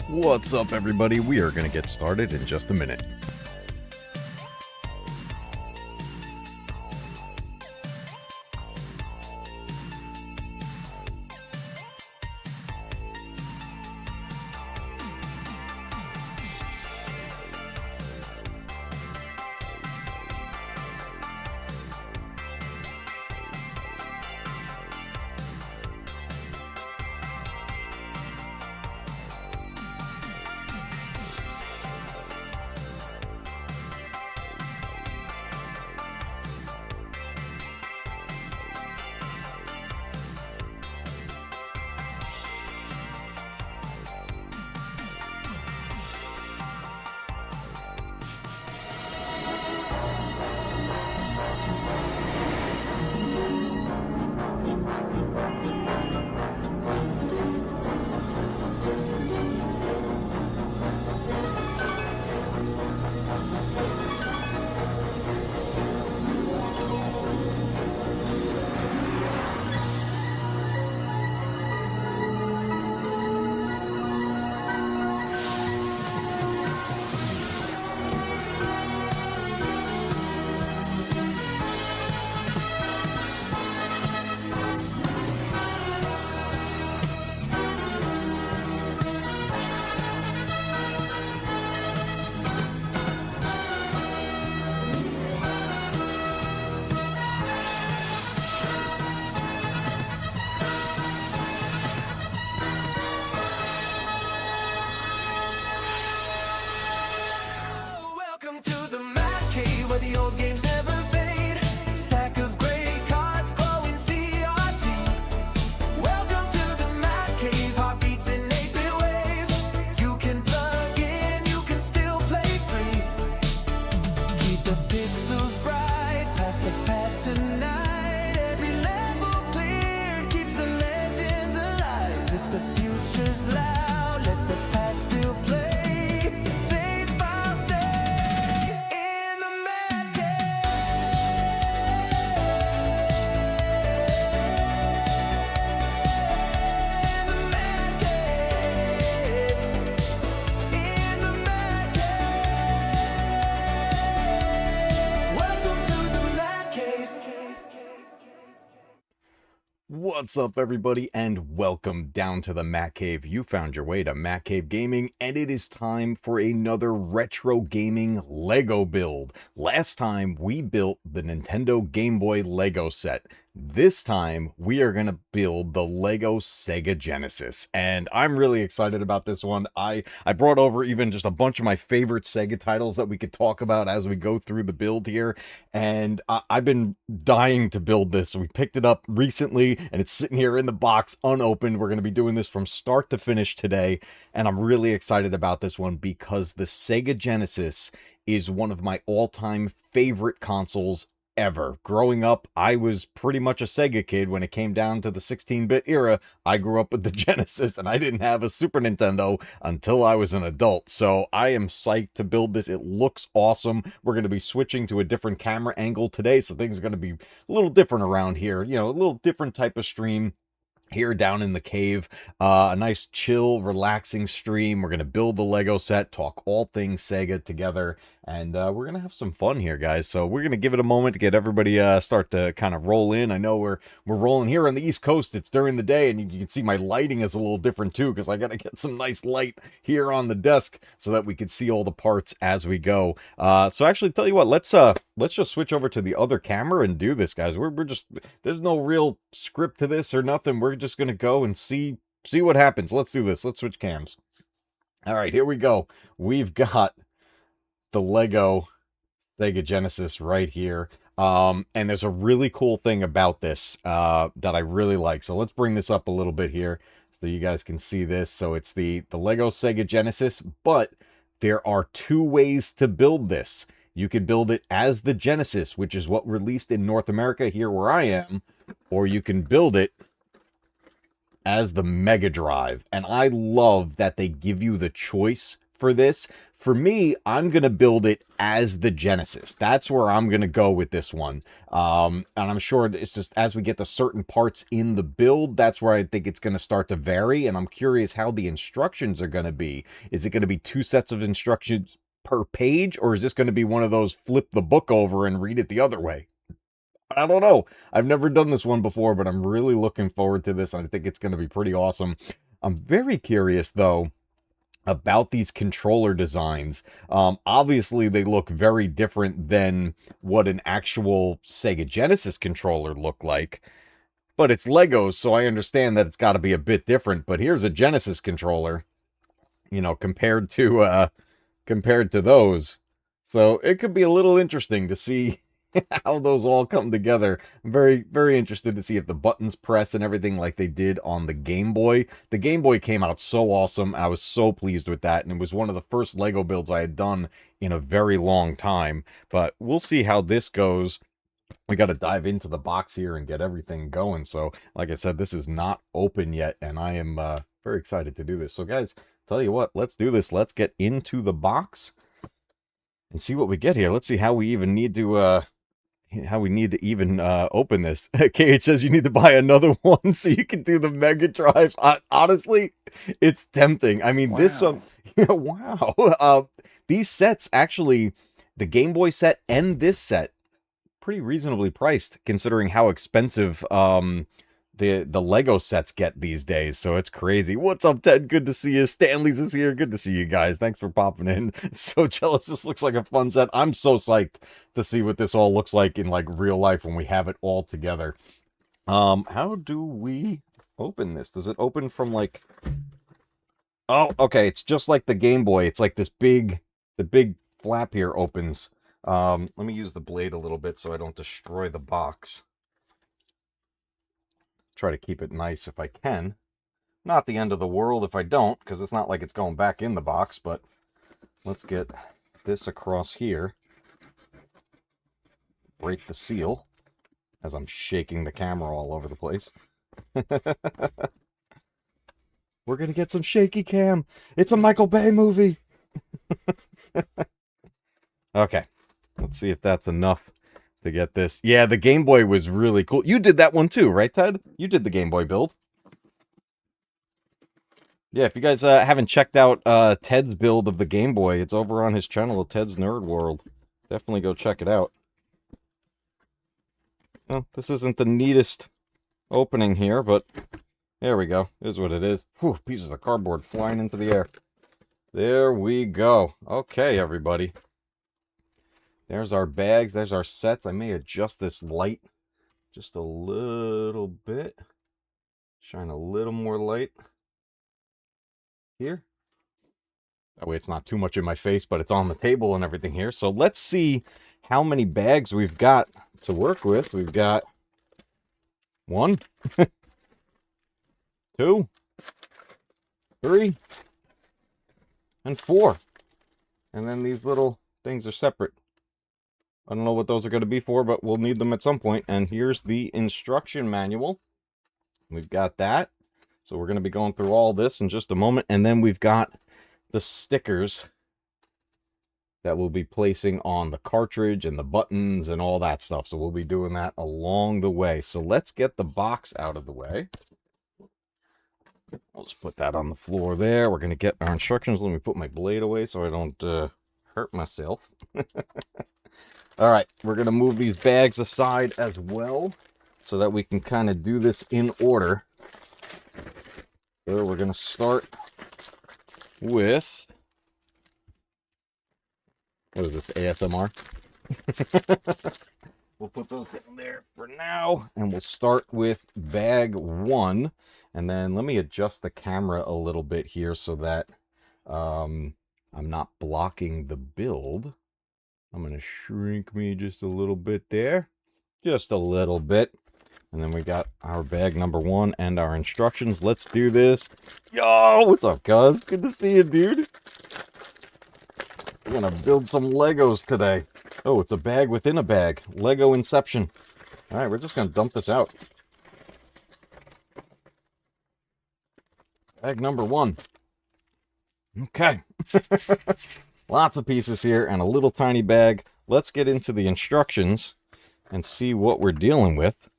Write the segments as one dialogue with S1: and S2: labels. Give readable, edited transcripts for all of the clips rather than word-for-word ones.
S1: What's up, everybody? We are going to get started in just a minute.
S2: Welcome to the Matcave, where the old games never fade. Stack of great cards, glowing CRT. Welcome to the Matcave, heartbeats in 8-bit waves. You can plug in, you can still play free. Keep the pixels bright, pass the pad tonight. Every level cleared keeps the legends alive. If the future's loud, let the past still play. Safe, I'll say, in the Matcave. In the Matcave. In the Matcave. Welcome to the Matcave.
S1: What's up, everybody, and welcome down to the Matcave. You found your way to Matcave Gaming, and it is time for another retro gaming Lego build. Last time, we built the Nintendo Game Boy Lego set. This time, we are going to build the LEGO Sega Genesis, and I'm really excited about this one. I brought over even just a bunch of my favorite Sega titles that we could talk about as we go through the build here, and I've been dying to build this. We picked it up recently, and it's sitting here in the box unopened. We're going to be doing this from start to finish today, and I'm really excited about this one because the Sega Genesis is one of my all-time favorite consoles ever. Growing up, I was pretty much a Sega kid when it came down to the 16-bit era. I grew up with the Genesis, and I didn't have a Super Nintendo until I was an adult. So I am psyched to build this. It looks awesome. We're going to be switching to a different camera angle today, so things are going to be a little different around here. You know, a little different type of stream here down in the cave. A nice chill, relaxing stream. We're going to build the Lego set, talk all things Sega together, and we're going to have some fun here, guys. So we're going to give it a moment to get everybody start to kind of roll in. I know we're rolling here on the East Coast. It's during the day, and you can see my lighting is a little different too, because I got to get some nice light here on the desk so that we can see all the parts as we go. So actually, tell you what, let's just switch over to the other camera and do this, guys. We're just, there's no real script to this or nothing. We're just gonna go and see what happens. Let's do this. Let's switch cams. All right, here we go. We've got the Lego Sega Genesis right here. And there's a really cool thing about this that I really like. So let's bring this up a little bit here so you guys can see this. So it's the Lego Sega Genesis, but there are two ways to build this. You could build it as the Genesis, which is what released in North America here where I am, or you can build it as the Mega Drive. And I love that they give you the choice for this. For me, I'm going to build it as the Genesis. That's where I'm going to go with this one. And I'm sure it's just as we get to certain parts in the build, that's where I think it's going to start to vary. And I'm curious how the instructions are going to be. Is it going to be 2 sets of instructions per page, or is this going to be one of those flip the book over and read it the other way? I don't know. I've never done this one before, but I'm really looking forward to this, and I think it's going to be pretty awesome. I'm very curious, though, about these controller designs. Obviously, they look very different than what an actual Sega Genesis controller looked like, but it's Legos, so I understand that it's got to be a bit different. But here's a Genesis controller, you know, compared to those. So it could be a little interesting to see how those all come together. I'm very, very interested to see if the buttons press and everything like they did on the Game Boy. The Game Boy came out so awesome. I was so pleased with that, and it was one of the first Lego builds I had done in a very long time. But we'll see how this goes. We got to dive into the box here and get everything going. So, like I said, this is not open yet, and I am very excited to do this. So, guys, tell you what, let's do this. Let's get into the box and see what we get here. Let's see how we even need to open this. KH says you need to buy another one so you can do the Mega Drive. Honestly, it's tempting. I mean,
S3: Wow.
S1: this wow. These sets, actually, the Game Boy set and this set, pretty reasonably priced considering how expensive the Lego sets get these days. So it's crazy. What's up, Ted? Good to see you. Stanley's is here. Good to see you guys. Thanks for popping in. So jealous. This looks like a fun set. I'm so psyched to see what this all looks like in like real life when we have it all together. How do we open this? Does it open from like... Oh, okay. It's just like the Game Boy. It's like this the big flap here opens. Let me use the blade a little bit so I don't destroy the box. Try to keep it nice if I can. Not the end of the world if I don't, because it's not like it's going back in the box, but let's get this across here. Break the seal as I'm shaking the camera all over the place. We're going to get some shaky cam. It's a Michael Bay movie. Okay. Let's see if that's enough to get this. Yeah, the Game Boy was really cool. You did that one too, right, Ted? You did the Game Boy build. Yeah, if you guys haven't checked out Ted's build of the Game Boy, it's over on his channel, Ted's Nerd World. Definitely go check it out. Well, this isn't the neatest opening here, but there we go. Here's what it is. Whew, pieces of cardboard flying into the air. There we go. Okay, everybody. There's our bags. There's our sets. I may adjust this light just a little bit. Shine a little more light here. That way it's not too much in my face, but it's on the table and everything here. So let's see how many bags we've got to work with. We've got 1, 2, 3, and 4. And then these little things are separate. I don't know what those are going to be for, but we'll need them at some point. And here's the instruction manual. We've got that. So we're going to be going through all this in just a moment. And then we've got the stickers that we'll be placing on the cartridge and the buttons and all that stuff. So we'll be doing that along the way. So let's get the box out of the way. I'll just put that on the floor there. We're going to get our instructions. Let me put my blade away so I don't hurt myself. All right, we're going to move these bags aside as well so that we can kind of do this in order. So we're going to start with, what is this, ASMR? We'll put those down there for now, and we'll start with bag 1. And then let me adjust the camera a little bit here so that I'm not blocking the build. I'm going to shrink me just a little bit there. Just a little bit. And then we got our bag number 1 and our instructions. Let's do this. Yo, what's up, cuz? Good to see you, dude. We're going to build some Legos today. Oh, it's a bag within a bag. Lego Inception. All right, we're just going to dump this out. Bag number 1. Okay. Lots of pieces here and a little tiny bag. Let's get into the instructions and see what we're dealing with.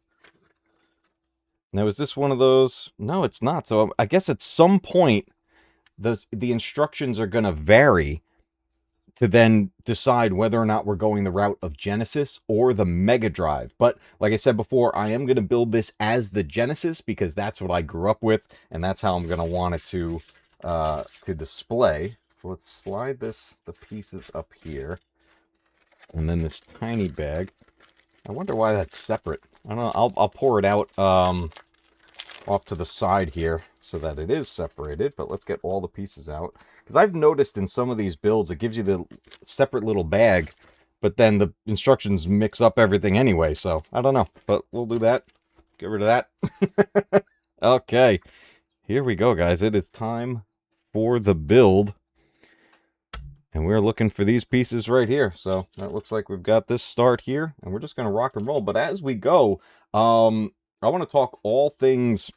S1: Now, is this one of those? No, it's not. So I guess at some point, the instructions are going to vary to then decide whether or not we're going the route of Genesis or the Mega Drive. But like I said before, I am going to build this as the Genesis because that's what I grew up with, and that's how I'm going to want it to display. So let's slide the pieces up here, and then this tiny bag. I wonder why that's separate. I don't know. I'll pour it out off to the side here so that it is separated, but let's get all the pieces out. Because I've noticed in some of these builds, it gives you the separate little bag, but then the instructions mix up everything anyway, so I don't know. But we'll do that. Get rid of that. Okay, here we go, guys. It is time for the build. And we're looking for these pieces right here. So that looks like we've got this start here, and we're just going to rock and roll. But as we go, I want to talk all things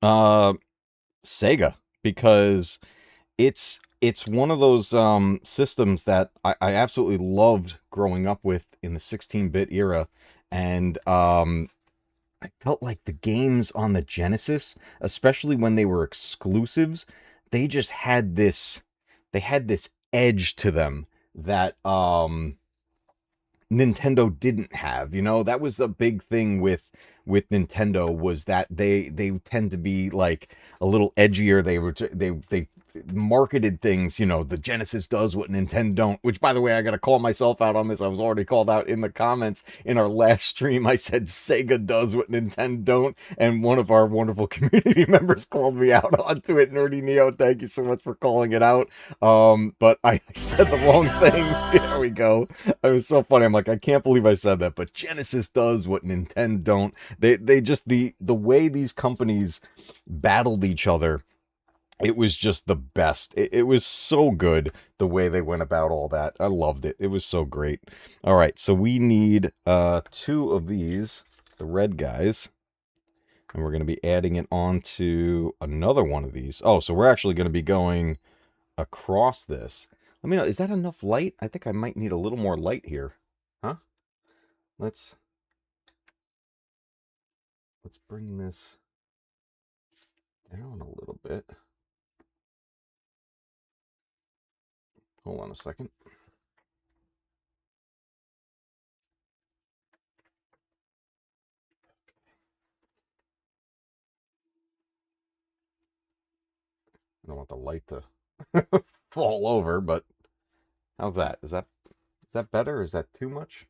S1: Sega, because it's one of those systems that I absolutely loved growing up with in the 16-bit era, and I felt like the games on the Genesis, especially when they were exclusives, they just had this edge to them that Nintendo didn't have. You know, that was the big thing with Nintendo, was that they tend to be like a little edgier. They marketed things, you know, the Genesis does what Nintendo don't, which, by the way, I got to call myself out on this. I was already called out in the comments in our last stream. I said Sega does what Nintendo don't, and one of our wonderful community members called me out onto it. Nerdy Neo, thank you so much for calling it out. But I said the wrong thing. There we go. It was so funny. I'm like, I can't believe I said that, but Genesis does what Nintendo don't. They just, the way these companies battled each other, it was just the best. It was so good the way they went about all that. I loved it. It was so great. All right, so we need 2 of these, the red guys, and we're going to be adding it onto another one of these. Oh, so we're actually going to be going across this. Let me know, is that enough light? I think I might need a little more light here. Huh? Let's bring this down a little bit. Hold on a second. I don't want the light to fall over, but how's that? Is that better? Is that too much?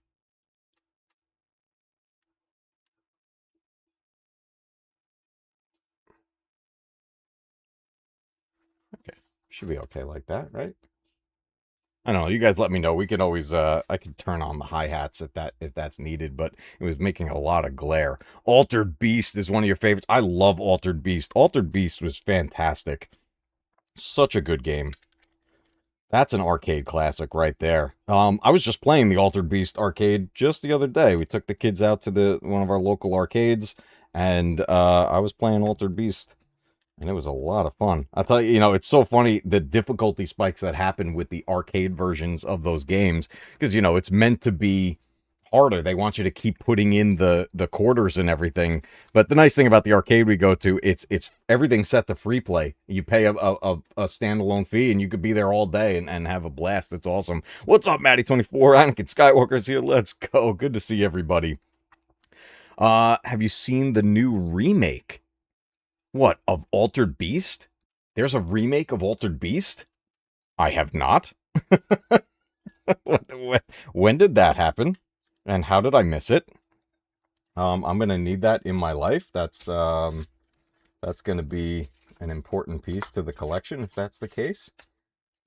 S1: Okay. Should be okay like that, right? I don't know. You guys let me know. We could always I could turn on the hi-hats if that's needed, but it was making a lot of glare. Altered Beast is one of your favorites. I love Altered Beast. Altered Beast was fantastic. Such a good game. That's an arcade classic right there. I was just playing the Altered Beast arcade just the other day. We took the kids out to one of our local arcades, and I was playing Altered Beast. And it was a lot of fun. I'll tell you, you know, it's so funny, the difficulty spikes that happen with the arcade versions of those games. Because, you know, it's meant to be harder. They want you to keep putting in the quarters and everything. But the nice thing about the arcade we go to, it's everything set to free play. You pay a standalone fee, and you could be there all day and have a blast. It's awesome. What's up, Matty24? Anakin Skywalker's here. Let's go. Good to see everybody. Have you seen the new remake? What, of Altered Beast? There's a remake of Altered Beast? I have not. When did that happen? And how did I miss it? I'm gonna need that in my life. That's gonna be an important piece to the collection if that's the case.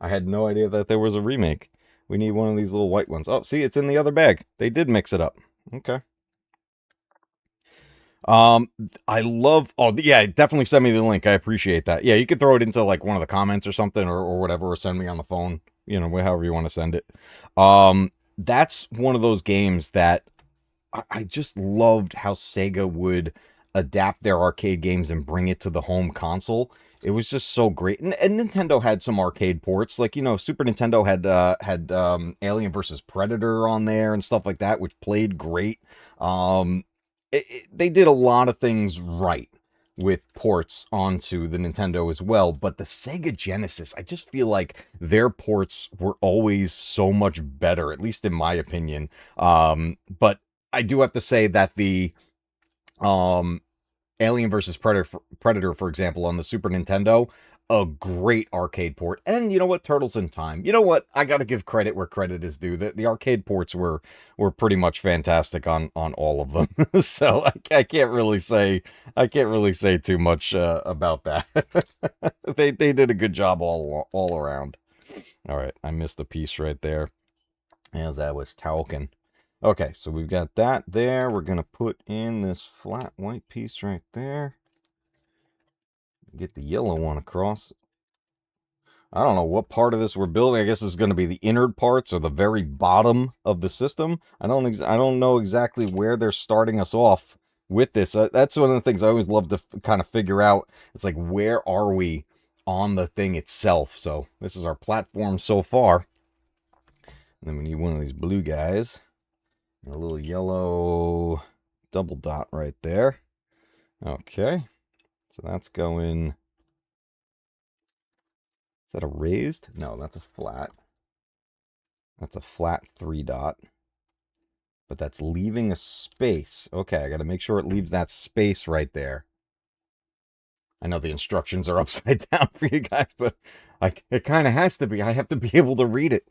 S1: I had no idea that there was a remake. We need one of these little white ones. Oh, see, it's in the other bag. They did mix it up. Okay. I love, oh yeah, definitely send me the link. I appreciate that. Yeah, you could throw it into like one of the comments or something, or whatever, or send me on the phone, you know, however you want to send it. That's one of those games that I just loved how Sega would adapt their arcade games and bring it to the home console. it was just so great. And Nintendo had some arcade ports, like, Super Nintendo had Alien versus Predator on there and stuff like that, which played great. Um, they did a lot of things right with ports onto the Nintendo as well, but the Sega Genesis, I just feel like their ports were always so much better, at least in my opinion. But I do have to say that the um Alien versus Predator, for example, on the Super Nintendo, a great arcade port. And you know what? Turtles in Time. You know what? I got to give credit where credit is due. The arcade ports were pretty much fantastic on all of them. So I can't really say too much about that. They did a good job all around. All right, I missed a piece right there as I was talking. Okay, so we've got that there. We're going to put in this flat white piece right there. Get the yellow one across. I don't know what part of this we're building. I guess it's going to be the innard parts or the very bottom of the system. I don't know exactly where they're starting us off with this. That's one of the things I always love to kind of figure out. It's like, where are we on the thing itself? So this is our platform so far. And then we need one of these blue guys. And a little yellow double dot right there. Okay. So that's going... Is that a raised? No, that's a flat. That's a flat 3 dot. But that's leaving a space. Okay, I got to make sure it leaves that space right there. I know the instructions are upside down for you guys, but it kind of has to be. I have to be able to read it.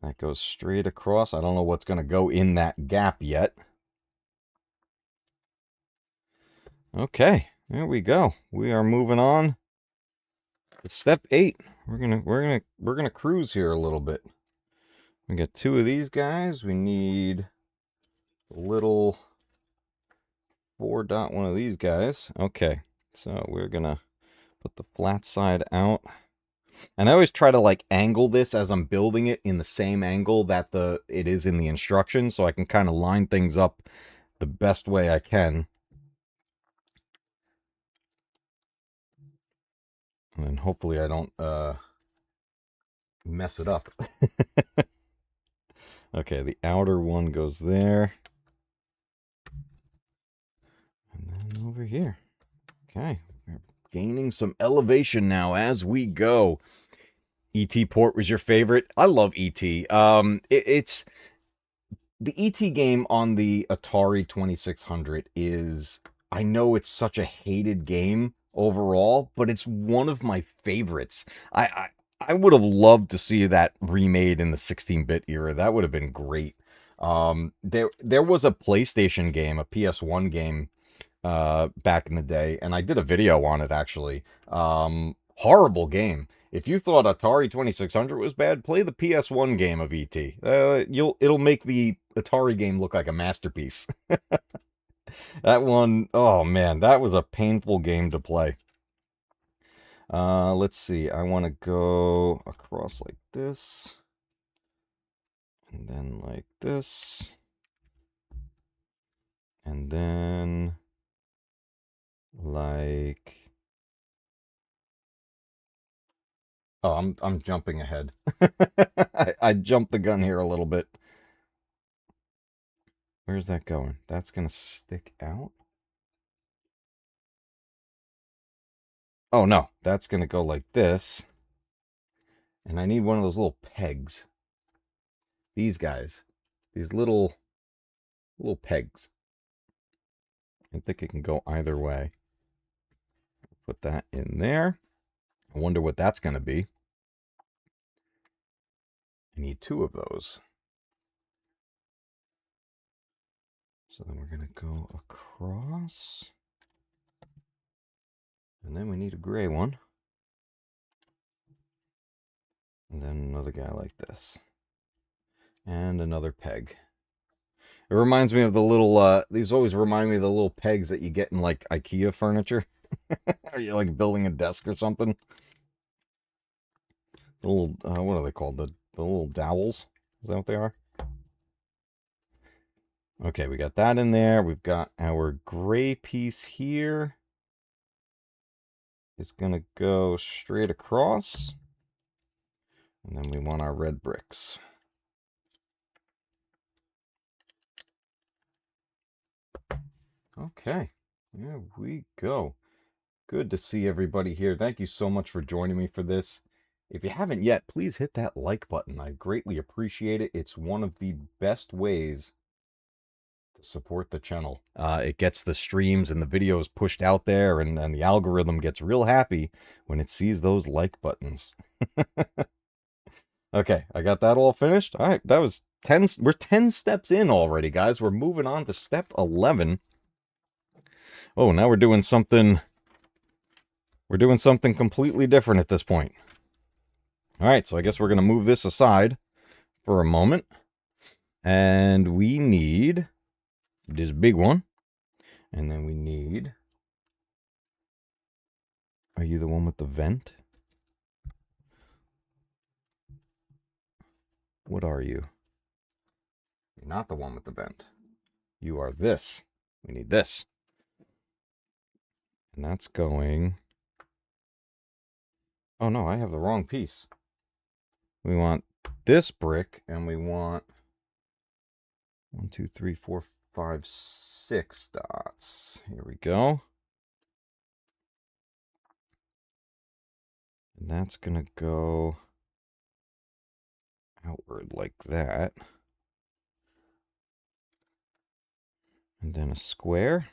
S1: That goes straight across. I don't know what's going to go in that gap yet. Okay, there we go. We are moving on to step 8. We're gonna cruise here a little bit. We got 2 of these guys. We need a little 4 dot one of these guys. Okay, so we're gonna put the flat side out. And I always try to like angle this as I'm building it in the same angle that it is in the instructions, so I can kind of line things up the best way I can. And then hopefully I don't mess it up. Okay, the outer one goes there. And then over here. Okay, we're gaining some elevation now as we go. E.T. port was your favorite? I love E.T. It's the E.T. game on the Atari 2600 is, I know it's such a hated game overall, but it's one of my favorites. I would have loved to see that remade in the 16-bit era. That would have been great. There was a PlayStation game, a PS1 game, back in the day, and I did a video on it actually. Horrible game. If you thought Atari 2600 was bad, play the PS1 game of ET. It'll make the Atari game look like a masterpiece. That one, oh man, that was a painful game to play. Let's see. I want to go across like this, and then like this, and then like... Oh, I'm jumping ahead. I jumped the gun here a little bit. Where's that going? That's gonna stick out? Oh no, that's gonna go like this. And I need one of those little pegs. These guys. These little pegs. I think it can go either way. Put that in there. I wonder what that's gonna be. I need 2 of those. So then we're gonna go across. And then we need a gray one. And then another guy like this. And another peg. It reminds me of the little, these always remind me of the little pegs that you get in, like, IKEA furniture. Are you, like, building a desk or something? The little, what are they called? The little dowels? Is that what they are? Okay, we got that in there. We've got our gray piece here. is going to go straight across. And then we want our red bricks. Okay, there we go. Good to see everybody here. Thank you so much for joining me for this. If you haven't yet, please hit that like button. I greatly appreciate it. It's one of the best ways to support the channel. It gets the streams and the videos pushed out there, and the algorithm gets real happy when it sees those like buttons. Okay, I got that all finished. All right, that was 10. We're 10 steps in already, guys. We're moving on to step 11. Oh, now we're doing something completely different at this point. All right, so I guess we're going to move this aside for a moment. And we need this big one. And then we need... Are you the one with the vent? What are you? You're not the one with the vent. You are this. We need this. And that's going... Oh no, I have the wrong piece. We want this brick, and we want 1, 2, 3, 4, 5, 6 dots. Here we go. And that's gonna go outward like that. And then a square.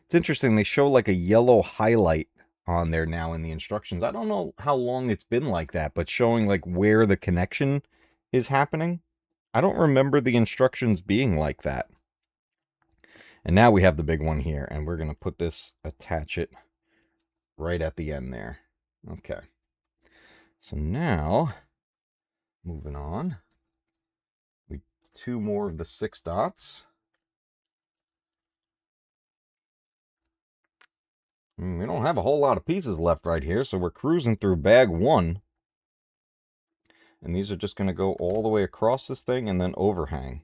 S1: It's interesting, they show like a yellow highlight on there now in the instructions. I don't know how long it's been like that, but showing like where the connection is happening. I don't remember the instructions being like that. And now we have the big one here, and we're going to put this, attach it right at the end there. Okay. So now, moving on, we 2 more of the 6 dots. We don't have a whole lot of pieces left right here, so we're cruising through bag 1. And these are just going to go all the way across this thing and then overhang.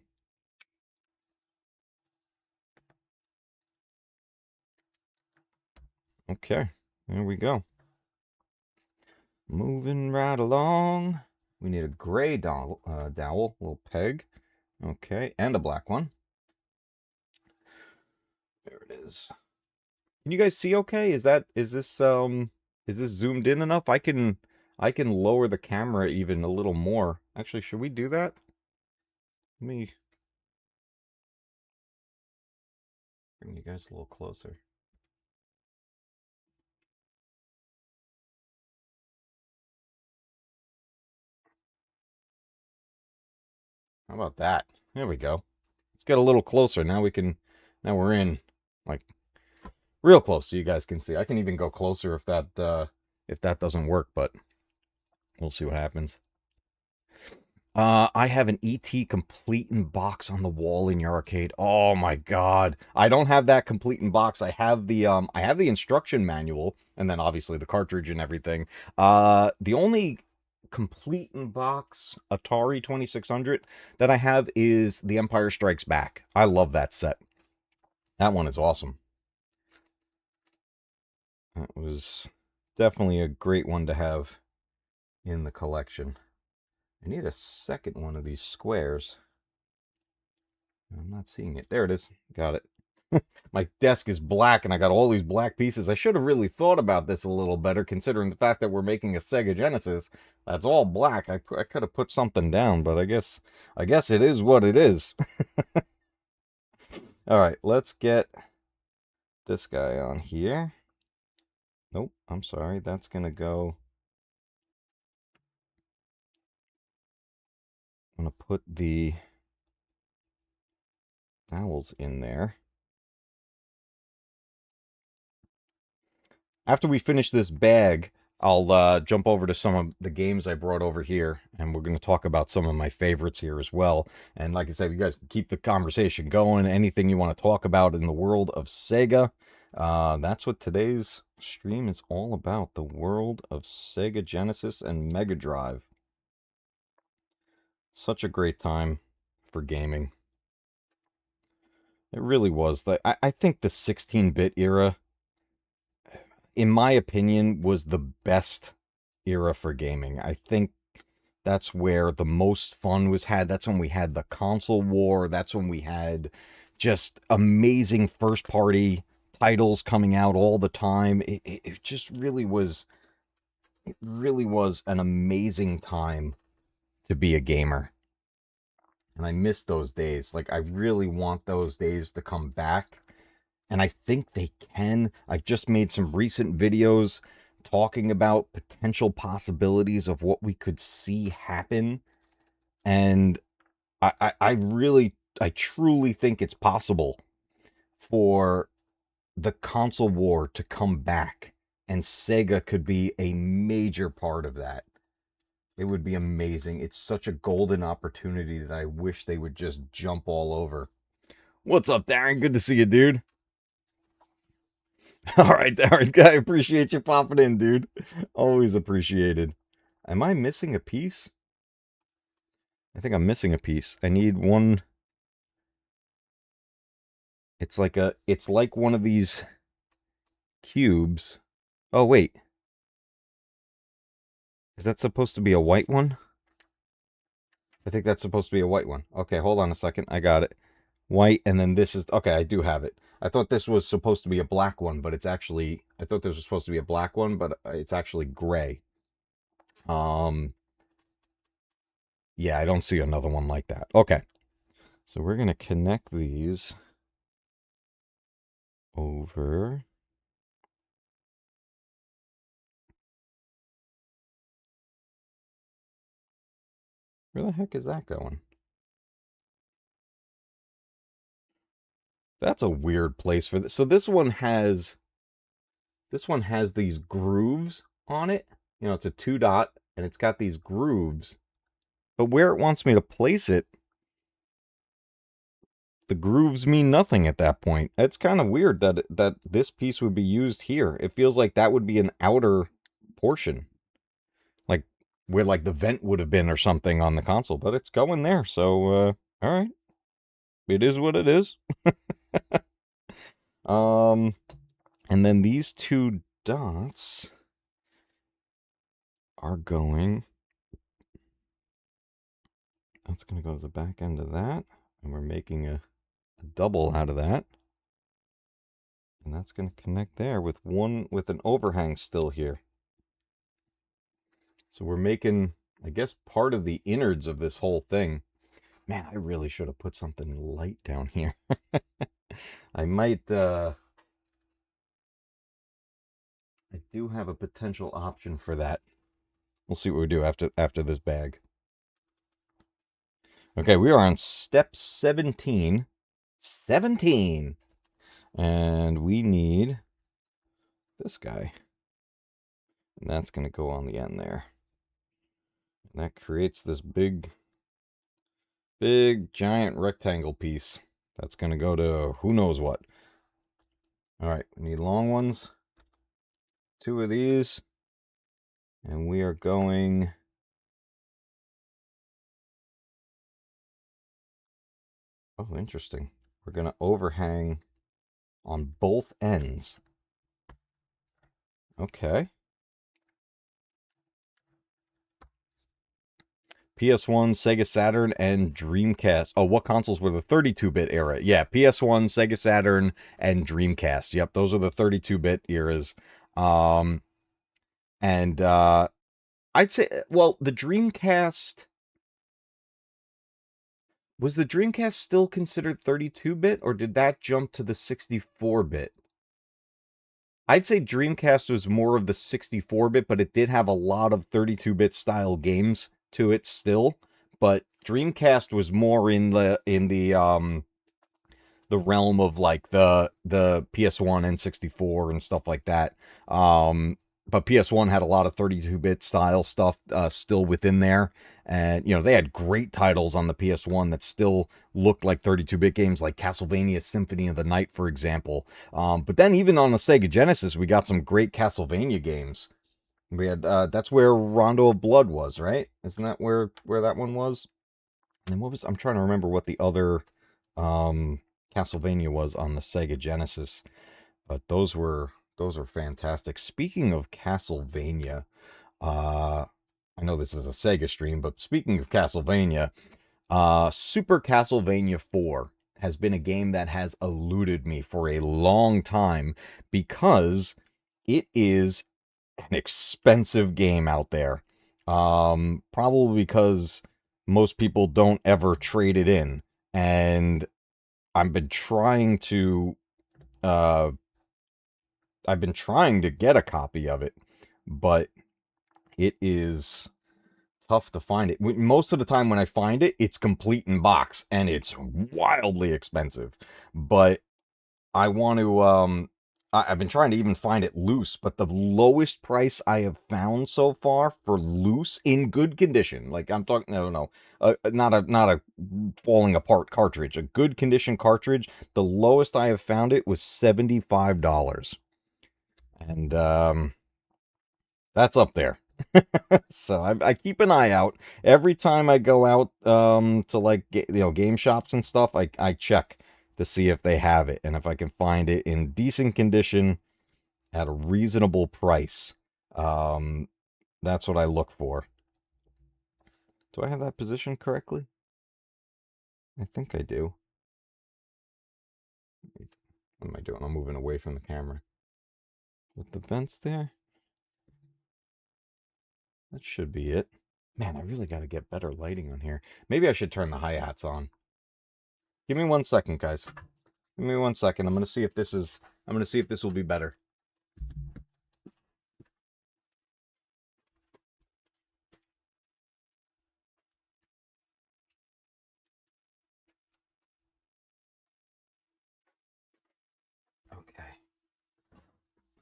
S1: Okay, there we go. Moving right along. We need a gray dowel, little peg. Okay, and a black one. There it is. Can you guys see okay? Is this zoomed in enough? I can lower the camera even a little more. Actually, should we do that? Let me bring you guys a little closer. How about that? There we go. Let's get a little closer. Now we're in like real close so you guys can see. I can even go closer if that doesn't work, but we'll see what happens. I have an ET complete in box on the wall in your arcade. Oh my god. I don't have that complete in box. I have the instruction manual and then obviously the cartridge and everything. The only complete in box Atari 2600 that I have is The Empire Strikes Back. I love that set. That one is awesome. That was definitely a great one to have in the collection. I need a second one of these squares. I'm not seeing it. There it is. Got it. My desk is black and I got all these black pieces. I should have really thought about this a little better considering the fact that we're making a Sega Genesis. That's all black. I could have put something down, but I guess it is what it is. All right, let's get this guy on here. Nope, I'm sorry. That's going to go... I'm going to put the dowels in there. After we finish this bag, I'll jump over to some of the games I brought over here, and we're going to talk about some of my favorites here as well. And like I said, you guys can keep the conversation going. Anything you want to talk about in the world of Sega, that's what today's stream is all about. The world of Sega Genesis and Mega Drive. Such a great time for gaming. It really was. I think the 16-bit era, in my opinion, was the best era for gaming. I think that's where the most fun was had. That's when we had the console war. That's when we had just amazing first party titles coming out all the time. It just really was, it really was an amazing time to be a gamer. And I miss those days. Like, I really want those days to come back. And I think they can. I've just made some recent videos talking about potential possibilities of what we could see happen. And I truly think it's possible for the console war to come back, and Sega could be a major part of that. It would be amazing. It's such a golden opportunity that I wish they would just jump all over. What's up, Darren? Good to see you, dude. All right, Darren, I appreciate you popping in, dude. Always appreciated. Am I missing a piece? I think I'm missing a piece. I need one. It's like one of these cubes. Oh, wait. Is that supposed to be a white one? I think that's supposed to be a white one. Okay, hold on a second. I got it. White, and then this is... Okay, I do have it. I thought this was supposed to be a black one, but it's actually... I thought this was supposed to be a black one, but it's actually gray. Yeah, I don't see another one like that. Okay. So we're going to connect these over... Where the heck is that going? That's a weird place for this. So this one has these grooves on it. You know, it's a 2-dot, and it's got these grooves. But where it wants me to place it, the grooves mean nothing at that point. It's kind of weird that this piece would be used here. It feels like that would be an outer portion. Like where like the vent would have been or something on the console, but it's going there. So all right. It is what it is. And then these 2 dots are going... That's going to go to the back end of that. And we're making a double out of that. And that's going to connect there with an overhang still here. So we're making, I guess, part of the innards of this whole thing. Man, I really should have put something light down here. I might, I do have a potential option for that. We'll see what we do after this bag. Okay, we are on step 17. 17. And we need this guy. And that's going to go on the end there. And that creates this big giant rectangle piece. That's going to go to who knows what. All right, we need long ones. 2 of these. And we are going... Oh, interesting. We're going to overhang on both ends. Okay. PS1, Sega Saturn, and Dreamcast. Oh, what consoles were the 32-bit era? Yeah, PS1, Sega Saturn, and Dreamcast. Yep, those are the 32-bit eras. And I'd say, well, the Dreamcast... Was the Dreamcast still considered 32-bit, or did that jump to the 64-bit? I'd say Dreamcast was more of the 64-bit, but it did have a lot of 32-bit style games to it still. But Dreamcast was more in the realm of like the PS1 and 64 and stuff like that. But PS1 had a lot of 32-bit style stuff still within there. And, you know, they had great titles on the PS1 that still looked like 32-bit games, like Castlevania Symphony of the Night, for example. But then even on the Sega Genesis, we got some great Castlevania games. We had, that's where Rondo of Blood was, right? Isn't that where that one was? And what was, I'm trying to remember what the other Castlevania was on the Sega Genesis. But those were fantastic. Speaking of Castlevania, I know this is a Sega stream, but speaking of Castlevania, Super Castlevania 4 has been a game that has eluded me for a long time because it is an expensive game out there. Probably because most people don't ever trade it in. And I've been trying to uh get a copy of it, but it is tough to find it. Most of the time when I find it, it's complete in box and it's wildly expensive. But I want to I've been trying to even find it loose, but the lowest price I have found so far for loose in good condition, like I'm talking, no, not a falling apart cartridge, a good condition cartridge, the lowest I have found it was $75. And that's up there. So I keep an eye out every time I go out to like game shops and stuff. I check to see if they have it and if I can find it in decent condition at a reasonable price. That's what I look for. Do I have that positioned correctly? I think I do. What am I doing? I'm moving away from the camera. With the vents there? That should be it. Man, I really got to get better lighting on here. Maybe I should turn the hi-hats on. Give me 1 second, guys. Give me 1 second. I'm going to see if this will be better. Okay.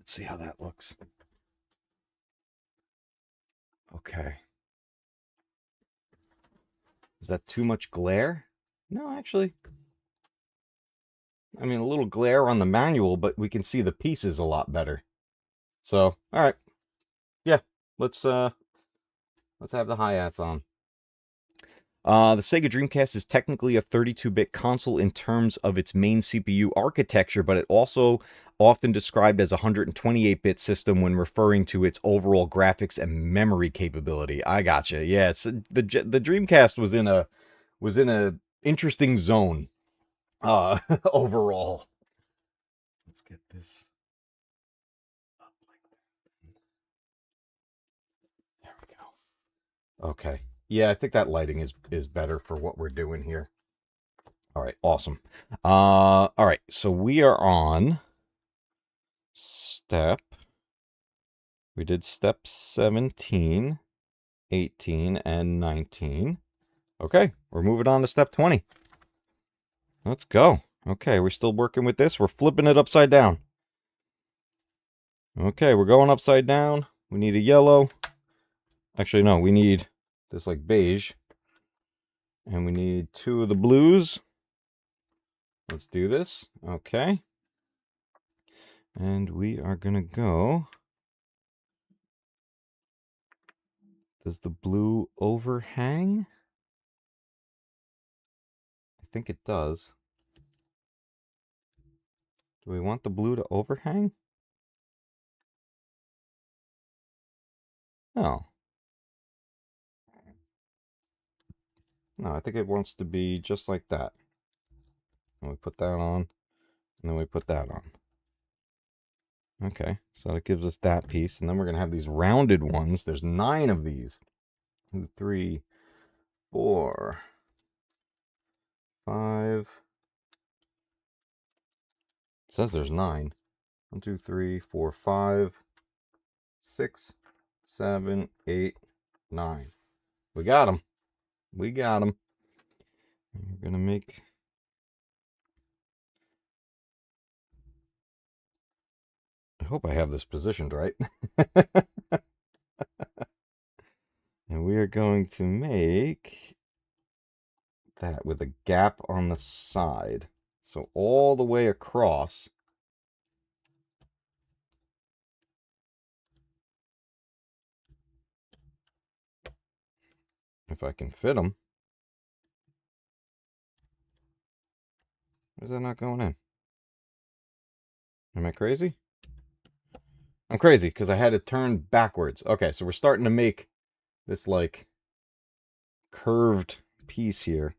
S1: Let's see how that looks. Okay. Is that too much glare? No, actually. I mean, a little glare on the manual, but we can see the pieces a lot better. So, all right. Yeah, let's have the hi-hats on. The Sega Dreamcast is technically a 32-bit console in terms of its main CPU architecture, but it also often described as a 128-bit system when referring to its overall graphics and memory capability. I gotcha. Yeah, the Dreamcast was in a interesting zone overall. Let's get this up like that. There we go. Okay. Yeah, I think that lighting is better for what we're doing here. All right, awesome. All right, so we are on we did step 17, 18, and 19. Okay, we're moving on to step 20. Let's go. Okay, we're still working with this. We're flipping it upside down. Okay, we're going upside down. We need a yellow. Actually, no, we need this like beige. And we need 2 of the blues. Let's do this. Okay. And we are going to go. Does the blue overhang? I think it does. Do we want the blue to overhang? No. No, I think it wants to be just like that. And we put that on, and then we put that on. Okay, so that gives us that piece, and then we're going to have these rounded ones. There's 9 of these. 2, 3, 4, 5. It says there's 9. 1, 2, 3, 4, 5, 6, 7, 8, 9. We got them. We got them. We're going to make... I hope I have this positioned right. And we are going to make that with a gap on the side. So all the way across. If I can fit them. is that not going in? Am I crazy? I'm crazy because I had it turned backwards. Okay, so we're starting to make this like curved piece here.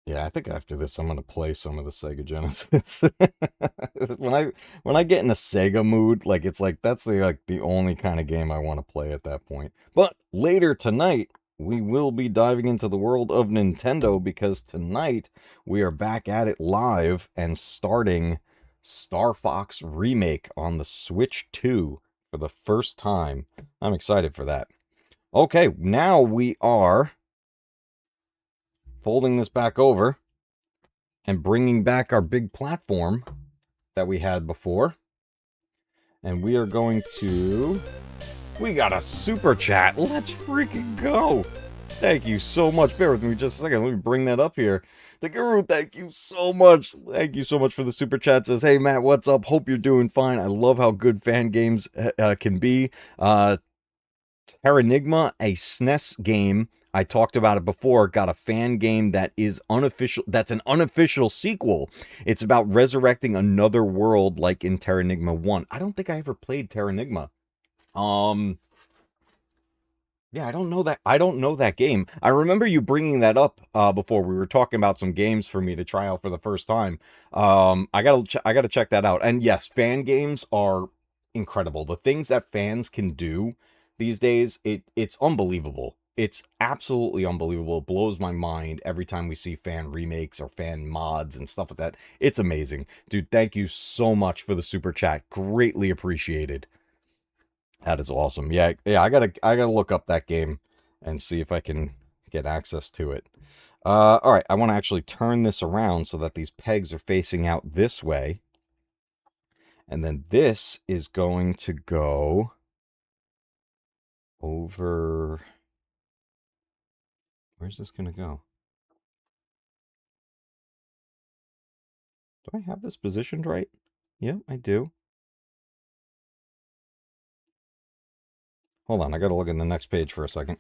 S1: Yeah, I think after this I'm gonna play some of the Sega Genesis. when I get in a Sega mood, like it's like that's the only kind of game I want to play at that point. But later tonight we will be diving into the world of Nintendo because tonight we are back at it live and starting Star Fox Remake on the Switch 2 for the first time. I'm excited for that. Okay, now we are folding this back over and bringing back our big platform that we had before. And we are going to... We got a super chat. Let's freaking go. Thank you so much. Bear with me just a second. Let me bring that up here. The Guru, thank you so much. Thank you so much for the super chat. Says, hey, Matt, what's up? Hope you're doing fine. I love how good fan games can be. Terranigma, a SNES game. I talked about it before. Got a fan game that is unofficial. That's an unofficial sequel. It's about resurrecting another world, like in Terranigma 1. I don't think I ever played Terranigma. Yeah, I don't know that. I don't know that game. I remember you bringing that up before. We were talking about some games for me to try out for the first time. I gotta check that out. And yes, fan games are incredible. The things that fans can do these days, it's unbelievable. It's absolutely unbelievable. It blows my mind every time we see fan remakes or fan mods and stuff like that. It's amazing. Dude, thank you so much for the super chat. Greatly appreciated. That is awesome. Yeah, I gotta look up that game and see if I can get access to it. All right, I want to actually turn this around so that these pegs are facing out this way. And then this is going to go over... Where's this going to go? Do I have this positioned right? Yep, I do. Hold on, I gotta look at the next page for a second.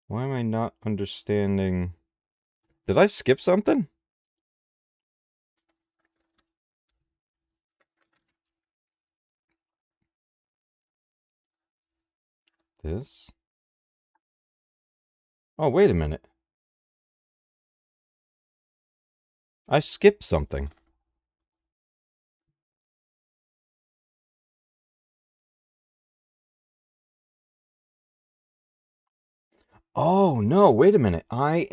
S1: Why am I not understanding? Did I skip something? This? Oh, wait a minute. I skipped something. Oh, no, wait a minute. I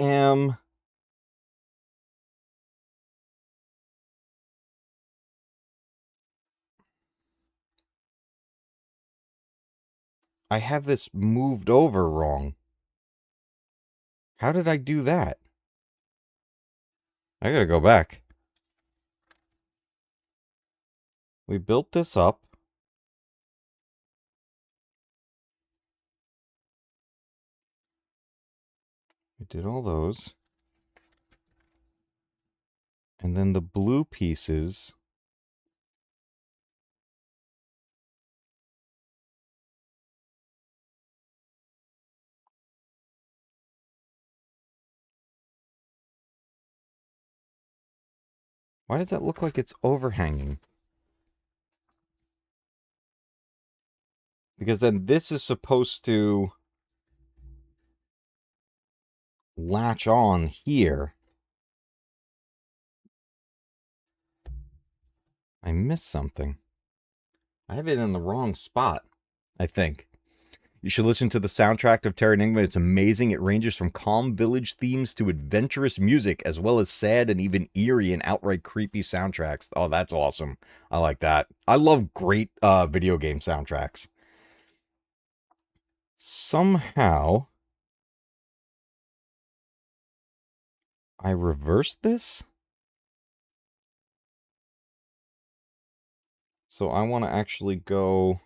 S1: have this moved over wrong. How did I do that? I gotta go back. We built this up. We did all those. And then the blue pieces. Why does that look like it's overhanging? Because then this is supposed to latch on here. I missed something. I have it in the wrong spot, I think. You should listen to the soundtrack of Terranigma. It's amazing. It ranges from calm village themes to adventurous music, as well as sad and even eerie and outright creepy soundtracks. Oh, that's awesome. I like that. I love great video game soundtracks. Somehow, I reversed this? So I want to actually go...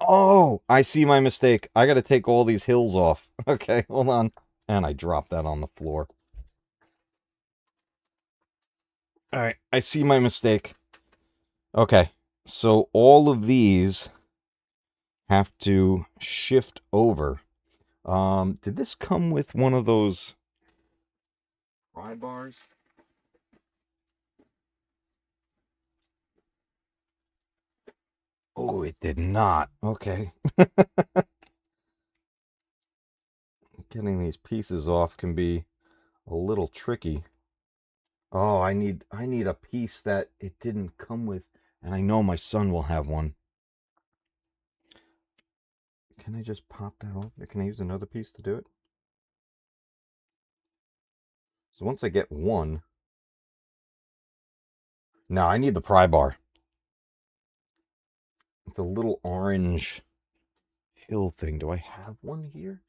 S1: Oh, I see my mistake. I gotta take all these hills off. Okay, hold on. And I dropped that on the floor. Alright, I see my mistake. Okay, so all of these have to shift over. Did this come with one of those pry bars? Oh, it did not. Okay. Getting these pieces off can be a little tricky. Oh, I need a piece that it didn't come with, and I know my son will have one. Can I just pop that off? Can I use another piece to do it? So once I get one, no, I need the pry bar. It's a little orange hill thing. Do I have one here?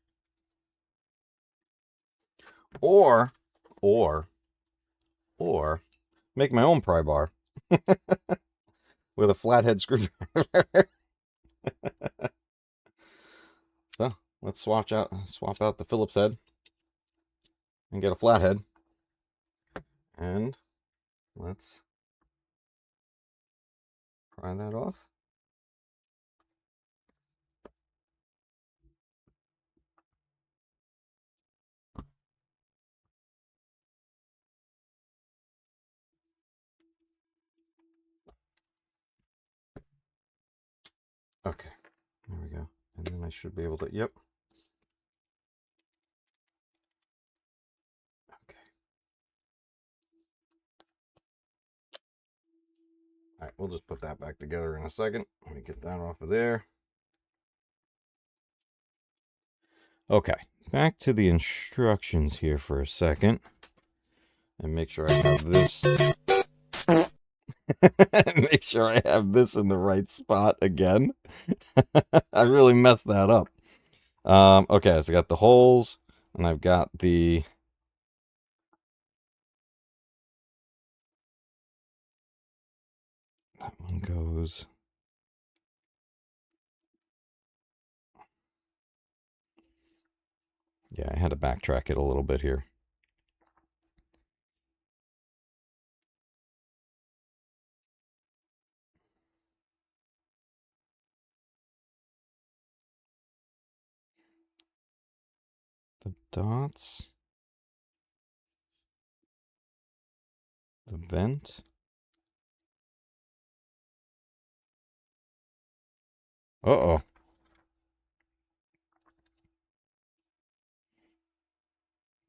S1: Or make my own pry bar with a flathead screwdriver. So let's swap out the Phillips head and get a flathead, and let's pry that off. Okay, there we go. And then I should be able to, yep. Okay. All right, we'll just put that back together in a second. Let me get that off of there. Okay, back to the instructions here for a second. And make sure I have this. Make sure I have this in the right spot again. I really messed that up. Okay, so I got the holes, and I've got the... That one goes... Yeah, I had to backtrack it a little bit here. The dots. The vent. Uh-oh.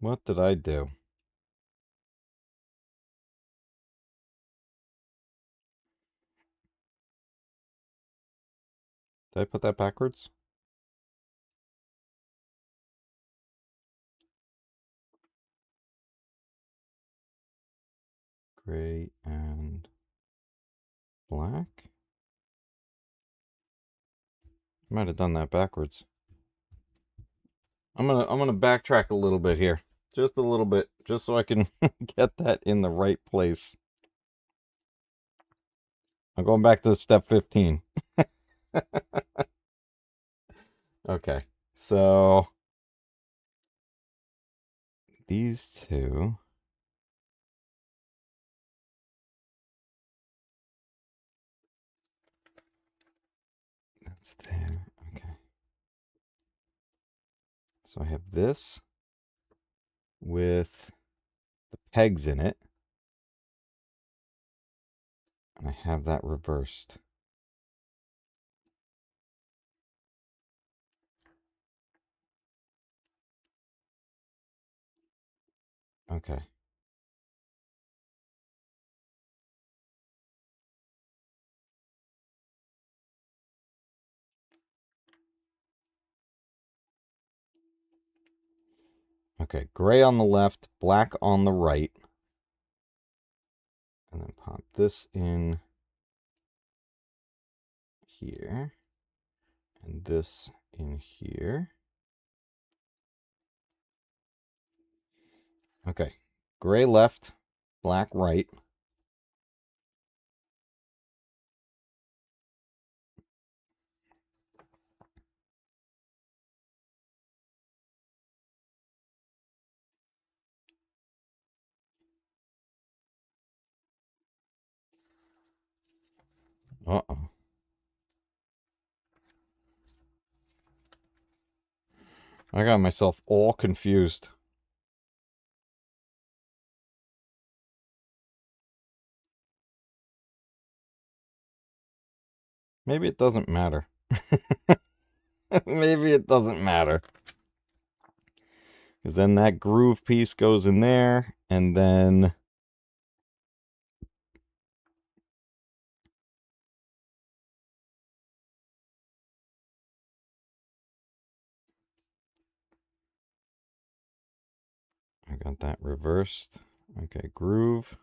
S1: What did I do? Did I put that backwards? Gray and black? Might have done that backwards. I'm gonna backtrack a little bit here. Just a little bit, just so I can get that in the right place. I'm going back to step 15. Okay, so these two. That's there. Okay. So I have this with the pegs in it. And I have that reversed. Okay. Okay, gray on the left, black on the right. And then pop this in here. And this in here. Okay, gray left, black right. Uh-oh. I got myself all confused. Maybe it doesn't matter. Maybe it doesn't matter. Because then that groove piece goes in there, and then... I got that reversed. Okay, groove.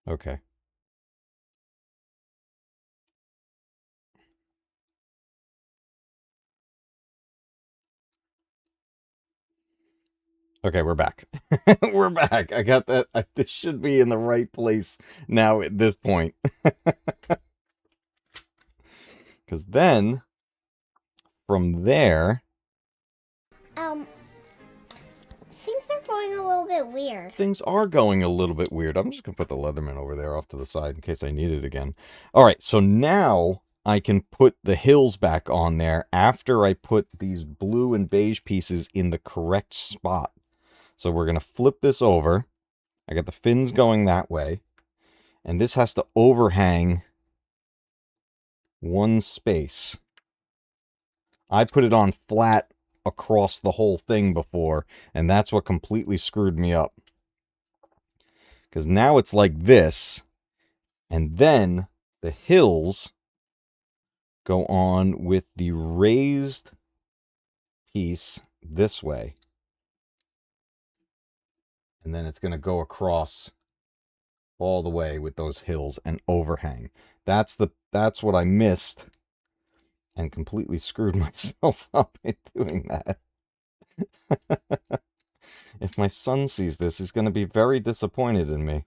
S1: Okay. Okay, we're back. We're back. I got that. This should be in the right place now at this point. Because then, from there...
S3: Things are going a little bit weird.
S1: Things are going a little bit weird. I'm just going to put the Leatherman over there off to the side in case I need it again. All right, so now I can put the hills back on there after I put these blue and beige pieces in the correct spot. So we're going to flip this over. I got the fins going that way. And this has to overhang one space. I put it on flat across the whole thing before, and that's what completely screwed me up. Because now it's like this, and then the hills go on with the raised piece this way. And then it's going to go across all the way with those hills and overhang. That's what I missed and completely screwed myself up in doing that. If my son sees this, he's going to be very disappointed in me.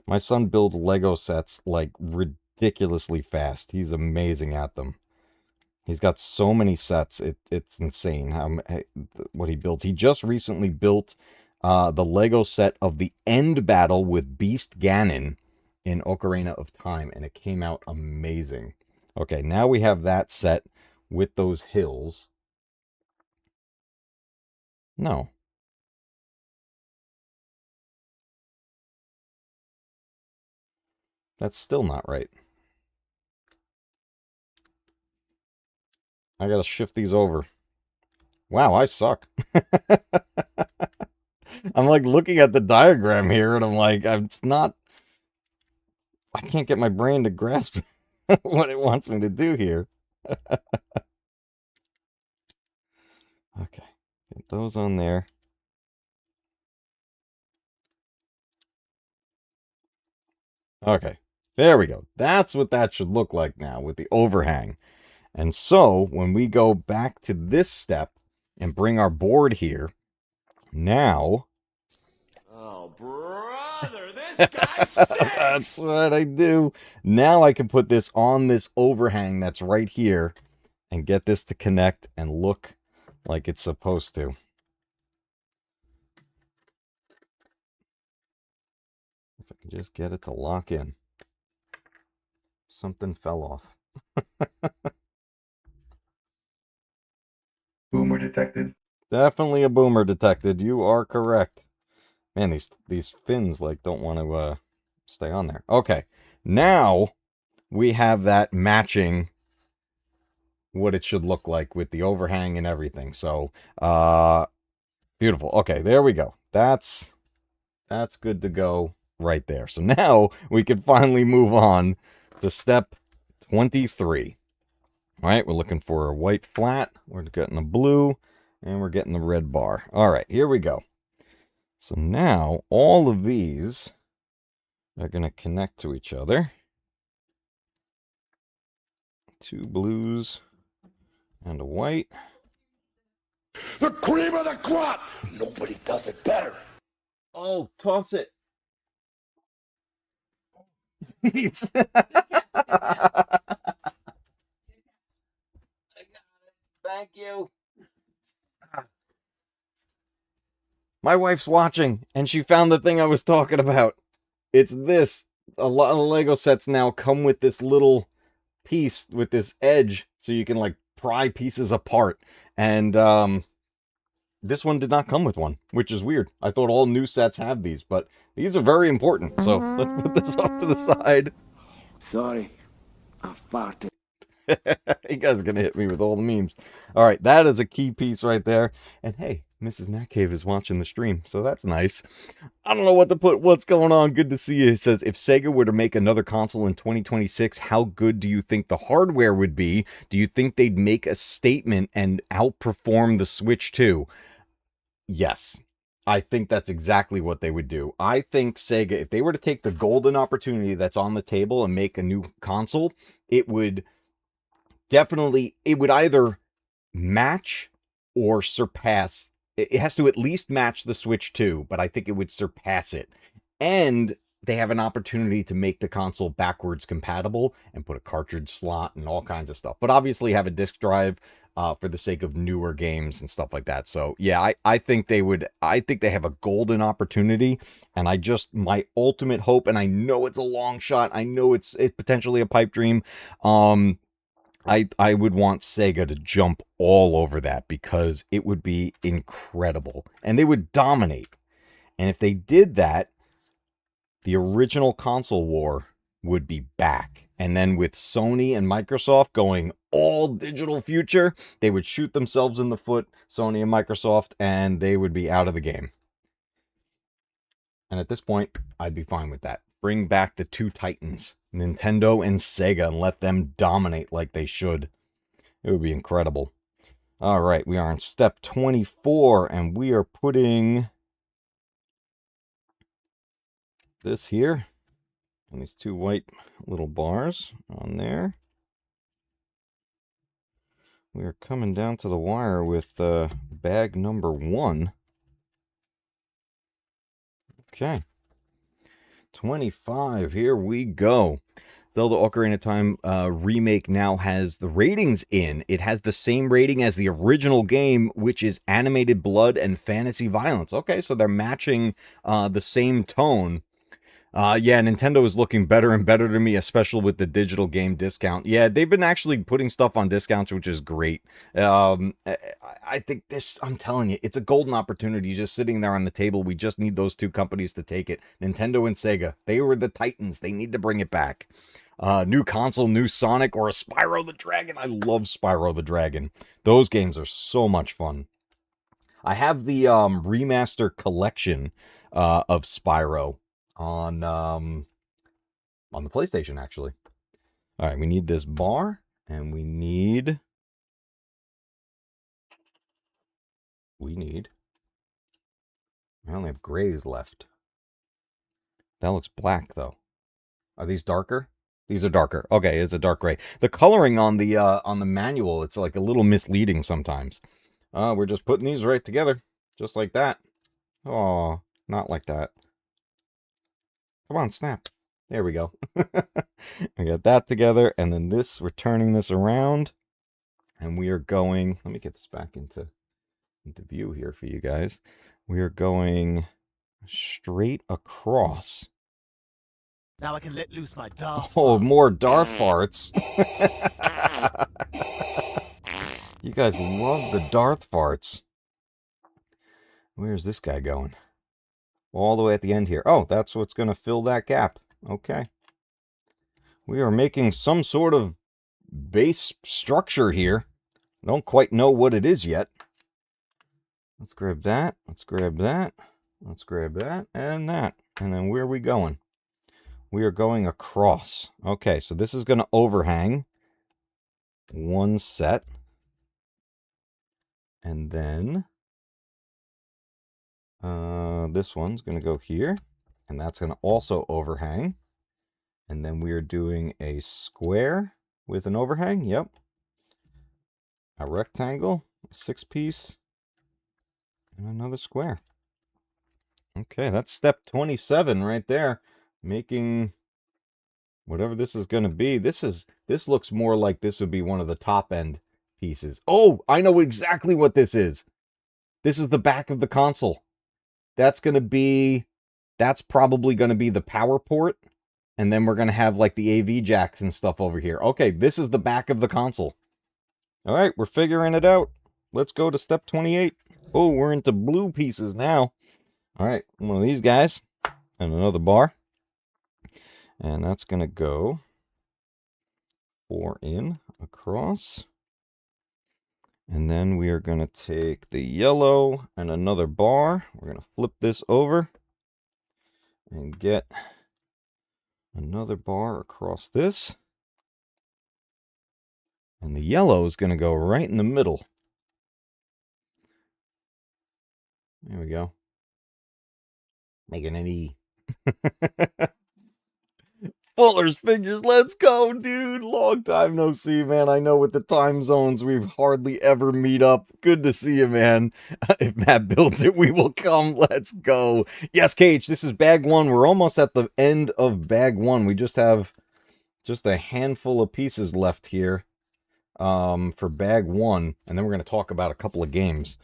S1: My son builds Lego sets like ridiculously fast. He's amazing at them. He's got so many sets. It's insane what he builds. He just recently built the Lego set of the end battle with Beast Ganon in Ocarina of Time, and it came out amazing. Okay, now we have that set with those hills. No. That's still not right. I gotta shift these over. Wow, I suck. I'm like looking at the diagram here and I'm like, it's not... I can't get my brain to grasp what it wants me to do here. Okay, get those on there. Okay, there we go. That's what that should look like now with the overhang. And so when we go back to this step and bring our board here, now...
S2: Oh, brother, this guy stinks!
S1: That's what I do. Now I can put this on this overhang that's right here and get this to connect and look like it's supposed to. If I can just get it to lock in. Something fell off.
S4: Boomer detected.
S1: Definitely a boomer detected. You are correct. Man, these fins like don't want to stay on there. Okay, now we have that matching what it should look like with the overhang and everything. So, beautiful. Okay, there we go. That's good to go right there. So now we can finally move on to step 23. All right, we're looking for a white flat. We're getting a blue, and we're getting the red bar. All right, here we go. So now all of these are going to connect to each other. Two blues and a white.
S4: The cream of the crop! Nobody does it better.
S1: Oh, toss it. Thank you. My wife's watching, and she found the thing I was talking about. It's this. A lot of Lego sets now come with this little piece with this edge, so you can like pry pieces apart. And this one did not come with one, which is weird. I thought all new sets have these, but these are very important. So let's put this off to the side.
S4: Sorry, I farted.
S1: You guys are going to hit me with all the memes. All right, that is a key piece right there. And hey, Mrs. Matcave is watching the stream, so that's nice. I don't know what to put. What's going on? Good to see you. It says, if Sega were to make another console in 2026, how good do you think the hardware would be? Do you think they'd make a statement and outperform the Switch 2? Yes. I think that's exactly what they would do. I think Sega, if they were to take the golden opportunity that's on the table and make a new console, it would definitely, it would either match or surpass. It has to at least match the Switch 2, but I think it would surpass it. And they have an opportunity to make the console backwards compatible and put a cartridge slot and all kinds of stuff. But obviously have a disc drive for the sake of newer games and stuff like that. So yeah, I think they would. I think they have a golden opportunity, and my ultimate hope, and I know it's a long shot. I know it's potentially a pipe dream. I would want Sega to jump all over that because it would be incredible and they would dominate. And if they did that, the original console war would be back. And then with Sony and Microsoft going all digital future, they would shoot themselves in the foot, Sony and Microsoft, and they would be out of the game. And at this point, I'd be fine with that. Bring back the two titans, Nintendo and Sega, and let them dominate like they should. It would be incredible. All right, we are on step 24, and we are putting this here, and these two white little bars on there. We are coming down to the wire with bag number 1. Okay. 25, here we go. Zelda Ocarina of Time remake now has the ratings in. It has the same rating as the original game, which is animated blood and fantasy violence. Okay, so they're matching the same tone. Yeah, Nintendo is looking better and better to me, especially with the digital game discount. Yeah, they've been actually putting stuff on discounts, which is great. I think this, I'm telling you, it's a golden opportunity just sitting there on the table. We just need those two companies to take it. Nintendo and Sega, they were the titans. They need to bring it back. New console, new Sonic, or a Spyro the Dragon. I love Spyro the Dragon. Those games are so much fun. I have the remaster collection of Spyro on the PlayStation, actually. All right, we need this bar, and we need I only have grays left. That looks black, though. Are these darker? These are darker. Okay, it's a dark gray. The coloring on the manual, it's like a little misleading sometimes. We're just putting these right together, just like that. Oh, not like that. Come on, snap. There we go. I got that together, and then this, we're turning this around, and we are going, let me get this back into view here for you guys. We are going straight across.
S2: Now I can let loose my Darth.
S1: Oh, more Darth farts. You guys love the Darth farts. Where's this guy going? All the way at the end here. Oh, that's what's going to fill that gap. Okay. We are making some sort of base structure here. I don't quite know what it is yet. Let's grab that. Let's grab that. Let's grab that and that. And then where are we going? We are going across. Okay, so this is going to overhang one set. And then this one's going to go here. And that's going to also overhang. And then we are doing a square with an overhang. Yep. A rectangle, a 6-piece, and another square. Okay, that's step 27 right there. Making whatever this is going to be. This looks more like this would be one of the top end pieces. Oh, I know exactly what this is. This is the back of the console. That's probably going to be the power port. And then we're going to have like the AV jacks and stuff over here. Okay, this is the back of the console. All right, we're figuring it out. Let's go to step 28. Oh, we're into blue pieces now. All right, one of these guys and another bar. And that's going to go 4 in across. And then we are going to take the yellow and another bar. We're going to flip this over and get another bar across this. And the yellow is going to go right in the middle. There we go. Making an E. Fuller's Figures, let's go, dude. Long time no see, man. I know with the time zones, we've hardly ever meet up. Good to see you, man. If Matt builds it, we will come. Let's go. Yes, Cage, this is bag 1. We're almost at the end of bag 1. We just have a handful of pieces left here for bag 1. And then we're going to talk about a couple of games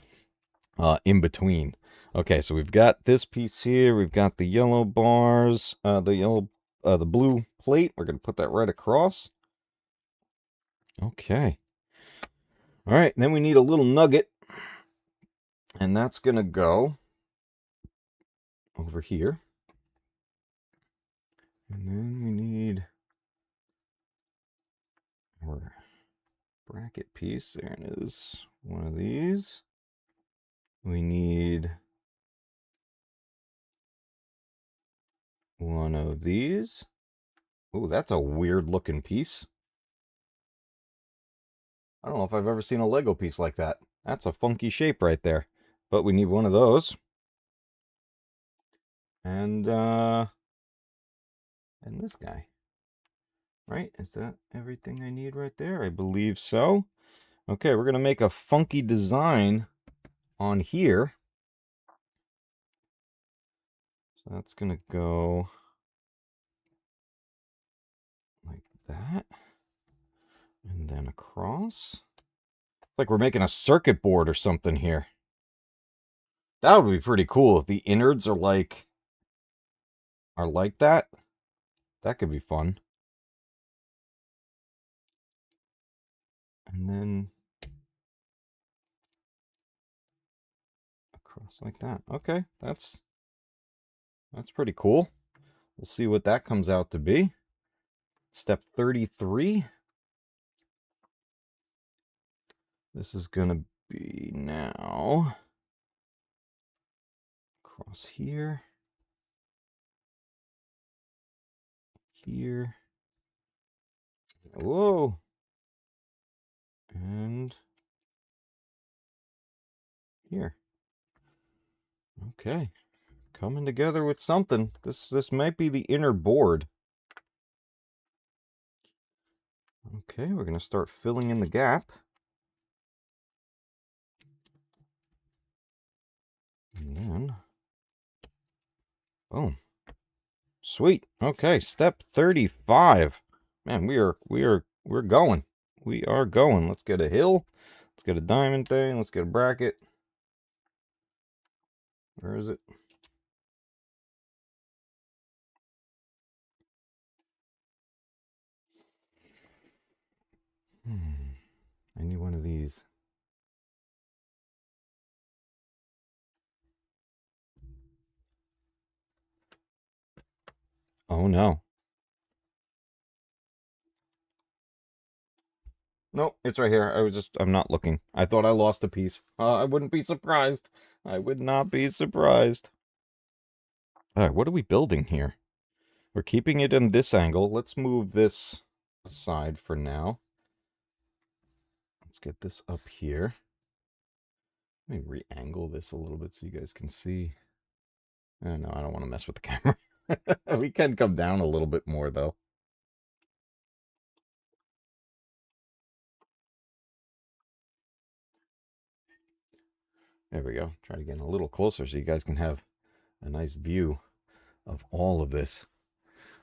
S1: in between. Okay, so we've got this piece here. We've got the yellow bars, the blue plate. We're going to put that right across. Okay. All right, then we need a little nugget. And that's going to go over here. And then we need our bracket piece. There it is. One of these. We need one of these. Oh, that's a weird looking piece. I don't know if I've ever seen a Lego piece like that. That's a funky shape right there. But we need one of those. And this guy. Right? Is that everything I need right there? I believe so. Okay, we're going to make a funky design on here. So that's going to go like that. And then across. It's like we're making a circuit board or something here. That would be pretty cool if the innards are like that. That could be fun. And then across like that. Okay, that's pretty cool. We'll see what that comes out to be. Step 33. This is going to be now across here. Here. Whoa. And here. Okay. Coming together with something. This might be the inner board. Okay, we're going to start filling in the gap. And then, boom. Sweet. Okay, step 35. Man, we're going. We are going. Let's get a hill. Let's get a diamond thing. Let's get a bracket. Where is it? I need one of these. Oh no. Nope, it's right here. I'm not looking. I thought I lost a piece. I wouldn't be surprised. I would not be surprised. All right, what are we building here? We're keeping it in this angle. Let's move this aside for now. Let's get this up here. Let me re-angle this a little bit so you guys can see. Oh, no, I don't want to mess with the camera. We can come down a little bit more, though. There we go. Try to get a little closer so you guys can have a nice view of all of this.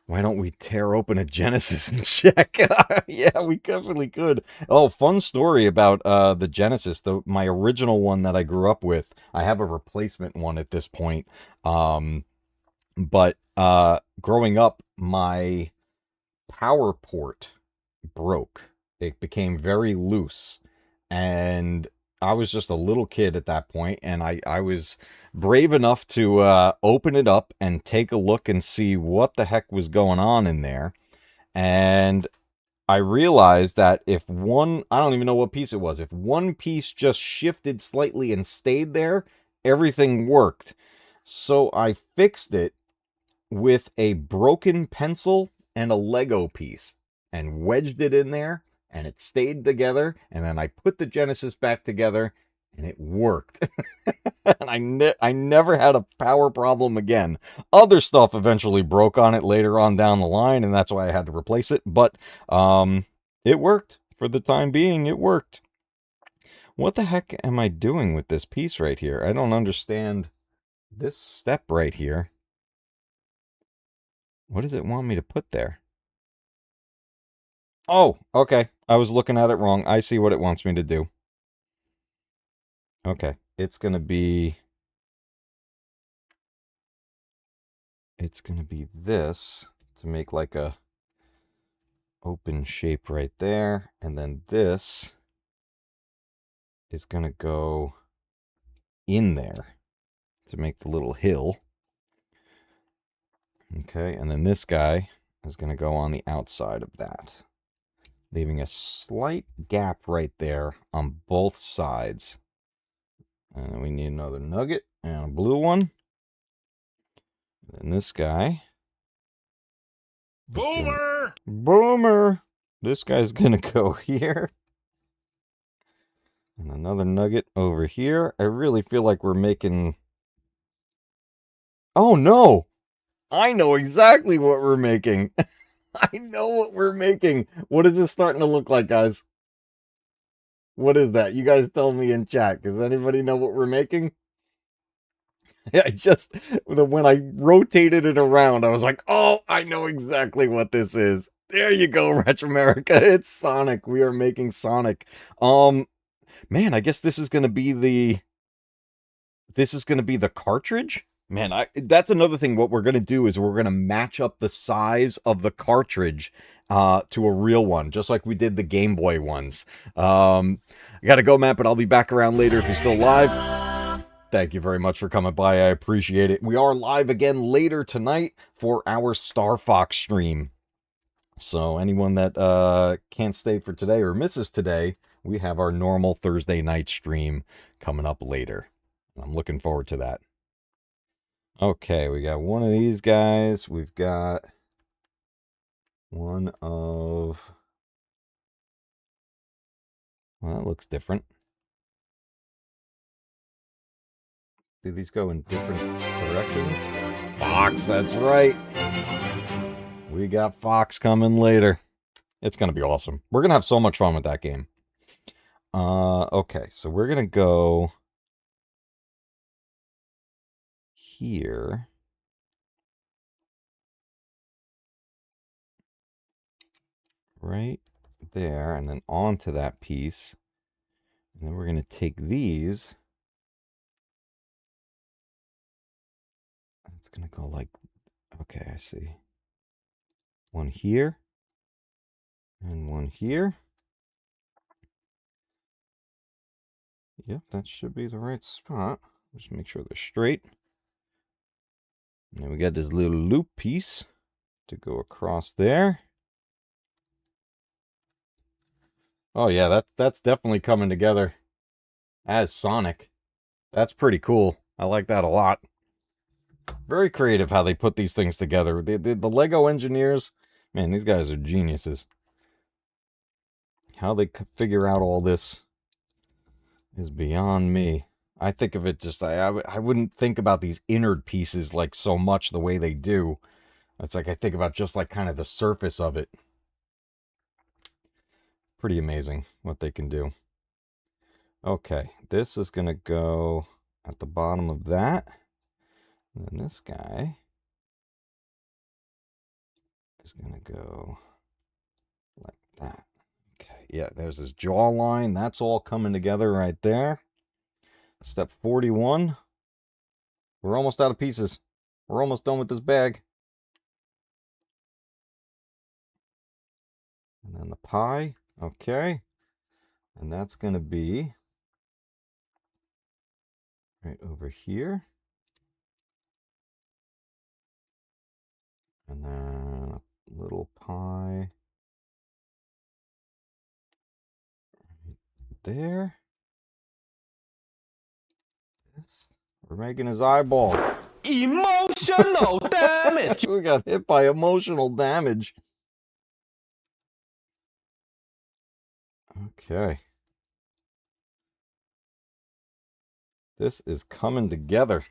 S1: Why don't we tear open a Genesis and check? Yeah, we definitely could. Oh, fun story about the Genesis, my original one that I grew up with. I have a replacement one at this point. But growing up, my power port broke. It became very loose. And I was just a little kid at that point, and I was brave enough to open it up and take a look and see what the heck was going on in there. And I realized that if one, I don't even know what piece it was, if one piece just shifted slightly and stayed there, everything worked. So I fixed it with a broken pencil and a Lego piece and wedged it in there, and it stayed together. And then I put the Genesis back together, and it worked. And I never had a power problem again. Other stuff eventually broke on it later on down the line, and that's why I had to replace it. But it worked. For the time being, it worked. What the heck am I doing with this piece right here? I don't understand this step right here. What does it want me to put there? Oh, okay. I was looking at it wrong. I see what it wants me to do. Okay. It's going to be this to make like a open shape right there. And then this is going to go in there to make the little hill. Okay. And then this guy is going to go on the outside of that, leaving a slight gap right there on both sides. And we need another nugget and a blue one. And this guy.
S4: Boomer!
S1: Boomer! This guy's gonna go here. And another nugget over here. I really feel like we're making... Oh no! I know exactly what we're making. I know what we're making. What is this starting to look like, guys? What is that? You guys tell me in chat. Does anybody know what we're making? I just, when I rotated it around, I was like, oh, I know exactly what this is. There you go, Retro America. It's Sonic. We are making Sonic. Man, I guess this is going to be the cartridge. Man, that's another thing. What we're going to do is we're going to match up the size of the cartridge to a real one, just like we did the Game Boy ones. I got to go, Matt, but I'll be back around later if you're still live. Thank you very much for coming by. I appreciate it. We are live again later tonight for our Star Fox stream. So anyone that can't stay for today or misses today, we have our normal Thursday night stream coming up later. I'm looking forward to that. Okay, we got one of these guys. We've got one of... Well, that looks different. Do these go in different directions? Fox, that's right. We got Fox coming later. It's going to be awesome. We're going to have so much fun with that game. Okay, so we're going to go here. Right there, and then onto that piece. And then we're going to take these. It's going to go like, okay, I see. One here. And one here. Yep, that should be the right spot. Just make sure they're straight. And then we got this little loop piece to go across there. Oh yeah, that's definitely coming together as Sonic. That's pretty cool. I like that a lot. Very creative how they put these things together. The Lego engineers, man, these guys are geniuses. How they figure out all this is beyond me. I think of it just, I wouldn't think about these innard pieces like so much the way they do. It's like I think about just like kind of the surface of it. Pretty amazing what they can do. Okay, this is going to go at the bottom of that. And then this guy is going to go like that. Okay, yeah, there's his jawline. That's all coming together right there. Step 41. We're almost out of pieces. We're almost done with this bag. And then the pie. Okay. And that's going to be right over here. And then a little pie right there. This. We're making his eyeball.
S2: Emotional damage!
S1: We got hit by emotional damage. Okay. This is coming together.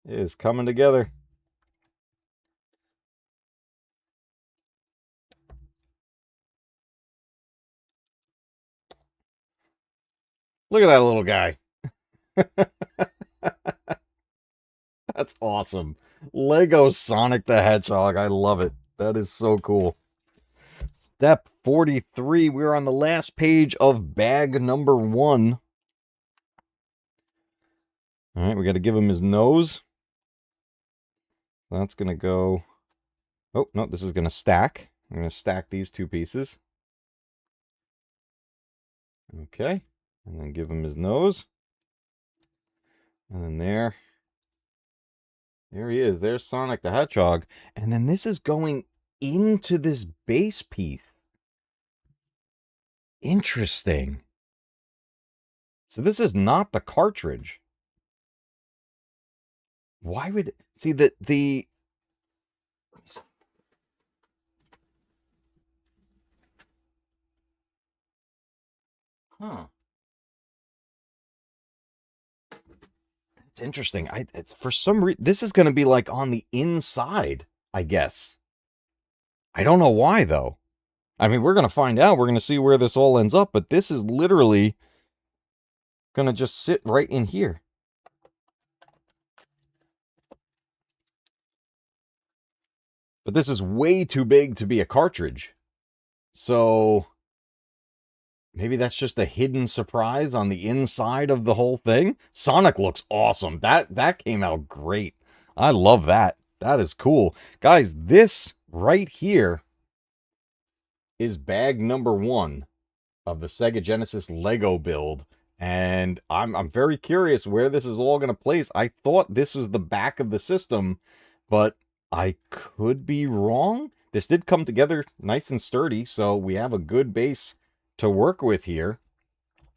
S1: It is coming together. Look at that little guy. That's awesome. Lego Sonic the Hedgehog. I love it. That is so cool. Step 43. We're on the last page of bag number 1. All right, we got to give him his nose. That's going to go... Oh, no, this is going to stack. I'm going to stack these 2 pieces. Okay. And then give him his nose. And then there he is. There's Sonic the Hedgehog. And then this is going into this base piece. Interesting. So this is not the cartridge. Why would... See, the... Huh. It's interesting. It's for some reason this is going to be like on the inside, I guess. I don't know why though. I mean, we're going to find out. We're going to see where this all ends up, but this is literally going to just sit right in here. But this is way too big to be a cartridge. So maybe that's just a hidden surprise on the inside of the whole thing. Sonic looks awesome. That came out great. I love that. That is cool. Guys, this right here is bag number 1 of the Sega Genesis Lego build. And I'm very curious where this is all going to place. I thought this was the back of the system, but I could be wrong. This did come together nice and sturdy, so we have a good base to work with here.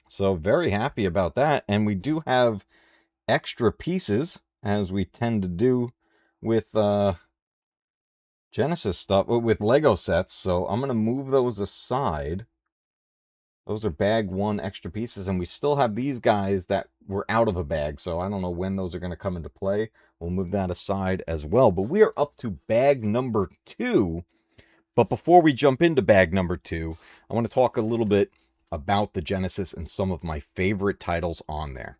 S1: So very happy about that. And we do have extra pieces, as we tend to do with Genesis stuff, with Lego sets. So I'm going to move those aside. Those are bag 1 extra pieces, and we still have these guys that were out of a bag, so I don't know when those are going to come into play. We'll move that aside as well. But we are up to bag number 2. But before we jump into bag number 2, I want to talk a little bit about the Genesis and some of my favorite titles on there.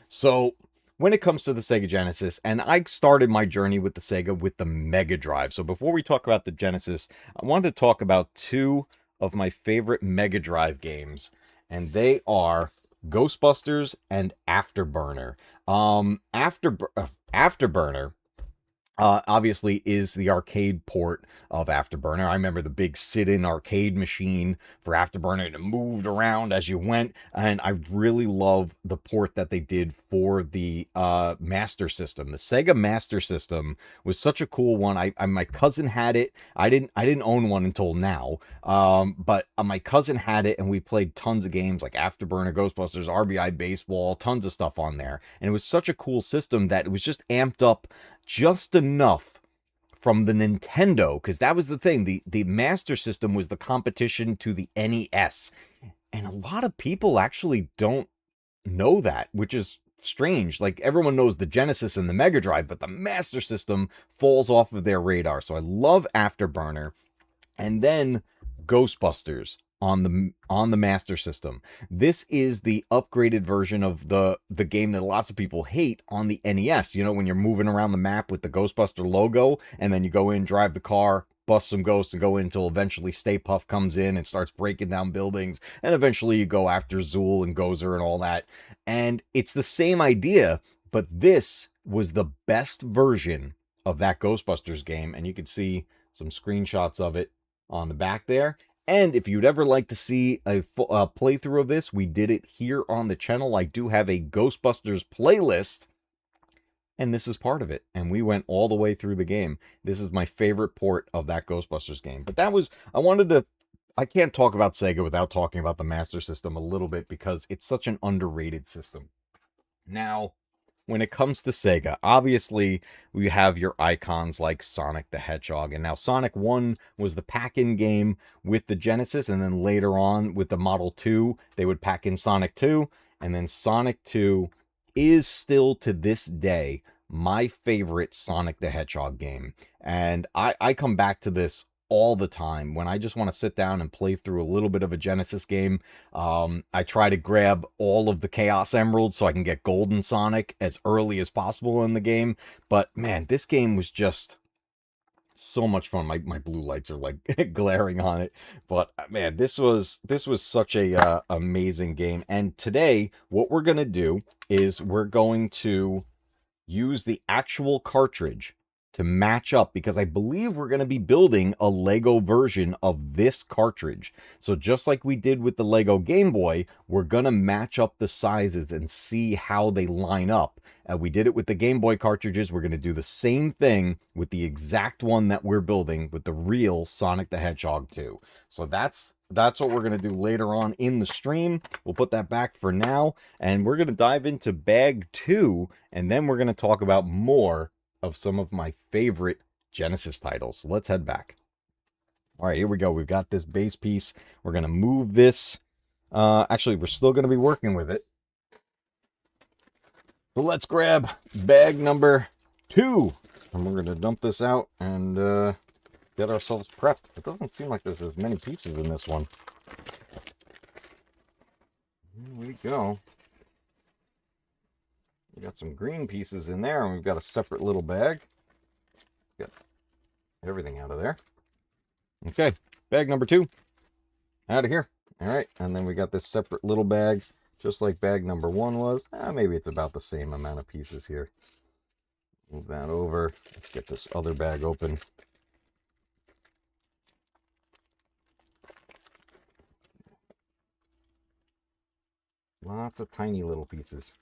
S1: So when it comes to the Sega Genesis, and I started my journey with the Sega with the Mega Drive. So before we talk about the Genesis, I wanted to talk about 2 of my favorite Mega Drive games, and they are Ghostbusters and Afterburner. Afterburner obviously is the arcade port of Afterburner. I remember the big sit-in arcade machine for Afterburner, and it moved around as you went, and I really love the port that they did for the Master System. The Sega Master System was such a cool one. My cousin had it. I didn't own one until now, but my cousin had it, and we played tons of games like Afterburner, Ghostbusters, RBI Baseball, tons of stuff on there, and it was such a cool system that it was just amped up just enough from the Nintendo, because that was the thing. The Master System was the competition to the NES. And a lot of people actually don't know that, which is strange. Like, everyone knows the Genesis and the Mega Drive, but the Master System falls off of their radar. So I love Afterburner. And then Ghostbusters. on the Master System. This is the upgraded version of the game that lots of people hate on the NES. You know, when you're moving around the map with the Ghostbuster logo, and then you go in, drive the car, bust some ghosts, and go in until eventually Stay Puft comes in and starts breaking down buildings, and eventually you go after Zool and Gozer and all that. And it's the same idea, but this was the best version of that Ghostbusters game, and you can see some screenshots of it on the back there. And if you'd ever like to see a playthrough of this, we did it here on the channel. I do have a Ghostbusters playlist, and this is part of it. And we went all the way through the game. This is my favorite port of that Ghostbusters game. But that was, I can't talk about Sega without talking about the Master System a little bit, because it's such an underrated system. Now, when it comes to Sega, obviously we have your icons like Sonic the Hedgehog, and now Sonic 1 was the pack-in game with the Genesis, and then later on with the Model 2, they would pack in Sonic 2, and then Sonic 2 is still to this day my favorite Sonic the Hedgehog game. And I come back to this all the time when I just want to sit down and play through a little bit of a Genesis game. I try to grab all of the Chaos Emeralds so I can get Golden Sonic as early as possible in the game. But man, this game was just so much fun. My blue lights are like glaring on it, but man, this was such a amazing game. And today what we're gonna do is we're going to use the actual cartridge to match up, because I believe we're going to be building a Lego version of this cartridge. So just like we did with the Lego Game Boy, we're going to match up the sizes and see how they line up. We did it with the Game Boy cartridges. We're going to do the same thing with the exact one that we're building with the real Sonic the Hedgehog 2. So that's what we're going to do later on in the stream. We'll put that back for now, and we're going to dive into bag 2, and then we're going to talk about more of some of my favorite Genesis titles. So let's head back. All right, here we go. We've got this base piece. We're going to move this. Actually, we're still going to be working with it. So let's grab bag number 2. And we're going to dump this out and get ourselves prepped. It doesn't seem like there's as many pieces in this one. Here we go. We got some green pieces in there, and we've got a separate little bag. Got everything out of there. Okay, bag number 2. Out of here. All right, and then we got this separate little bag, just like bag number 1 was. Maybe it's about the same amount of pieces here. Move that over. Let's get this other bag open. Lots of tiny little pieces.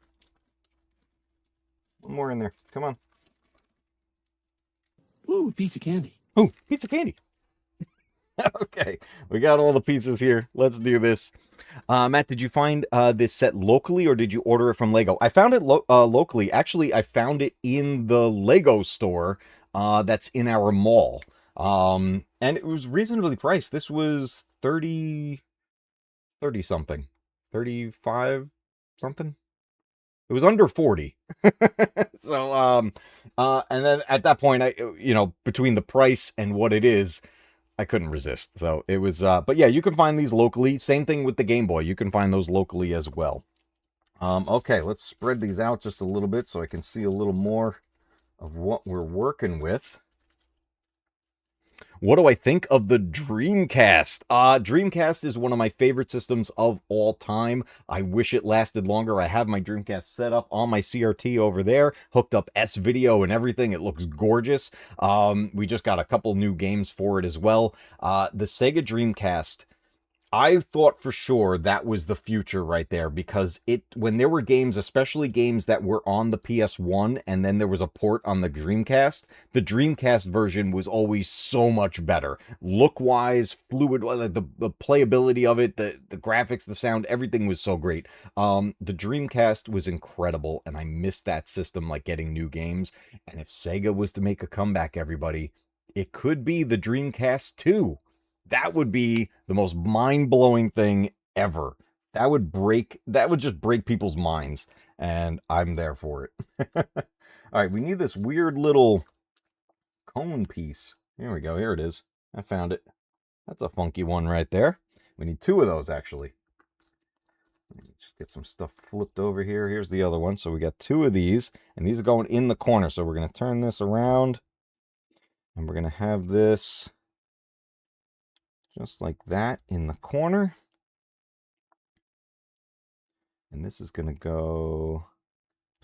S1: One more in there. Come on.
S5: Ooh, piece of candy.
S1: Ooh, piece of candy. Okay, we got all the pieces here. Let's do this. Matt, did you find this set locally, or did you order it from Lego? I found it locally. Actually, I found it in the Lego store that's in our mall. And it was reasonably priced. This was 30 something. 35 something. It was under 40. So, and then at that point, between the price and what it is, I couldn't resist. So it was, but yeah, you can find these locally. Same thing with the Game Boy. You can find those locally as well. Okay, let's spread these out just a little bit so I can see a little more of what we're working with. What do I think of the Dreamcast? Dreamcast is one of my favorite systems of all time. I wish it lasted longer. I have my Dreamcast set up on my CRT over there, hooked up S-Video and everything. It looks gorgeous. We just got a couple new games for it as well. The Sega Dreamcast, I thought for sure that was the future right there, because when there were games, especially games that were on the PS1 and then there was a port on the Dreamcast version was always so much better. Look-wise, fluid, the playability of it, the graphics, the sound, everything was so great. The Dreamcast was incredible, and I missed that system like getting new games. And if Sega was to make a comeback, everybody, it could be the Dreamcast 2. That would be the most mind-blowing thing ever. That would just break people's minds, and I'm there for it. All right, we need this weird little cone piece. Here we go. Here it is. I found it. That's a funky one right there. We need 2 of those, actually. Let me just get some stuff flipped over here. Here's the other one. So we got 2 of these, and these are going in the corner. So we're going to turn this around, and we're going to have this just like that in the corner. And this is going to go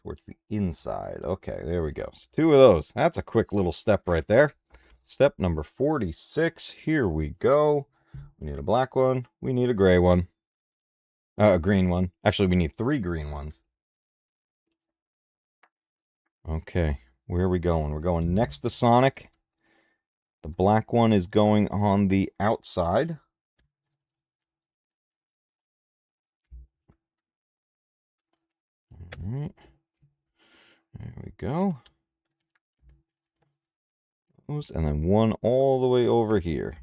S1: towards the inside. Okay, there we go. So 2 of those. That's a quick little step right there. Step number 46. Here we go. We need a black one. We need a gray one. A green one. Actually, we need 3 green ones. Okay, where are we going? We're going next to Sonic. The black one is going on the outside. All right. There we go. And then one all the way over here.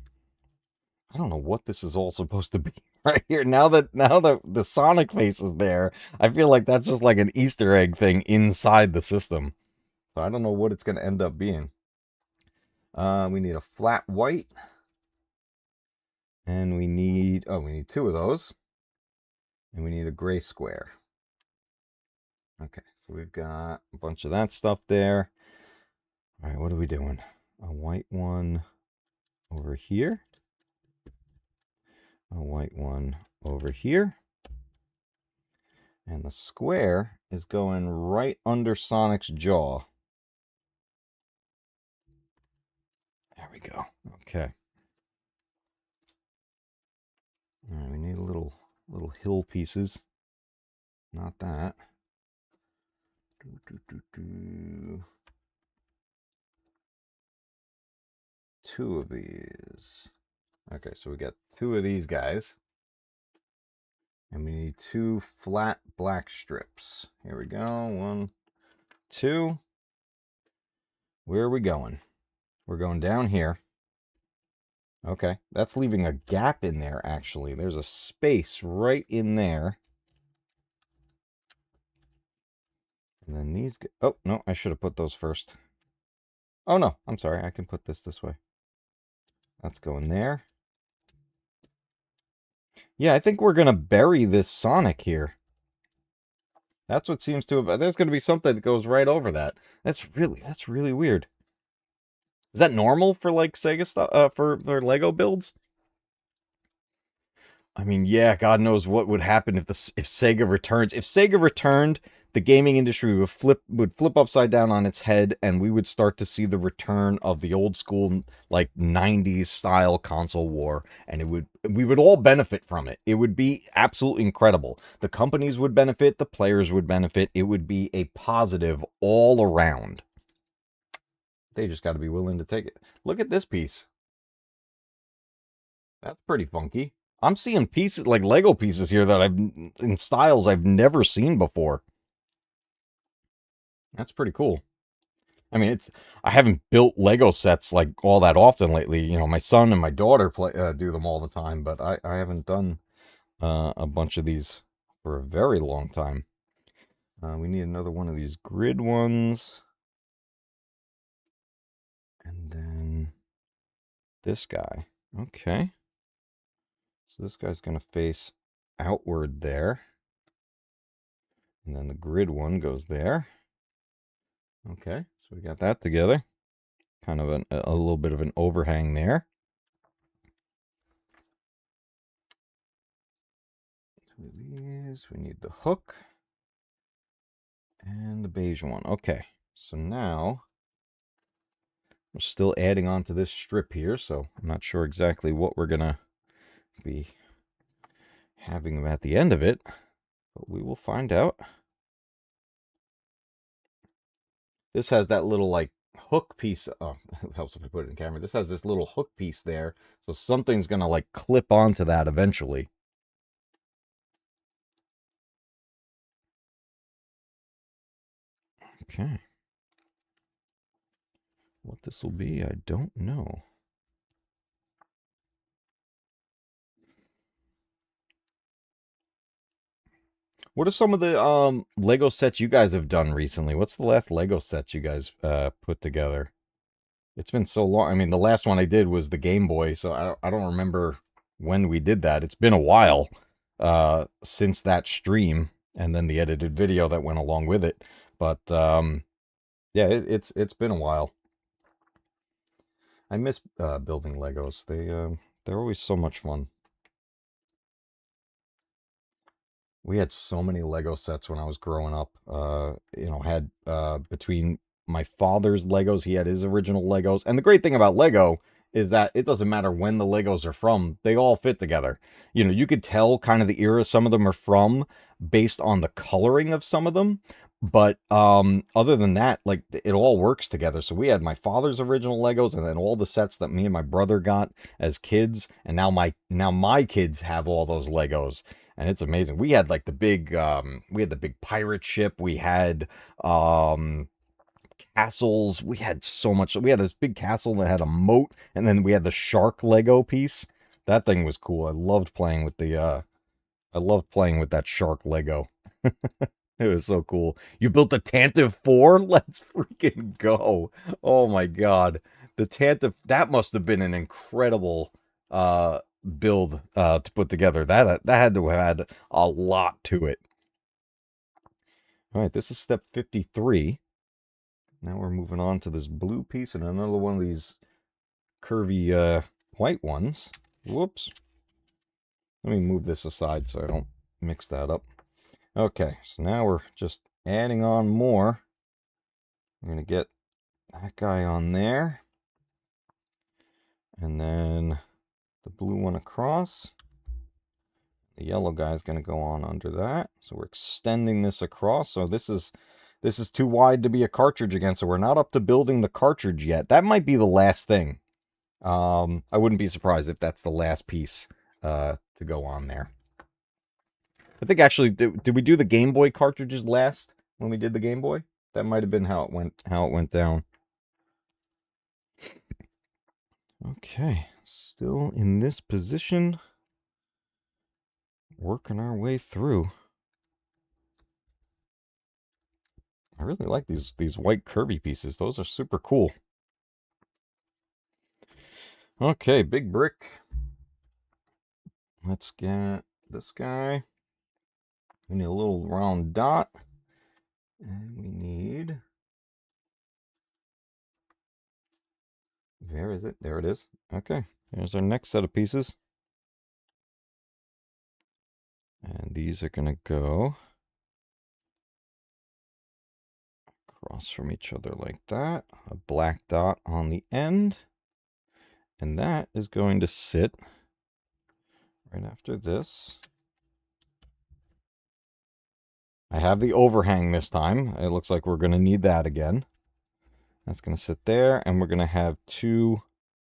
S1: I don't know what this is all supposed to be right here. Now that the Sonic face is there, I feel like that's just like an Easter egg thing inside the system. So I don't know what it's going to end up being. We need a flat white. And we need 2 of those. And we need a gray square. Okay, so we've got a bunch of that stuff there. All right, what are we doing? A white one over here. A white one over here. And the square is going right under Sonic's jaw. There we go. Okay. All right, we need a little hill pieces. Not that. 2 of these. Okay, so we got 2 of these guys. And we need 2 flat black strips. Here we go. 1, 2. Where are we going? We're going down here. Okay, that's leaving a gap in there, actually. There's a space right in there. And then these... Oh, no, I should have put those first. Oh, no, I'm sorry. I can put this way. That's going there. Yeah, I think we're going to bury this Sonic here. That's what seems to have... There's going to be something that goes right over that. That's really weird. Is that normal for, like, Sega stuff, for Lego builds? I mean, yeah, God knows what would happen if Sega returns. If Sega returned, the gaming industry would flip upside down on its head, and we would start to see the return of the old school, like, 90s style console war, and we would all benefit from it. It would be absolutely incredible. The companies would benefit, the players would benefit. It would be a positive all around. They just got to be willing to take it. Look at this piece. That's pretty funky. I'm seeing pieces, like Lego pieces here that in styles I've never seen before. That's pretty cool. I mean, I haven't built Lego sets like all that often lately. You know, my son and my daughter do them all the time, but I haven't done a bunch of these for a very long time. We need another one of these grid ones. And then this guy. Okay. So this guy's going to face outward there. And then the grid one goes there. Okay, so we got that together. Kind of a little bit of an overhang there. Two of these. We need the hook. And the beige one. Okay, so now we're still adding on to this strip here, so I'm not sure exactly what we're going to be having at the end of it, but we will find out. This has that little, like, hook piece. Oh, it helps if I put it in camera. This has this little hook piece there, so something's going to, like, clip onto that eventually. Okay. What this will be, I don't know. What are some of the Lego sets you guys have done recently? What's the last Lego set you guys put together? It's been so long. I mean, the last one I did was the Game Boy, so I don't remember when we did that. It's been a while since that stream and then the edited video that went along with it. But yeah, it's been a while. I miss building Legos. They're always so much fun. We had so many Lego sets when I was growing up. Had between my father's Legos, he had his original Legos. And the great thing about Lego is that it doesn't matter when the Legos are from, they all fit together. You could tell kind of the era some of them are from based on the coloring of some of them. But other than that, like, it all works together. So we had my father's original Legos and then all the sets that me and my brother got as kids, and now my kids have all those Legos. And it's amazing. We had like the big pirate ship. We had castles. We had so much. We had this big castle that had a moat, and then we had the shark Lego piece. That thing was cool. I loved playing with that shark Lego. It was so cool. You built the Tantive 4? Let's freaking go. Oh my god. The Tantive, that must have been an incredible build to put together. That had to have had a lot to it. All right, this is step 53. Now we're moving on to this blue piece and another one of these curvy white ones. Whoops. Let me move this aside so I don't mix that up. Okay, so now we're just adding on more. I'm going to get that guy on there. And then the blue one across. The yellow guy is going to go on under that. So we're extending this across. So this is too wide to be a cartridge again. So we're not up to building the cartridge yet. That might be the last thing. I wouldn't be surprised if that's the last piece to go on there. I think actually, did we do the Game Boy cartridges last when we did the Game Boy? That might have been how it went down. Okay, still in this position, working our way through. I really like these white curvy pieces. Those are super cool. Okay, big brick. Let's get this guy. We need a little round dot. And we need... Where is it? There it is. Okay, there's our next set of pieces. And these are going to go across from each other like that. A black dot on the end. And that is going to sit right after this. I have the overhang this time. It looks like we're going to need that again. That's going to sit there, and we're going to have 2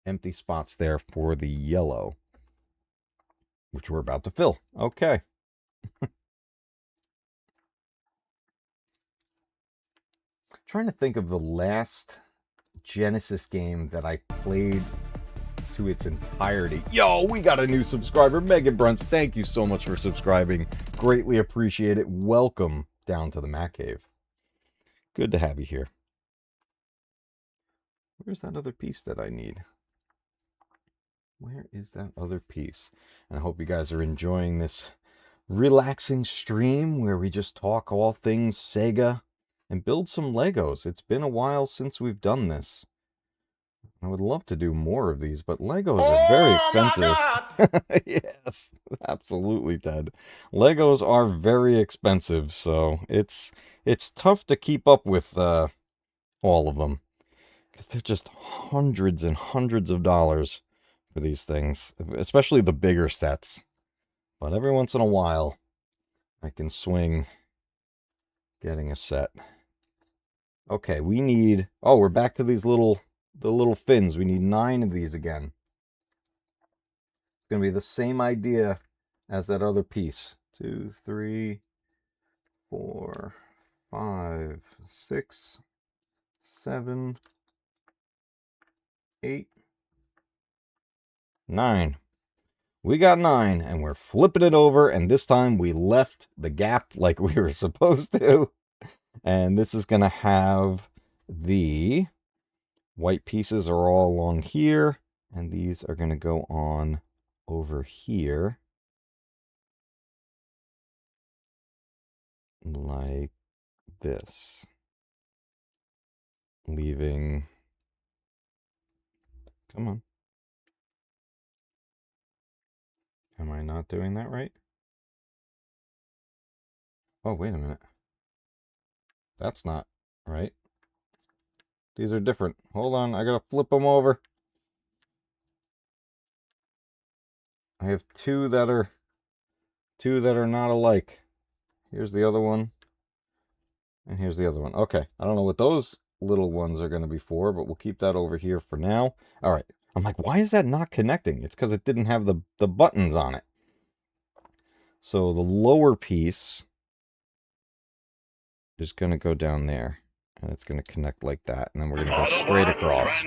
S1: empty spots there for the yellow, which we're about to fill. Okay. Trying to think of the last Genesis game that I played to its entirety. Yo, we got a new subscriber, Megan Bruns. Thank you so much for subscribing. Greatly appreciate it. Welcome down to the Matcave. Good to have you here. Where's that other piece that I need? Where is that other piece? And I hope you guys are enjoying this relaxing stream where we just talk all things Sega and build some Legos. It's been a while since we've done this. I would love to do more of these, but Legos are very expensive. Yes, absolutely, Ted. Legos are very expensive, so it's tough to keep up with all of them. Because they're just hundreds and hundreds of dollars for these things, especially the bigger sets. But every once in a while, I can swing getting a set. Okay, we need... Oh, we're back to these the little fins. We need 9 of these again. It's going to be the same idea as that other piece. 2, 3, 4, 5, 6, 7, 8, 9. We got 9, and we're flipping it over, and this time we left the gap like we were supposed to. And this is going to have the white pieces are all along here, and these are going to go on over here like this, leaving, come on. Am I not doing that right? Oh, wait a minute. That's not right. These are different. Hold on, I gotta flip them over. I have two that are not alike. Here's the other one. And here's the other one. Okay, I don't know what those little ones are going to be for, but we'll keep that over here for now. All right. I'm like, why is that not connecting? It's because it didn't have the buttons on it. So the lower piece is going to go down there. And it's going to connect like that. And then we're going to go straight across.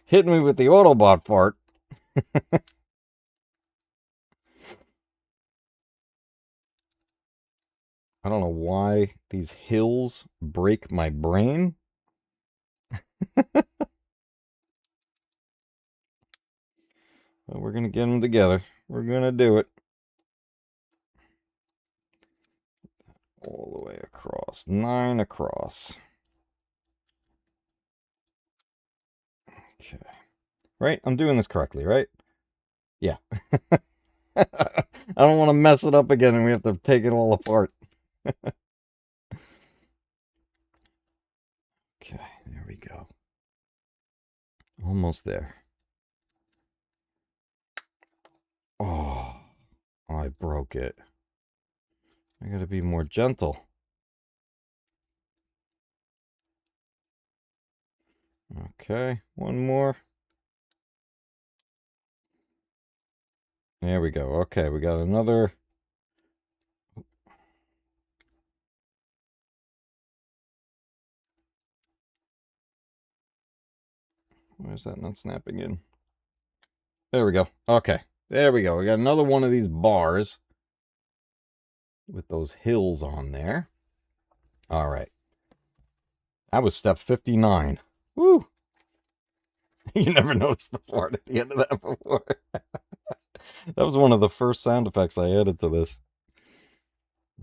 S1: Hit me with the Autobot fart. I don't know why these hills break my brain. But we're going to get them together. We're going to do it. All the way across. 9 across. Okay. Right? I'm doing this correctly, right? Yeah. I don't want to mess it up again and we have to take it all apart. Okay, there we go. Almost there. Oh, I broke it. I gotta be more gentle. Okay, one more. There we go. Okay, we got another. Why is that not snapping in? There we go. Okay, there we go. We got another one of these bars with those hills on there. All right. That was step 59. Woo! You never noticed the fart at the end of that before. That was one of the first sound effects I added to this.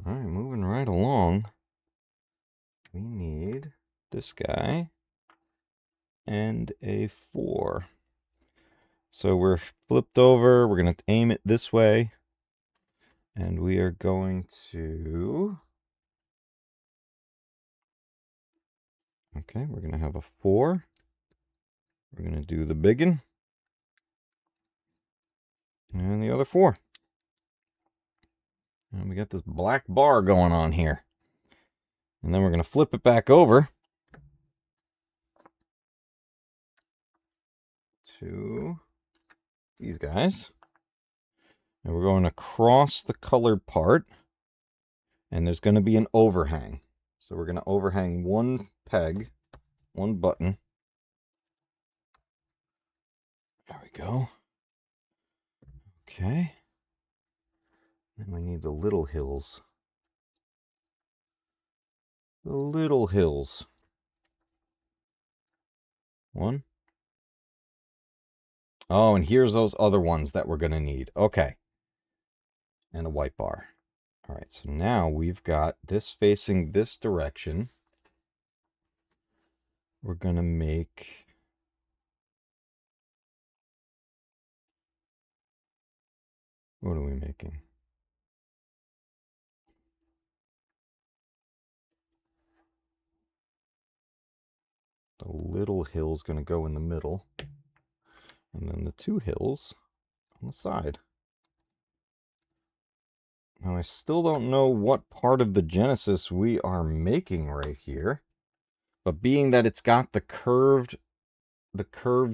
S1: All right, moving right along. We need this guy and a 4. So we're flipped over. We're going to aim it this way. And we are going to... Okay, we're going to have a 4. We're going to do the big one. And the other 4. And we got this black bar going on here. And then we're going to flip it back over to these guys. And we're going to cross the colored part. And there's going to be an overhang. So we're going to overhang one peg, one button. There we go. Okay. Then we need the little hills. The little hills. 1. Oh, and here's those other ones that we're going to need. Okay. And a white bar. All right, so now we've got this facing this direction. We're going to make... What are we making? The little hill's going to go in the middle. And then the 2 hills on the side. Now, I still don't know what part of the Genesis we are making right here. But being that it's got the curved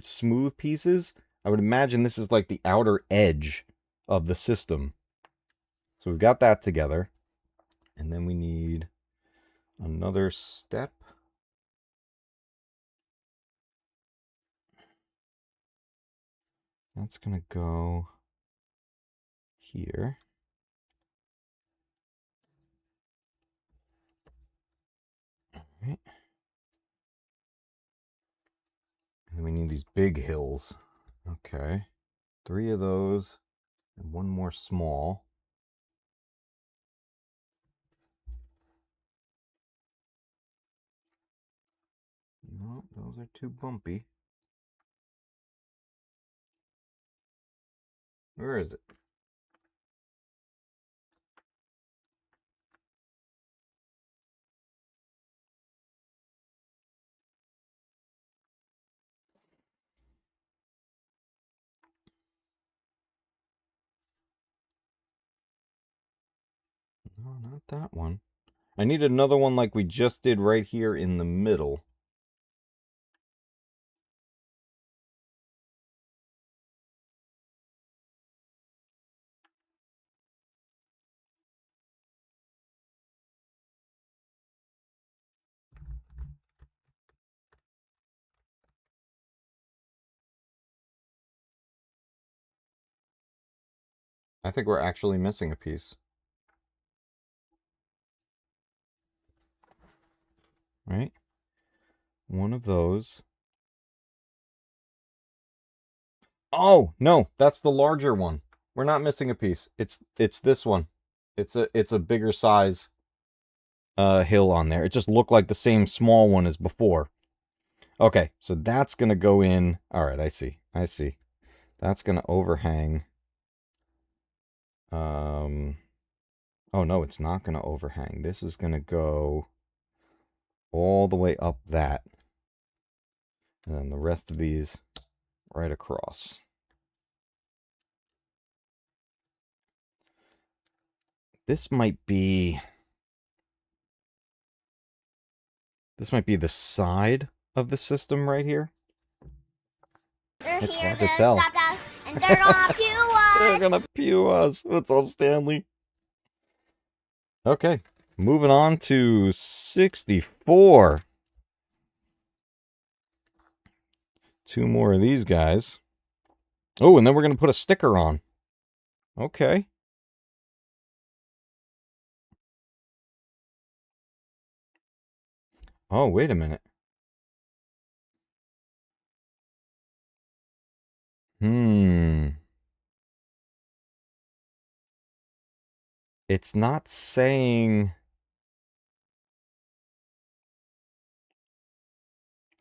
S1: smooth pieces, I would imagine this is like the outer edge of the system. So we've got that together. And then we need another step. That's going to go here. All right. these big hills. Okay. 3 of those and 1 more small. No, those are too bumpy. Where is it? No, not that one. I need another one like we just did right here in the middle. I think we're actually missing a piece. Right? One of those. Oh, no, that's the larger one. We're not missing a piece. It's this one. It's a bigger size hill on there. It just looked like the same small one as before. Okay, so that's going to go in. All right, I see. I see. That's going to overhang. Oh, no, it's not going to overhang. This is going to go all the way up that. And then the rest of these right across. This might be the side of the system right here.
S3: They're
S1: It's
S3: here
S1: hard to
S3: to
S1: tell.
S3: stop us, and they're gonna pew us.
S1: They're gonna pew us. What's up, Stanley? Okay, moving on to 64. 2 more of these guys. Oh, and then we're gonna put a sticker on. Okay. Oh, wait a minute. It's not saying...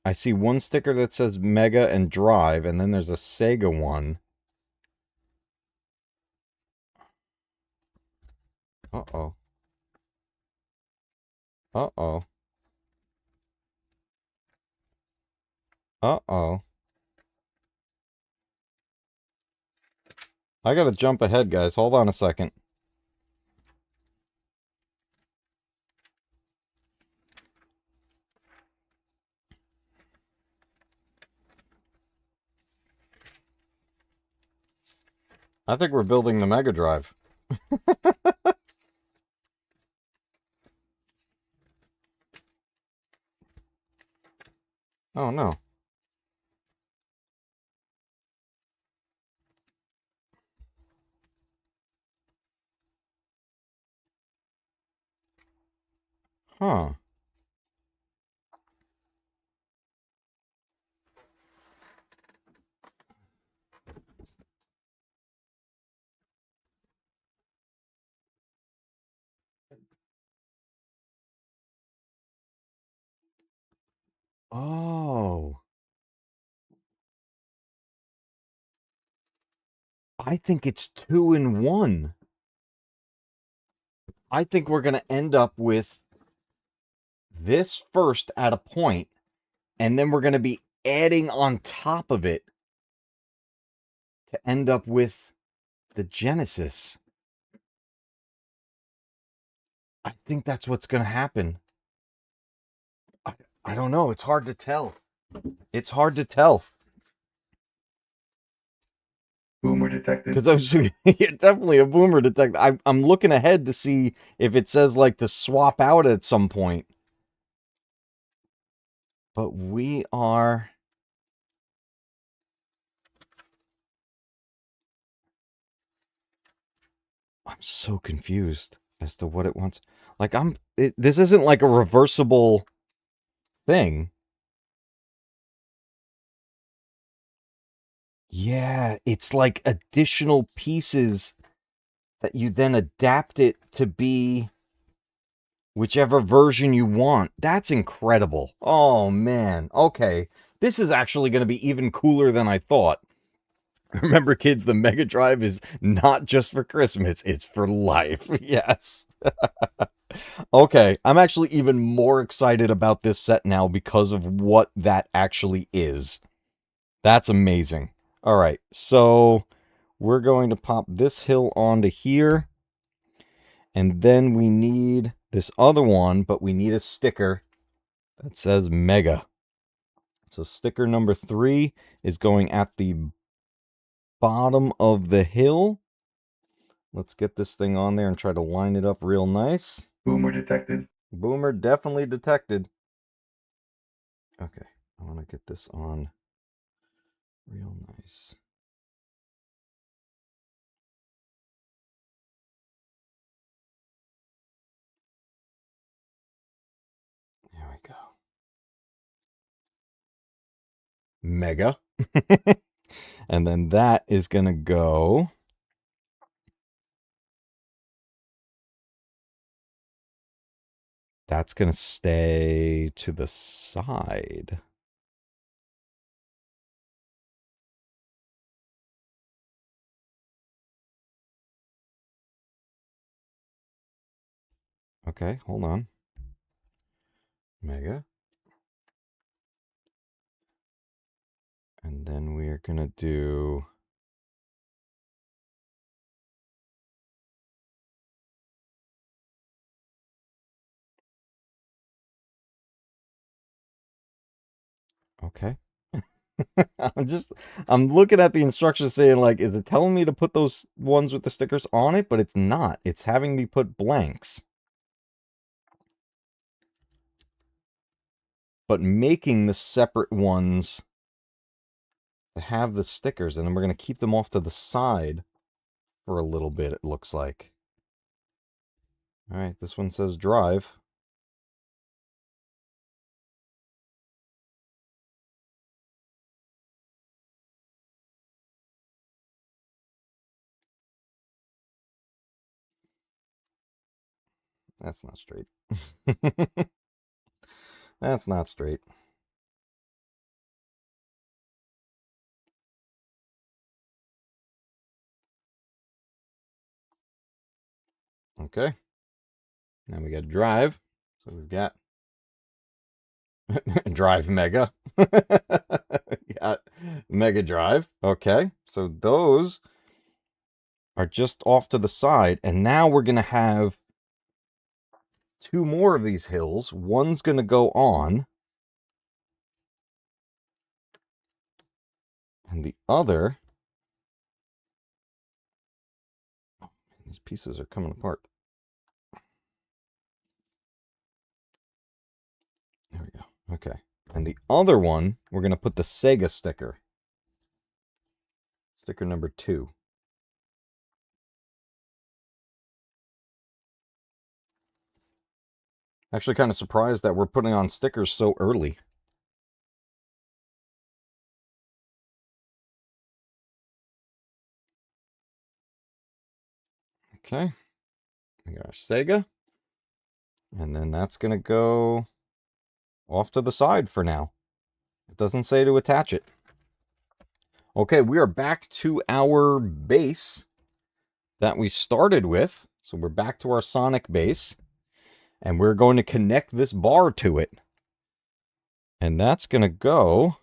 S1: I see one sticker that says Mega and Drive, and then there's a Sega one. Uh-oh. Uh-oh. Uh-oh. I gotta jump ahead, guys. Hold on a second. I think we're building the Mega Drive. Oh, no. Huh. Oh. I think it's 2 in 1. I think we're going to end up with this first at a point, and then we're going to be adding on top of it to end up with the Genesis. I think that's what's going to happen. I don't know. It's hard to tell. It's hard to tell.
S5: Boomer detected.
S1: Because I was yeah, definitely a boomer detected. I'm looking ahead to see if it says like to swap out at some point. But we are... I'm so confused as to what it wants. Like this isn't like a reversible thing. Yeah, it's like additional pieces that you then adapt it to be whichever version you want. That's incredible. Oh, man. Okay. This is actually going to be even cooler than I thought. Remember, kids, the Mega Drive is not just for Christmas, it's for life. Yes. Okay, I'm actually even more excited about this set now because of what that actually is. That's amazing. All right, so we're going to pop this hill onto here. And then we need this other one, but we need a sticker that says Mega. So sticker number 3 is going at the bottom of the hill. Let's get this thing on there and try to line it up real nice.
S5: Boomer detected.
S1: Boomer definitely detected. Okay, I want to get this on real nice. There we go. Mega. And then that is going to go... That's going to stay to the side. Okay, hold on. Mega. And then we're going to do... Okay. I'm looking at the instructions saying, like, is it telling me to put those ones with the stickers on it? But it's not. It's having me put blanks. But making the separate ones to have the stickers. And then we're going to keep them off to the side for a little bit, it looks like. All right, this one says drive. That's not straight. That's not straight. Okay. Now we got drive. So we've got drive Mega. Got Mega Drive. Okay. So those are just off to the side. And now we're going to have 2 more of these hills. One's going to go on. And the other... Oh, these pieces are coming apart. There we go. Okay. And the other one, we're going to put the Sega sticker. Sticker number 2. Actually kind of surprised that we're putting on stickers so early. Okay. We got our Sega. And then that's going to go off to the side for now. It doesn't say to attach it. Okay, we are back to our base that we started with. So we're back to our Sonic base. And we're going to connect this bar to it. And that's going to go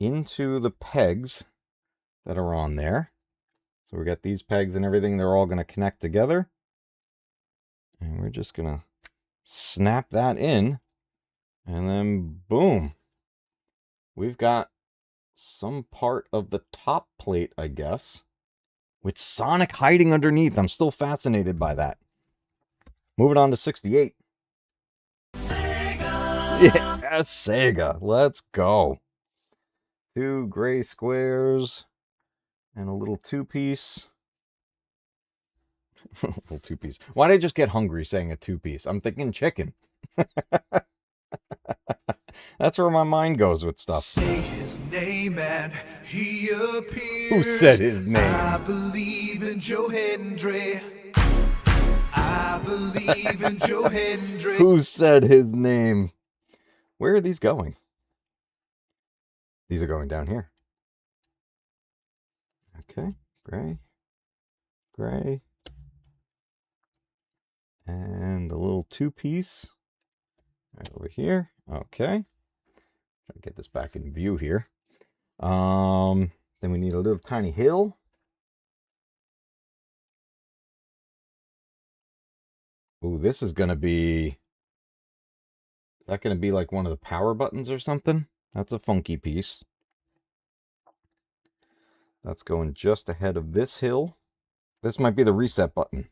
S1: into the pegs that are on there. So we got these pegs and everything. They're all going to connect together. And we're just going to snap that in. And then boom. We've got some part of the top plate, I guess, with Sonic hiding underneath. I'm still fascinated by that. Moving on to 68. Sega! Yeah, Sega. Let's go. 2 gray squares and a little 2-piece. Little 2-piece. Why did I just get hungry saying a 2-piece? I'm thinking chicken. That's where my mind goes with stuff.
S2: Say his name and He appeared.
S1: Who said his name?
S2: I believe in Joe Hendry. I believe in Joe Hendry.
S1: Who said his name? Where are these going? These are going down here. Okay, gray, gray, and the little two-piece right over here. Okay, try to get this back in view here. Then we need a little tiny hill. Ooh, this is gonna be. Is that gonna be like one of the power buttons or something? That's a funky piece. That's going just ahead of this hill. This might be the reset button.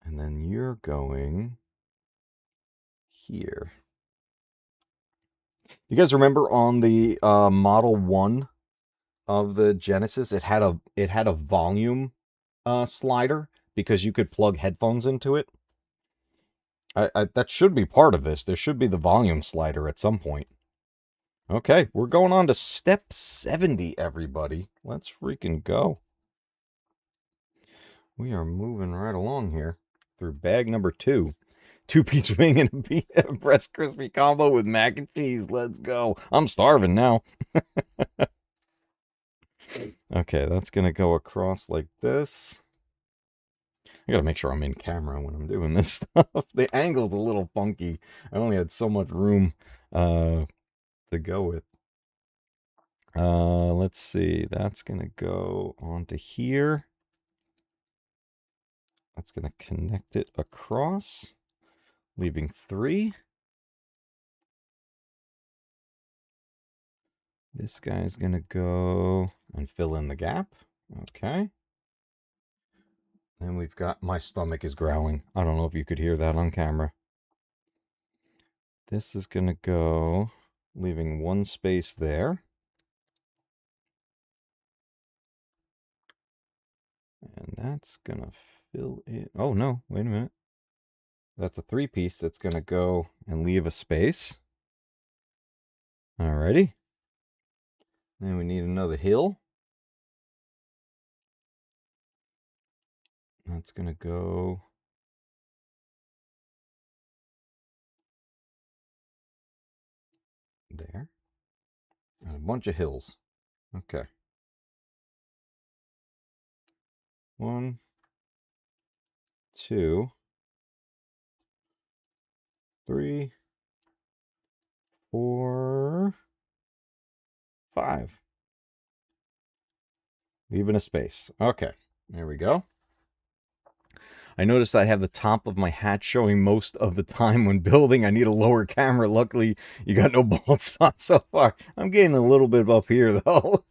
S1: And then you're going here. You guys remember on the Model 1 of the Genesis, it had a volume slider because you could plug headphones into it? That should be part of this. There should be the volume slider at some point. Okay, we're going on to step 70, everybody. Let's freaking go. We are moving right along here through bag number 2. 2-piece wing and a breast crispy combo with mac and cheese. Let's go. I'm starving now. Okay, that's going to go across like this. I got to make sure I'm in camera when I'm doing this stuff. The angle's a little funky. I only had so much room to go with. Let's see. That's going to go onto here. That's going to connect it across, leaving 3. This guy's going to go and fill in the gap. Okay. And we've got, my stomach is growling. I don't know if you could hear that on camera. This is going to go, leaving 1 space there. And that's going to fill it. Oh, no, wait a minute. That's a 3-piece that's going to go and leave a space. Alrighty. Then we need another hill. That's going to go there. And a bunch of hills. Okay. 1, 2, 3, 4, 5. Leaving a space. Okay, there we go. I noticed I have the top of my hat showing most of the time when building. I need a lower camera. Luckily, you got no bald spots so far. I'm getting a little bit up here, though.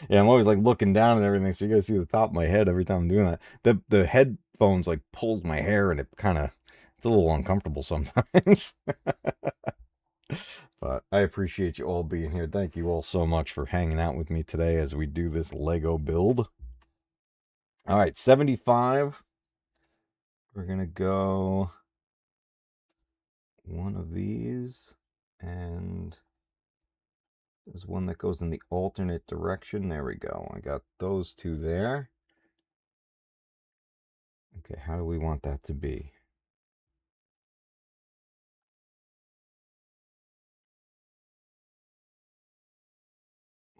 S1: Yeah, I'm always like looking down and everything, so you guys see the top of my head every time I'm doing that. The headphones like pulls my hair, and it's a little uncomfortable sometimes. But I appreciate you all being here. Thank you all so much for hanging out with me today as we do this Lego build. All right, 75. We're going to go one of these, and there's one that goes in the alternate direction. There we go. I got those 2 there. Okay, how do we want that to be?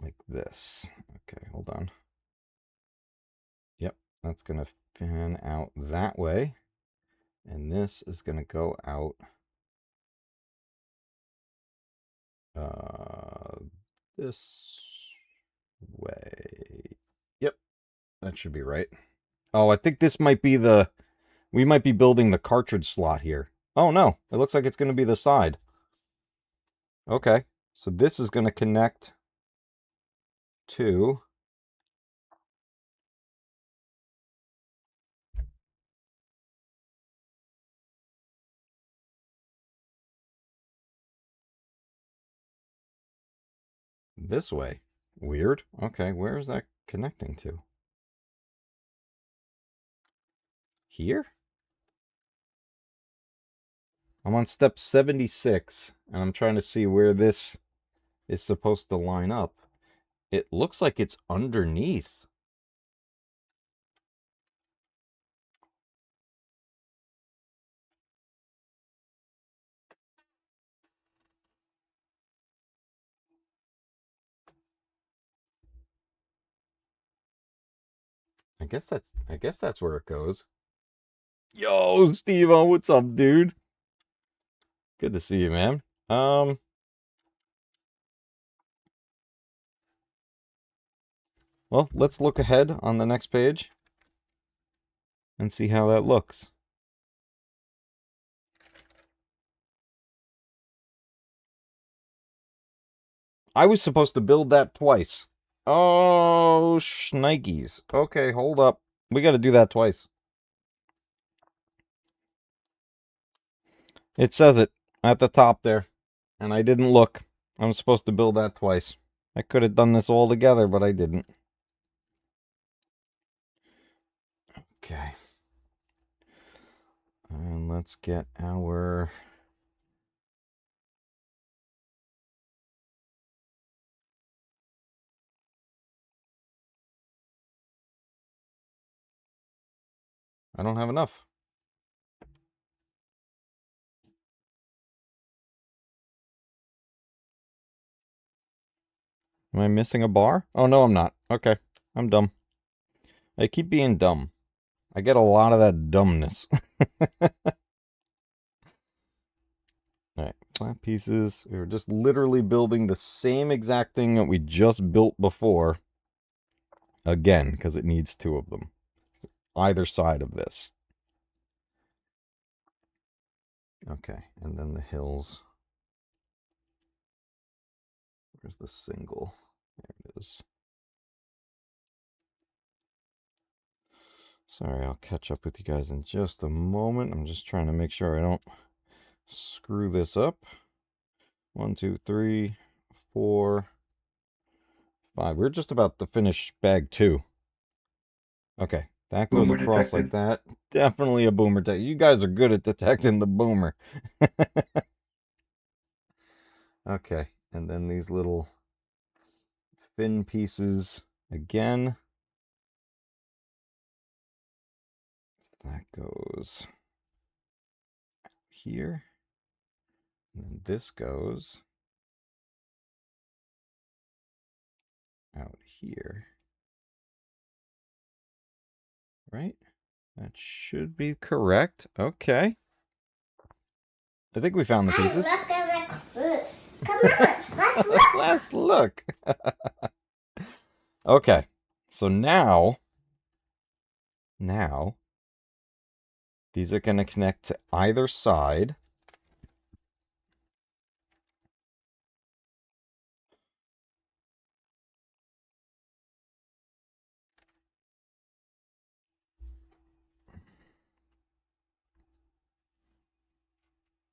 S1: Like this. Okay, hold on. Yep, that's going to fan out that way. And this is going to go out this way. Yep, that should be right. Oh, I think this might be we might be building the cartridge slot here. Oh, no, it looks like it's going to be the side. Okay, so this is going to connect to this way. Weird. Okay, where is that connecting to? Here? I'm on step 76, and I'm trying to see where this is supposed to line up. It looks like it's underneath. I guess that's where it goes. Yo, Steve-O, what's up, dude? Good to see you, man. Well, let's look ahead on the next page and see how that looks. I was supposed to build that twice. Oh, shnikes. Okay, hold up. We got to do that twice. It says it at the top there, and I didn't look. I'm supposed to build that twice. I could have done this all together, but I didn't. Okay. And let's get our... I don't have enough. Am I missing a bar? Oh, no, I'm not. Okay, I'm dumb. I keep being dumb. I get a lot of that dumbness. Alright, flat pieces. We were just literally building the same exact thing that we just built before. Again, because it needs two of them. Either side of this. Okay, and then the hills. Where's the single? There it is. Sorry, I'll catch up with you guys in just a moment. I'm just trying to make sure I don't screw this up. 1, 2, 3, 4, 5. We're just about to finish bag 2. Okay, that goes
S5: Boomer
S1: across
S5: detected.
S1: like that. Definitely a boomer. You guys are good at detecting the boomer. Okay, and then these little fin pieces again. That goes here. And this goes out here. Right? That should be correct. Okay. I think we found the pieces.
S3: Look at this. Come on, let's look.
S1: Let's look. Okay. So now these are going to connect to either side.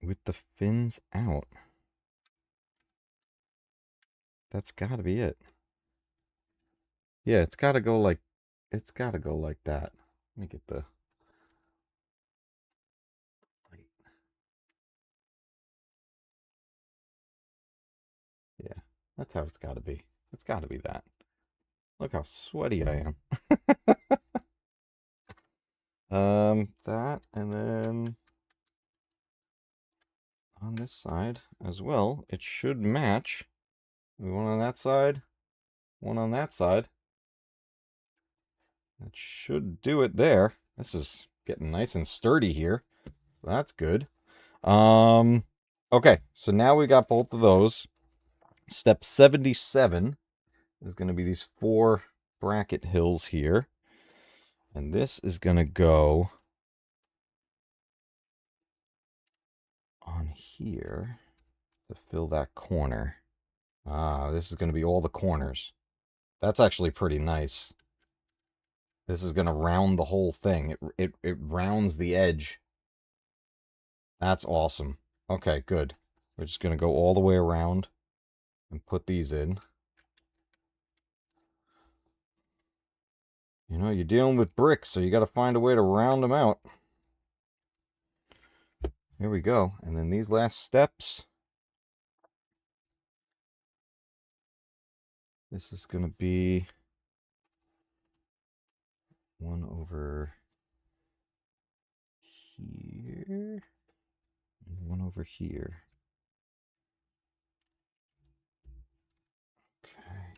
S1: With the fins out. That's got to be it. Yeah, it's got to go like that. Let me get the Yeah, that's how it's got to be. It's got to be that. Look how sweaty I am. That, and then on this side as well, it should match. One on that side, one on that side. That should do it there. This is getting nice and sturdy here. That's good. Okay, so now we got both of those. Step 77 is going to be these 4 bracket hills here. And this is going to go on here to fill that corner. Ah, this is going to be all the corners. That's actually pretty nice. This is going to round the whole thing. It rounds the edge. That's awesome. Okay, good. We're just going to go all the way around and put these in. You know, you're dealing with bricks, so you got to find a way to round them out. Here we go. And then these last steps. This is going to be one over here and one over here. Okay.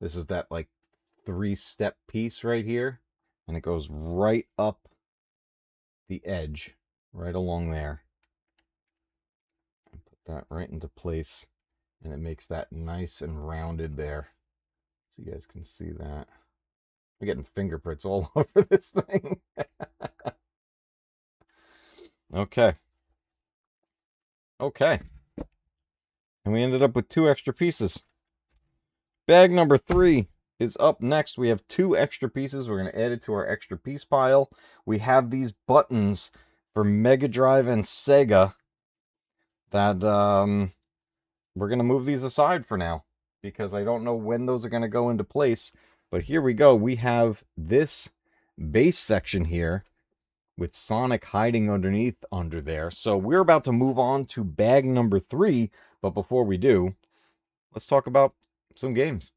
S1: This is that like 3-step piece right here, and it goes right up the edge, right along there. And put that right into place, and it makes that nice and rounded there. So you guys can see that. I'm getting fingerprints all over this thing. Okay. Okay. And we ended up with 2 extra pieces. Bag number 3 is up next. We have 2 extra pieces. We're going to add it to our extra piece pile. We have these buttons for Mega Drive and Sega that we're going to move these aside for now because I don't know when those are going to go into place. But here we go. We have this base section here with Sonic hiding underneath under there. So we're about to move on to bag number 3. But before we do, let's talk about some games.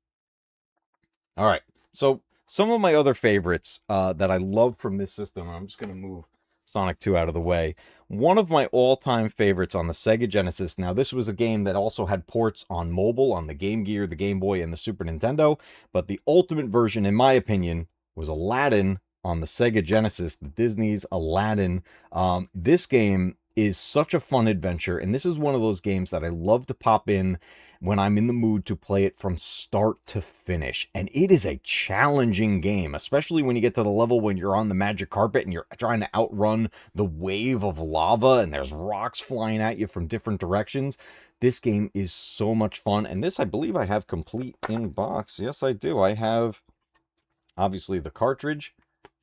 S1: All right. So some of my other favorites that I love from this system, I'm just going to move Sonic 2 out of the way. One of my all-time favorites on the Sega Genesis. Now, this was a game that also had ports on mobile, on the Game Gear, the Game Boy, and the Super Nintendo. But the ultimate version, in my opinion, was Aladdin on the Sega Genesis, the Disney's Aladdin. This game is such a fun adventure, and this is one of those games that I love to pop in when I'm in the mood to play it from start to finish. And it is a challenging game, especially when you get to the level when you're on the magic carpet and you're trying to outrun the wave of lava and there's rocks flying at you from different directions. This game is so much fun. And this, I believe I have complete in box. Yes, I do. I have, obviously, the cartridge,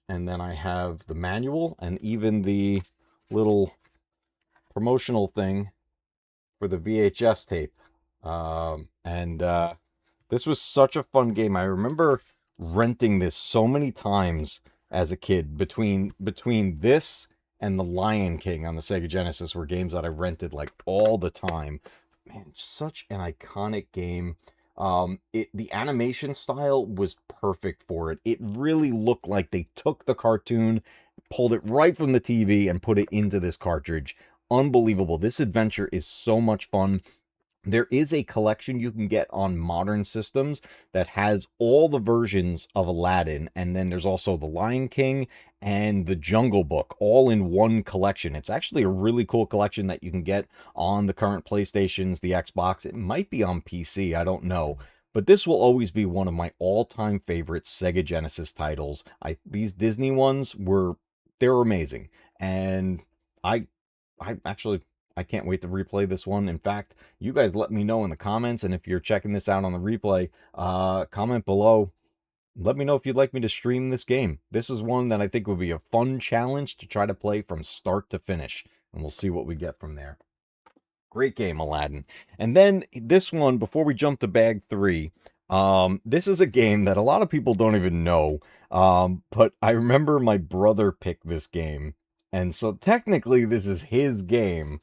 S1: and then I have the manual and even the little promotional thing for the VHS tape. This was such a fun game. I remember renting this so many times as a kid. Between this and the Lion King on the Sega Genesis were games that I rented like all the time. Man, such an iconic game. The animation style was perfect for it. It really looked like they took the cartoon, pulled it right from the TV, and put it into this cartridge. Unbelievable. This adventure is so much fun. There is a collection you can get on modern systems that has all the versions of Aladdin, and then there's also the Lion King and the Jungle Book all in one collection. It's actually a really cool collection that you can get on the current PlayStations, the Xbox. It might be on PC, I don't know. But this will always be one of my all-time favorite Sega Genesis titles. These Disney ones they're amazing. And I can't wait to replay this one. In fact, you guys let me know in the comments, and if you're checking this out on the replay, comment below. Let me know if you'd like me to stream this game. This is one that I think would be a fun challenge to try to play from start to finish, and we'll see what we get from there. Great game, Aladdin. And then this one, before we jump to bag 3, this is a game that a lot of people don't even know, but I remember my brother picked this game, and so technically this is his game,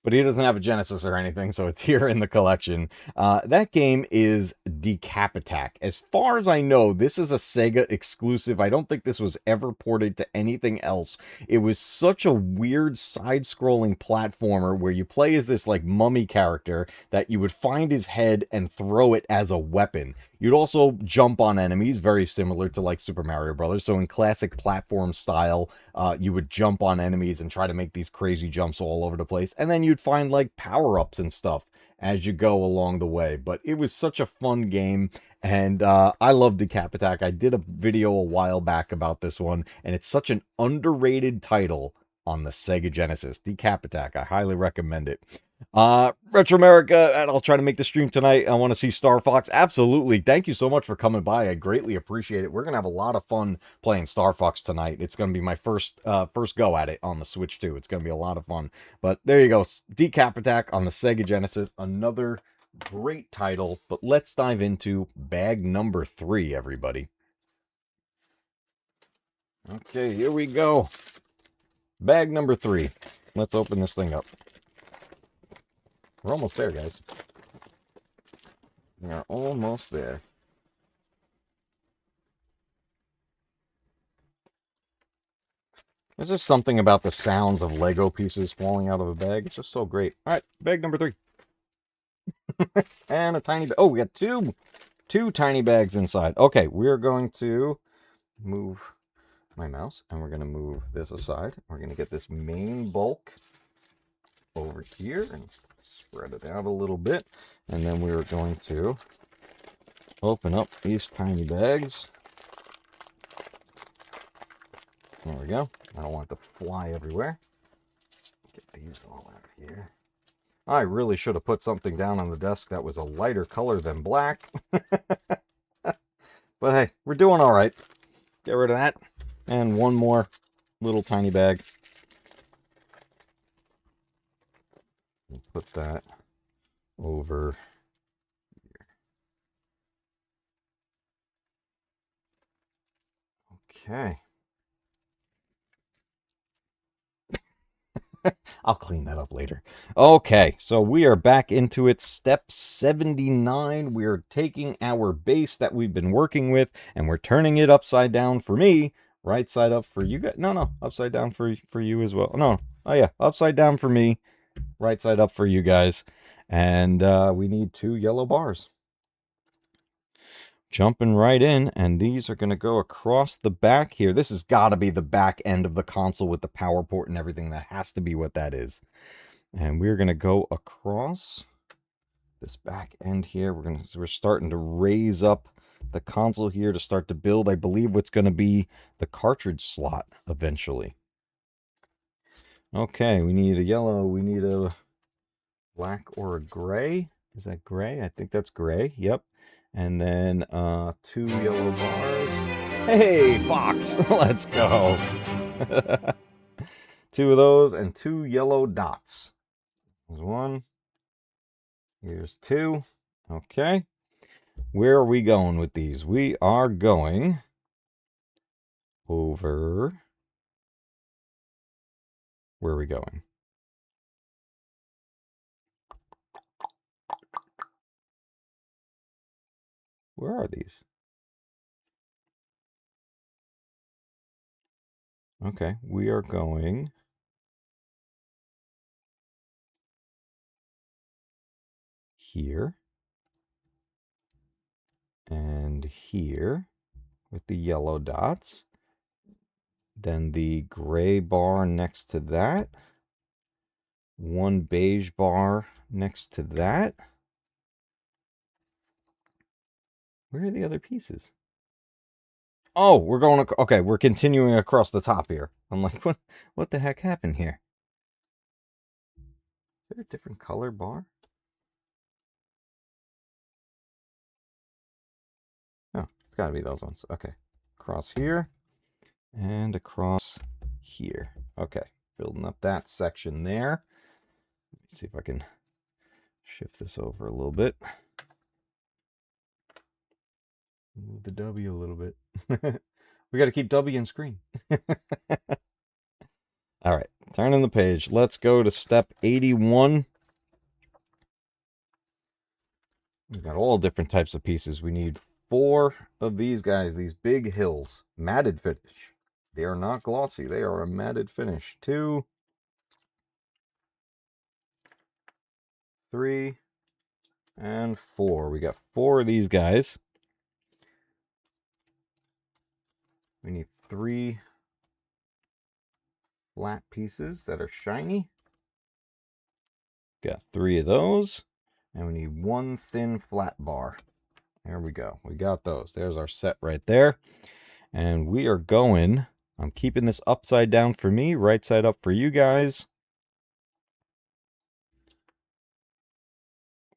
S1: but he doesn't have a Genesis or anything, so it's here in the collection. That game is Decapitac. As far as I know, this is a Sega exclusive. I don't think this was ever ported to anything else. It was such a weird side-scrolling platformer where you play as this like mummy character that you would find his head and throw it as a weapon. You'd also jump on enemies, very similar to like Super Mario Brothers. So in classic platform style, you would jump on enemies and try to make these crazy jumps all over the place. And then you'd find like power-ups and stuff as you go along the way. But it was such a fun game, and I love Decapitac. I did a video a while back about this one, and it's such an underrated title on the Sega Genesis. Decapitac, I highly recommend it. Retro America, and I'll try to make the stream tonight. I want to see Star Fox. Absolutely. Thank you so much for coming by. I greatly appreciate it. We're going to have a lot of fun playing Star Fox tonight. It's going to be my first go at it on the Switch too. It's going to be a lot of fun. But there you go. Decapitac on the Sega Genesis. Another great title. But let's dive into bag number 3, everybody. Okay, here we go. Bag number 3. Let's open this thing up. We're almost there, guys. We're almost there. There's just something about the sounds of Lego pieces falling out of a bag. It's just so great. All right, bag number 3. And a tiny bag. Oh, we got two tiny bags inside. Okay, we're going to move my mouse, and we're going to move this aside. We're going to get this main bulk over here and spread it out a little bit. And then we're going to open up these tiny bags. There we go. I don't want it to fly everywhere. Get these all out of here. I really should have put something down on the desk that was a lighter color than black. But hey, we're doing all right. Get rid of that. And one more little tiny bag. We'll put that over here. Okay. I'll clean that up later. Okay, so we are back into it. Step 79. We're taking our base that we've been working with, and we're turning it upside down for me, right side up for you guys. No, upside down for you as well. No, oh yeah, upside down for me, right side up for you guys. And we need 2 yellow bars. Jumping right in, and these are going to go across the back here. This has got to be the back end of the console with the power port and everything. That has to be what that is. And we're going to go across this back end here. We're starting to raise up the console here to start to build, I believe, what's going to be the cartridge slot eventually. Okay, we need a yellow, we need a black or a gray. Is that gray? I think that's gray. Yep. And then 2 yellow bars. Hey, Fox! Let's go. 2 of those and 2 yellow dots. There's 1. Here's 2. Okay. Where are we going with these? We are going over... Where are we going? Where are these? Okay, we are going here and here with the yellow dots. Then the gray bar next to that. 1 beige bar next to that. Where are the other pieces? Oh, we're going to, okay, we're continuing across the top here. I'm like, what the heck happened here? Is there a different color bar? Oh, it's got to be those ones. Okay. Across here and across here. Okay. Building up that section there. Let me see if I can shift this over a little bit. Move the W a little bit. We got to keep W in screen. All right, turning the page. Let's go to step 81. We've got all different types of pieces. We need 4 of these guys, these big hills. Matted finish. They are not glossy. They are a matted finish. 2, 3, and 4. We got 4 of these guys. We need 3 flat pieces that are shiny. Got 3 of those. And we need 1 thin flat bar. There we go. We got those. There's our set right there. And we are going, I'm keeping this upside down for me, right side up for you guys.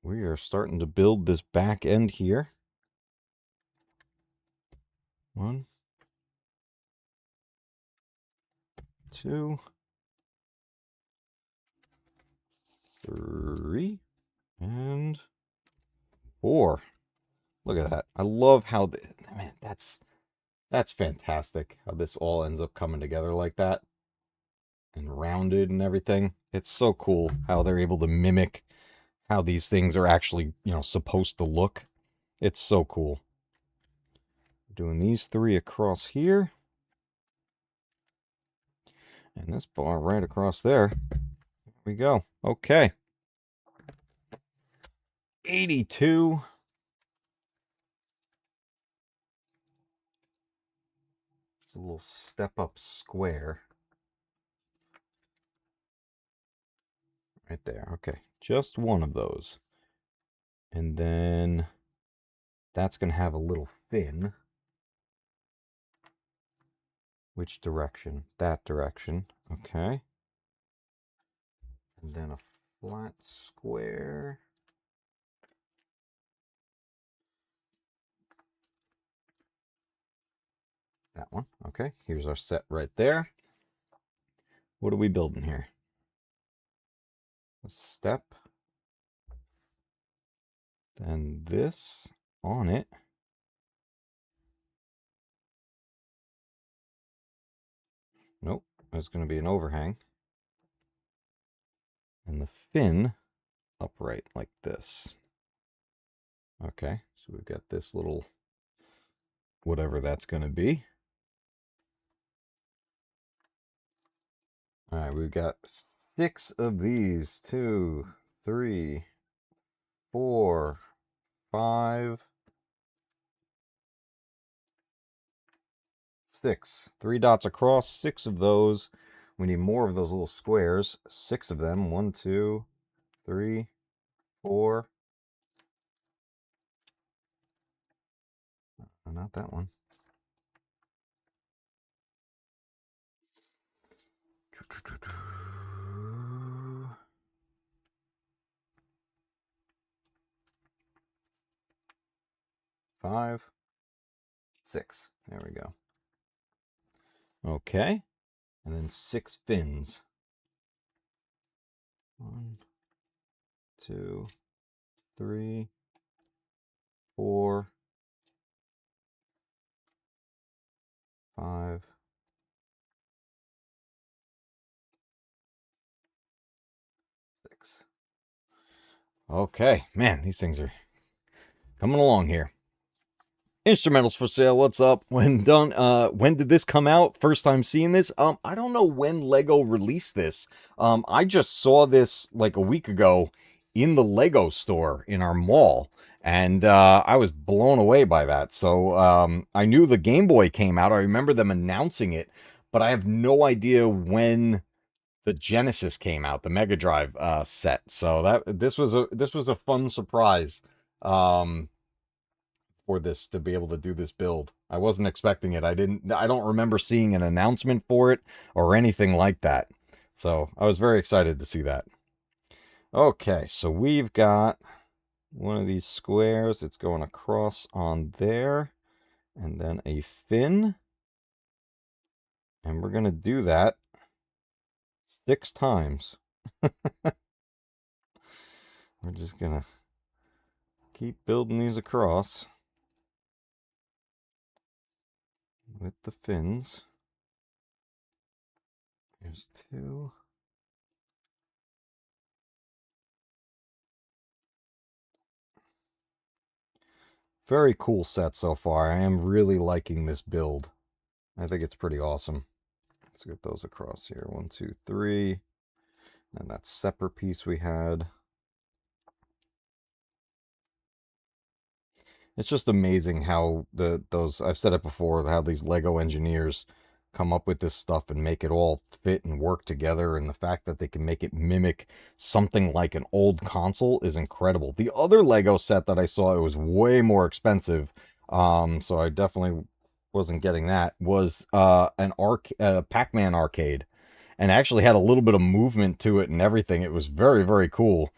S1: We are starting to build this back end here. 1, 2, 3, and 4. Look at that. I love how, man, that's fantastic how this all ends up coming together like that. And rounded and everything. It's so cool how they're able to mimic how these things are actually, supposed to look. It's so cool. Doing these 3 across here. And this bar right across there. There we go. Okay. 82. It's a little step-up square. Right there. Okay. Just one of those. And then that's going to have a little fin. Which direction? That direction. Okay. And then a flat square. That one. Okay. Here's our set right there. What are we building here? A step. Then this on it. Nope. There's going to be an overhang. And the fin upright like this. Okay. So we've got this little whatever that's going to be. All right, we've got 6 of these. 2, 3, 4, 5, 6. 3 dots across, 6 of those. We need more of those little squares. 6 of them. 1, 2, 3, 4. Oh, not that one. Five, 6. There we go. Okay. And then 6 fins. 1, 2, 3, 4, 5, 6. Okay, man, these things are coming along here. Instrumentals for sale. What's up? When done? When did this come out? First time seeing this. I don't know when Lego released this. I just saw this like a week ago in the Lego store in our mall, and I was blown away by that. So I knew the Game Boy came out. I remember them announcing it, but I have no idea when the Genesis came out, the Mega Drive set. So this was a fun surprise. For this to be able to do this build. I wasn't expecting it. I don't remember seeing an announcement for it or anything like that. So I was very excited to see that. Okay, so we've got one of these squares. It's going across on there. And then a fin. And we're going to do that 6 times. We're just going to keep building these across. With the fins. There's 2. Very cool set so far. I am really liking this build. I think it's pretty awesome. Let's get those across here. 1, 2, 3. And that separate piece we had. It's just amazing how those I've said it before, how these Lego engineers come up with this stuff and make it all fit and work together, and the fact that they can make it mimic something like an old console is incredible. The other Lego set that I saw, it was way more expensive, so I definitely wasn't getting that, was an Pac-Man arcade, and actually had a little bit of movement to it and everything. It was very, very cool.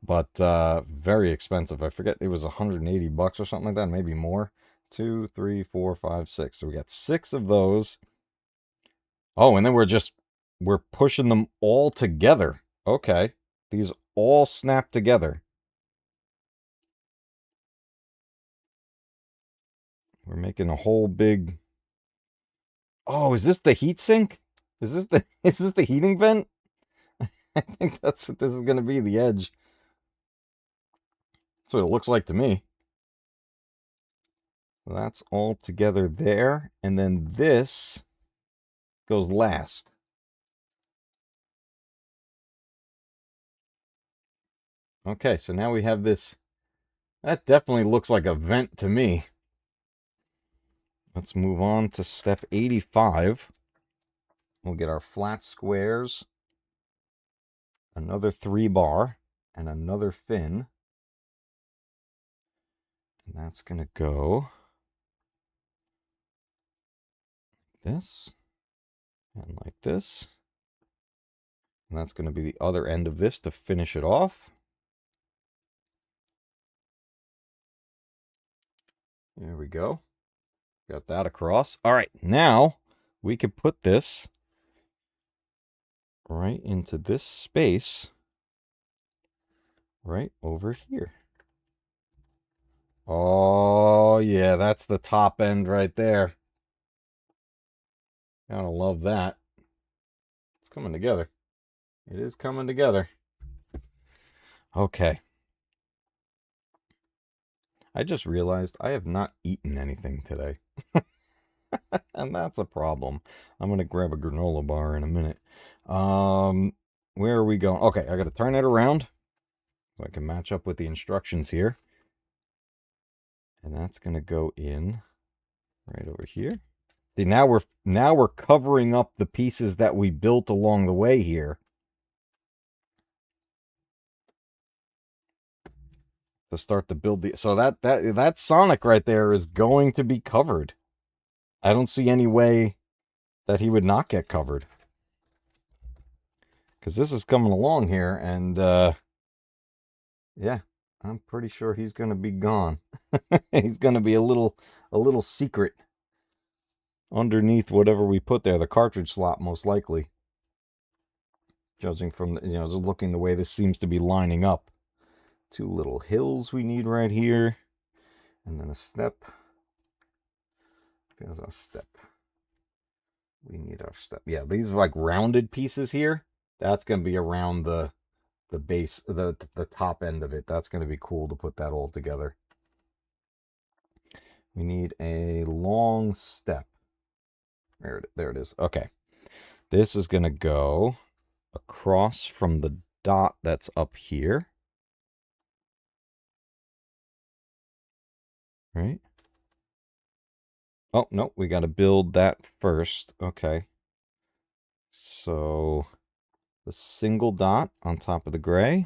S1: But very expensive. I forget, it was $180 or something like that, maybe more. 2, 3, 4, 5, 6. So we got 6 of those. Oh, and then we're pushing them all together. Okay. These all snap together. We're making a whole big... Oh, is this the heat sink? Is this the heating vent? I think that's what this is going to be, the edge. That's what it looks like to me. So that's all together there. And then this goes last. Okay, so now we have this. That definitely looks like a vent to me. Let's move on to step 85. We'll get our flat squares, another 3-bar, and another fin. And that's going to go like this and like this. And that's going to be the other end of this to finish it off. There we go. Got that across. All right, now we can put this right into this space right over here. Oh, yeah, that's the top end right there. Gotta love that. It's coming together. It is coming together. Okay. I just realized I have not eaten anything today. And that's a problem. I'm going to grab a granola bar in a minute. Where are we going? Okay, I got to turn it around so I can match up with the instructions here. And that's going to go in right over here. See, now we're covering up the pieces that we built along the way here. To start to build the, so that Sonic right there is going to be covered. I don't see any way that he would not get covered. Because this is coming along here, and yeah, I'm pretty sure he's going to be gone. He's going to be a little secret underneath whatever we put there, the cartridge slot most likely. Judging from, looking the way this seems to be lining up. 2 little hills we need right here, and then a step. There's our step. We need our step. Yeah, these are like rounded pieces here. That's going to be around the base, the top end of it. That's going to be cool to put that all together. We need a long step. There it is. Okay. This is going to go across from the dot that's up here. Right? Oh, no, we got to build that first. Okay. So the single dot on top of the gray.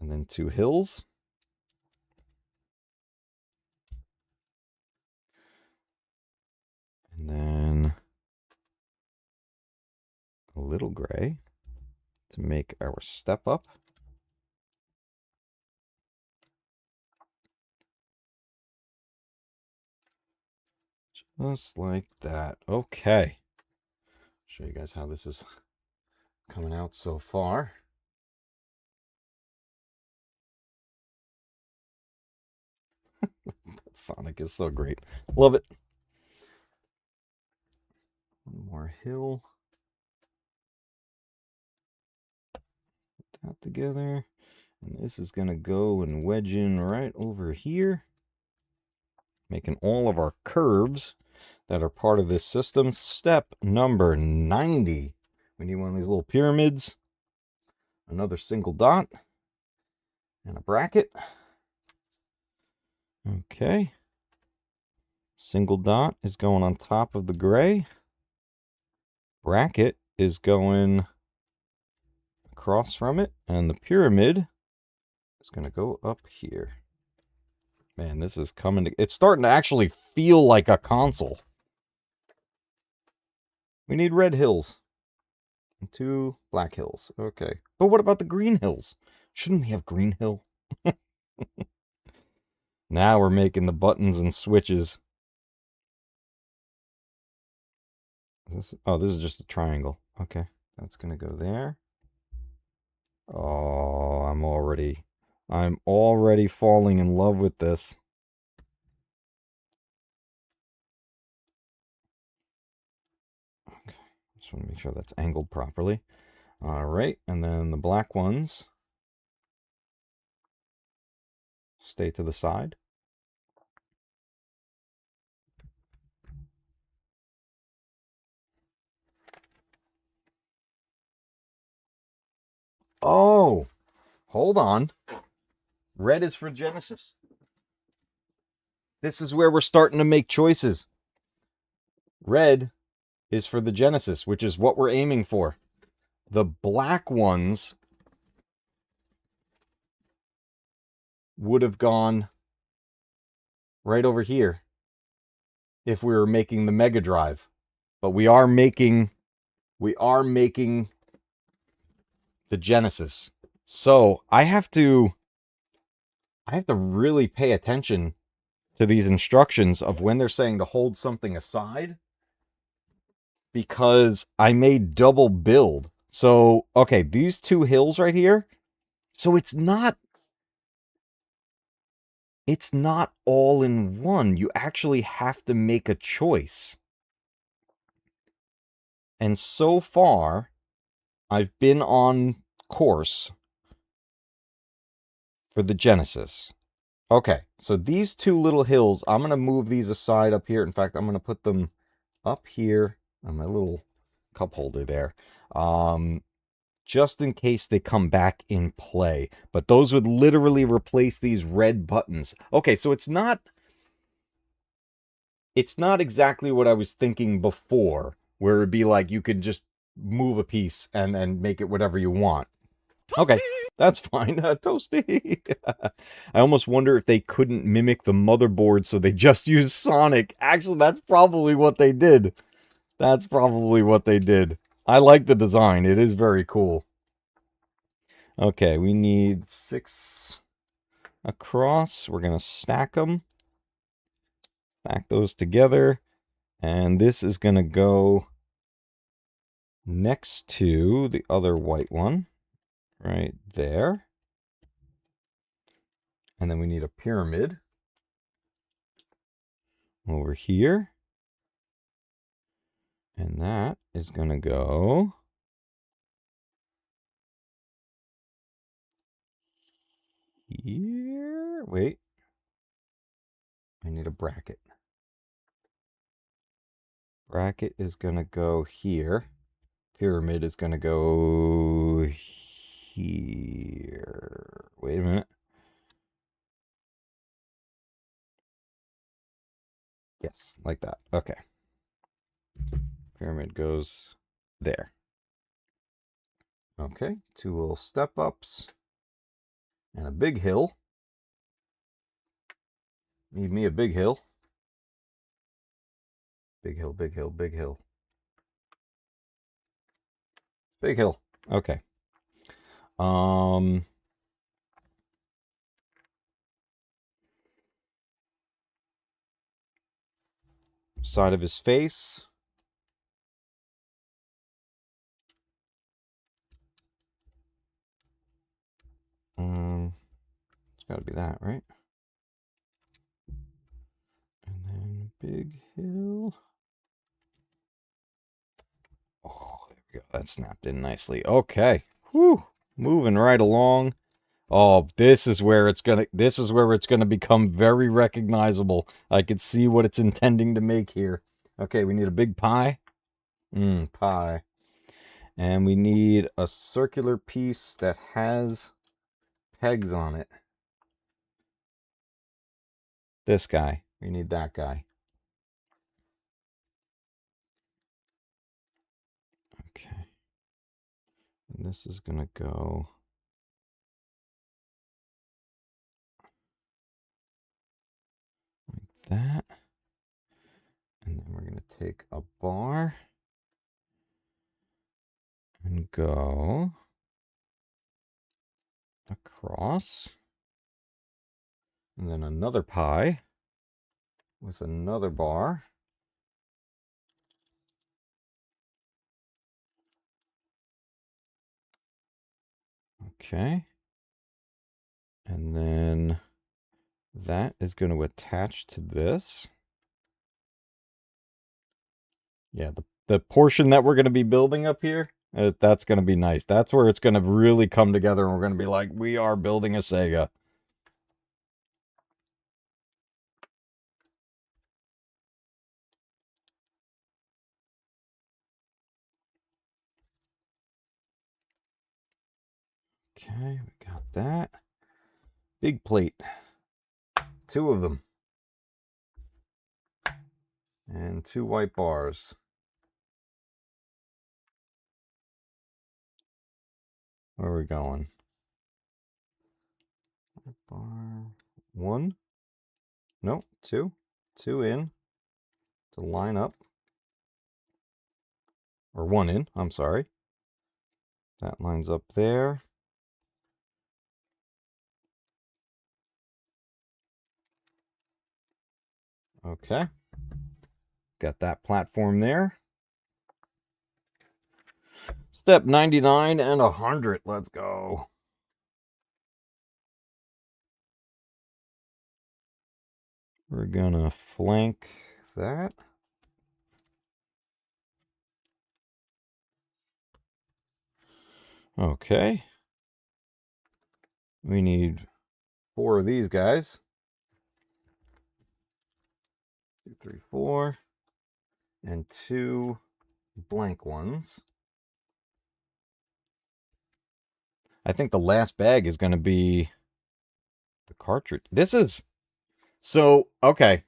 S1: And then 2 hills. And then a little gray to make our step up. Just like that. Okay. Show you guys how this is coming out so far. That Sonic is so great. Love it. One more hill. Put that together. And this is going to go and wedge in right over here. Making all of our curves that are part of this system. Step number 90. We need one of these little pyramids. Another single dot. And a bracket. Okay. Single dot is going on top of the gray. Bracket is going across from it. And the pyramid is going to go up here. Man, this is coming to... It's starting to actually feel like a console. We need red hills. And 2 black hills. Okay. But what about the green hills? Shouldn't we have green hill? Now we're making the buttons and switches. This is just a triangle. Okay. That's going to go there. Oh, I'm already falling in love with this. Okay. Just want to make sure that's angled properly. All right. And then the black ones stay to the side. Oh, hold on. Red is for Genesis. This is where we're starting to make choices. Red is for the Genesis, which is what we're aiming for. The black ones would have gone right over here if we were making the Mega Drive. But we are making the Genesis. So I have to really pay attention to these instructions of when they're saying to hold something aside, because I made double build. So, okay, these two hills right here. So it's not all in one. You actually have to make a choice. And so far, I've been on course for the Genesis. Okay, so these two little hills, I'm going to move these aside up here. In fact, I'm going to put them up here on my little cup holder there. Just in case they come back in play. But those would literally replace these red buttons. Okay, so it's not exactly what I was thinking before, where it'd be like you could just move a piece and make it whatever you want. Okay, that's fine. Toasty. I almost wonder if they couldn't mimic the motherboard, so they just used Sonic. Actually, that's probably what they did. That's probably what they did. I like the design. It is very cool. Okay, we need 6 across. We're going to stack them. Stack those together. And this is going to go next to the other white one. Right there. And then we need a pyramid over here. And that is going to go here. Wait. I need a bracket. Bracket is going to go here. Pyramid is going to go here. Wait a minute. Yes, like that. Okay. Pyramid goes there. Okay, 2 little step ups and a big hill. Need me a big hill. Big hill, big hill, big hill. Big hill. Okay. Side of his face. It's got to be that, right? And then big hill. Oh, there we go. That snapped in nicely. Okay. Whew. Moving right along. Oh, this is where it's gonna become very recognizable. I could see what it's intending to make here. Okay, we need a big pie. Pie. And we need a circular piece that has pegs on it. This guy. We need that guy. Okay. And this is gonna go like that. And then we're gonna take a bar and go across. And then another pie with another bar. Okay. And then that is going to attach to this. Yeah, the portion that we're going to be building up here, that's going to be nice. That's where it's going to really come together and we're going to be like, we are building a Sega. Okay, we got that. Big plate. 2 of them. And 2 white bars. Where are we going? Bar 1? No, 2. 2 in to line up. Or 1 in, I'm sorry. That lines up there. Okay. Got that platform there. Step 99 and 100. Let's go. We're gonna flank that. Okay. We need 4 of these guys. 2, 3, 4. And 2 blank ones. I think the last bag is going to be the cartridge. This is... So, okay.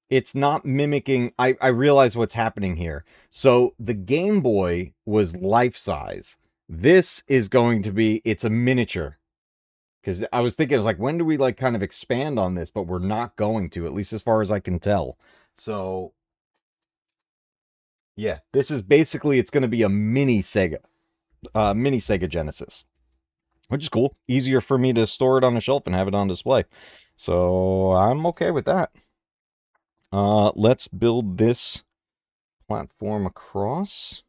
S1: It's not mimicking... I realize what's happening here. So, the Game Boy was life-size. This is going to be... It's a miniature. Because I was thinking, I was like, when do we, like, kind of expand on this? But we're not going to, at least as far as I can tell. So, yeah. This is basically... It's going to be a mini Sega Genesis. Which is cool. Easier for me to store it on a shelf and have it on display. So I'm okay with that. Let's build this platform across.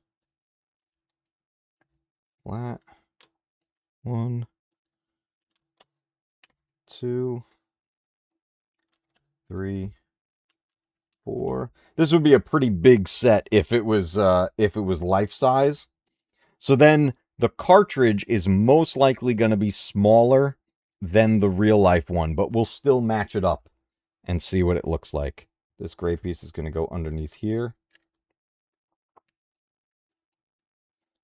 S1: Flat. 1, 2, 3, 4. This would be a pretty big set if it was life size. So then the cartridge is most likely going to be smaller than the real life one, but we'll still match it up and see what it looks like. This gray piece is going to go underneath here.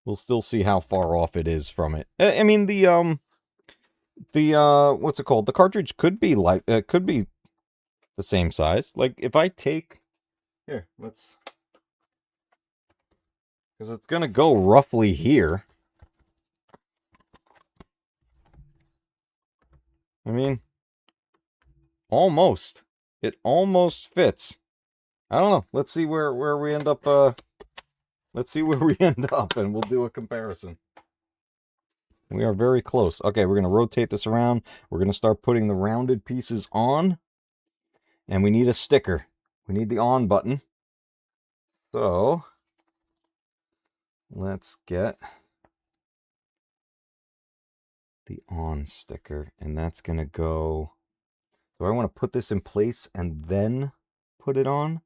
S1: We'll still see how far off it is from it. I mean, the what's it called? The cartridge could be could be the same size. Like if I take here, let's, because it's going to go roughly here. I mean, almost. It almost fits. I don't know. Let's see where we end up. Let's see where we end up, and we'll do a comparison. We are very close. Okay, we're going to rotate this around. We're going to start putting the rounded pieces on. And we need a sticker. We need the on button. So, let's get the on sticker. And that's going to go... Do I want to put this in place and then put it on?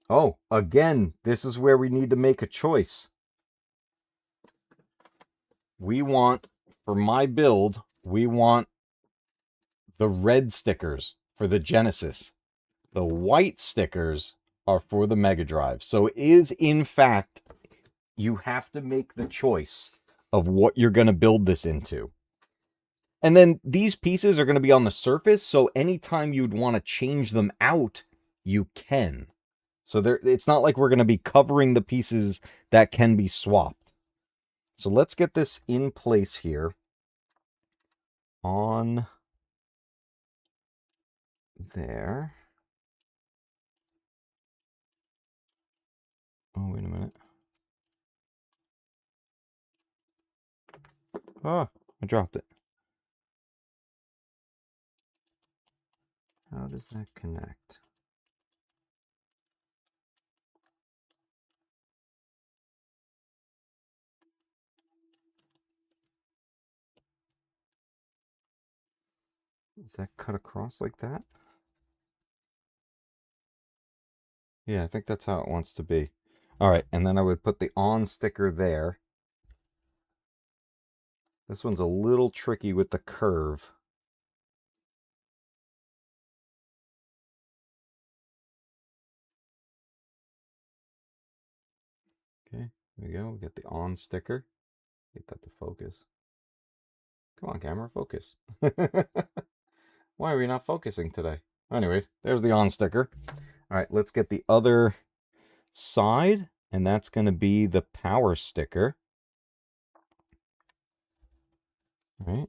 S1: Oh, again, this is where we need to make a choice. We want, for my build, we want the red stickers for the Genesis. The white stickers are for the Mega Drive. So it is, in fact, you have to make the choice of what you're going to build this into. And then these pieces are going to be on the surface, so anytime you'd want to change them out, you can. So it's not like we're going to be covering the pieces that can be swapped. So let's get this in place here. On there. Oh, wait a minute. Oh, I dropped it. How does that connect? Does that cut across like that? Yeah, I think that's how it wants to be. All right, and then I would put the on sticker there. This one's a little tricky with the curve. Okay, there we go. We get the on sticker. Get that to focus. Come on, camera, focus. Why are we not focusing today? Anyways, there's the on sticker. All right, let's get the other side, and that's going to be the power sticker. All right.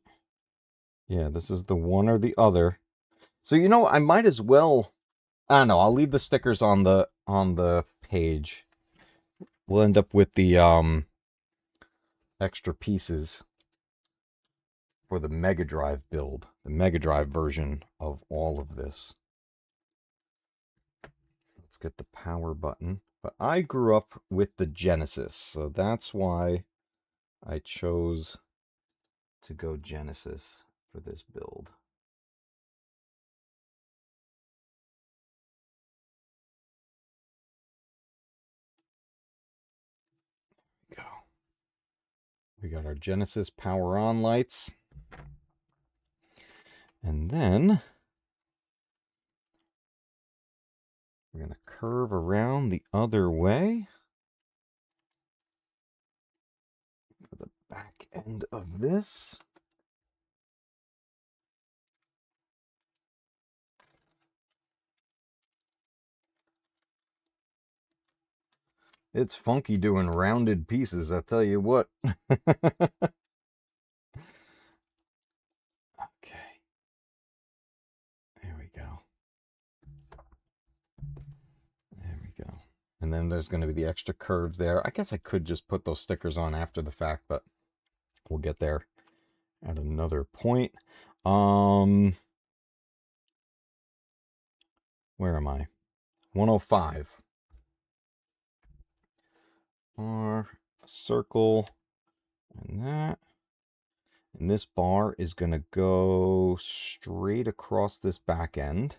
S1: Yeah, this is the one or the other. So, you know, I might as well... I don't know, I'll leave the stickers on the page. We'll end up with the extra pieces for the Mega Drive build, the Mega Drive version of all of this. Let's get the power button. But I grew up with the Genesis, so that's why I chose to go Genesis for this build. Go. We got our Genesis power on lights. And then we're going to curve around the other way for the back end of this. It's funky doing rounded pieces, I tell you what. Okay. There we go. There we go. And then there's going to be the extra curves there. I guess I could just put those stickers on after the fact, but we'll get there at another point. Where am I? 105. Or a circle and that. And this bar is going to go straight across this back end.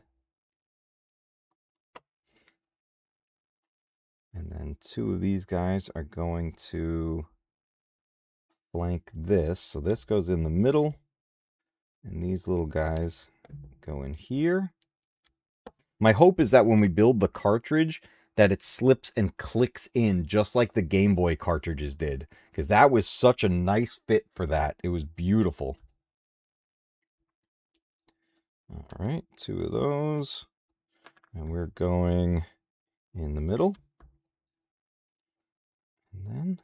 S1: And then two of these guys are going to flank this. So this goes in the middle. And these little guys go in here. My hope is that when we build the cartridge, that it slips and clicks in just like the Game Boy cartridges did. Because that was such a nice fit for that. It was beautiful. All right, two of those. And we're going in the middle. And then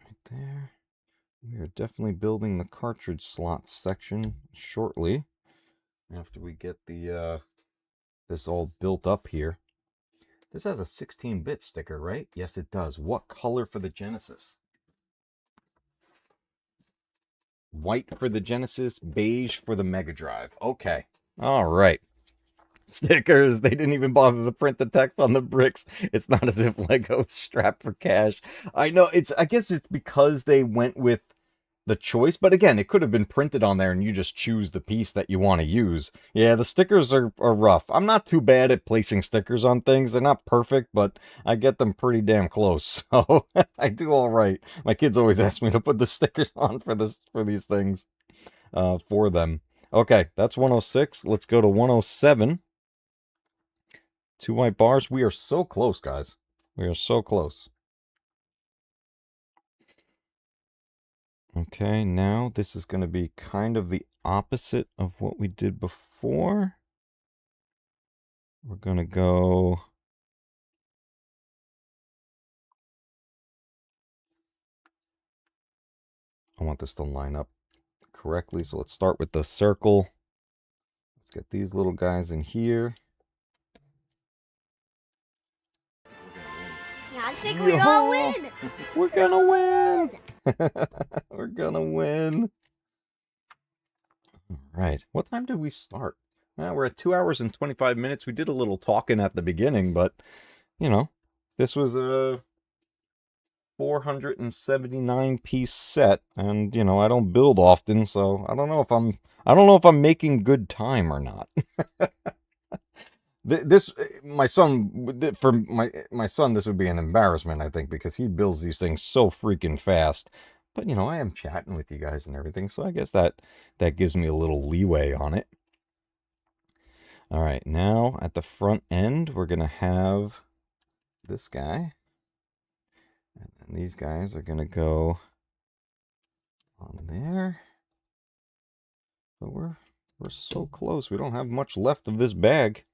S1: right there. We are definitely building the cartridge slot section shortly. After we get the this all built up here. This has a 16-bit sticker, right? Yes, it does. What color for the Genesis? White for the Genesis, beige for the Mega Drive. Okay. All right. Stickers. They didn't even bother to print the text on the bricks. It's not as if Lego is strapped for cash. I know. I guess it's because they went with the choice, but again, it could have been printed on there and you just choose the piece that you want to use. Yeah, the stickers are rough. I'm not too bad at placing stickers on things. They're not perfect, but I get them pretty damn close. So I do all right. My kids always ask me to put the stickers on for these things for them. Okay, that's 106. Let's go to 107. 2 white bars. We are so close, guys. We are so close. Okay, now this is going to be kind of the opposite of what we did before. We're going to go... I want this to line up correctly, so let's start with the circle. Let's get these little guys in here.
S3: Yeah, I think we're gonna win.
S1: We're gonna win. We're gonna win. All right. What time did we start? We're at 2 hours and 25 minutes. We did a little talking at the beginning, but, you know, this was a 479-piece set, and, you know, I don't build often, so I don't know if I'm making good time or not. My son, for my son, this would be an embarrassment, I think, because he builds these things so freaking fast. But, you know, I am chatting with you guys and everything, so I guess that gives me a little leeway on it. All right, now at the front end, we're going to have this guy. And then these guys are going to go on there. But we're so close. We don't have much left of this bag.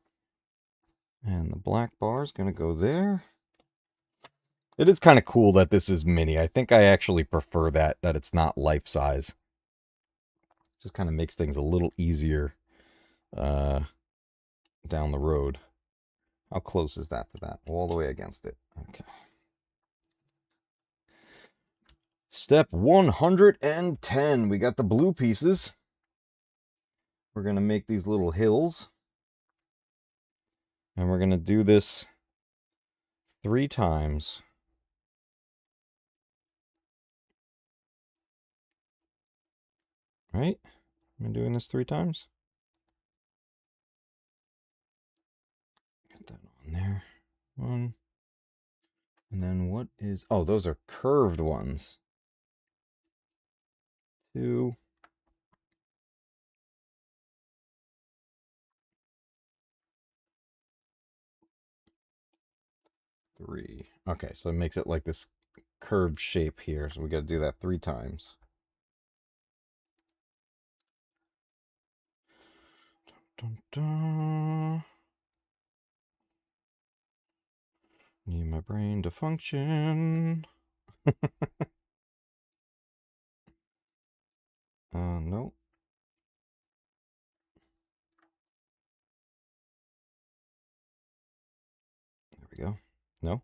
S1: And the black bar is going to go there. It is kind of cool that this is mini. I think I actually prefer that it's not life size. Just kind of makes things a little easier down the road. How close is that to that? All the way against it. Okay. Step 110. We got the blue pieces. We're going to make these little hills. And we're going to do this 3 times. Right? Am I doing this 3 times? Get that on there. 1. And then what is... Oh, those are curved ones. 2. 3. Okay, so it makes it like this curved shape here. So we got to do that 3 times. Dun, dun. Need my brain to function. No. There we go. No.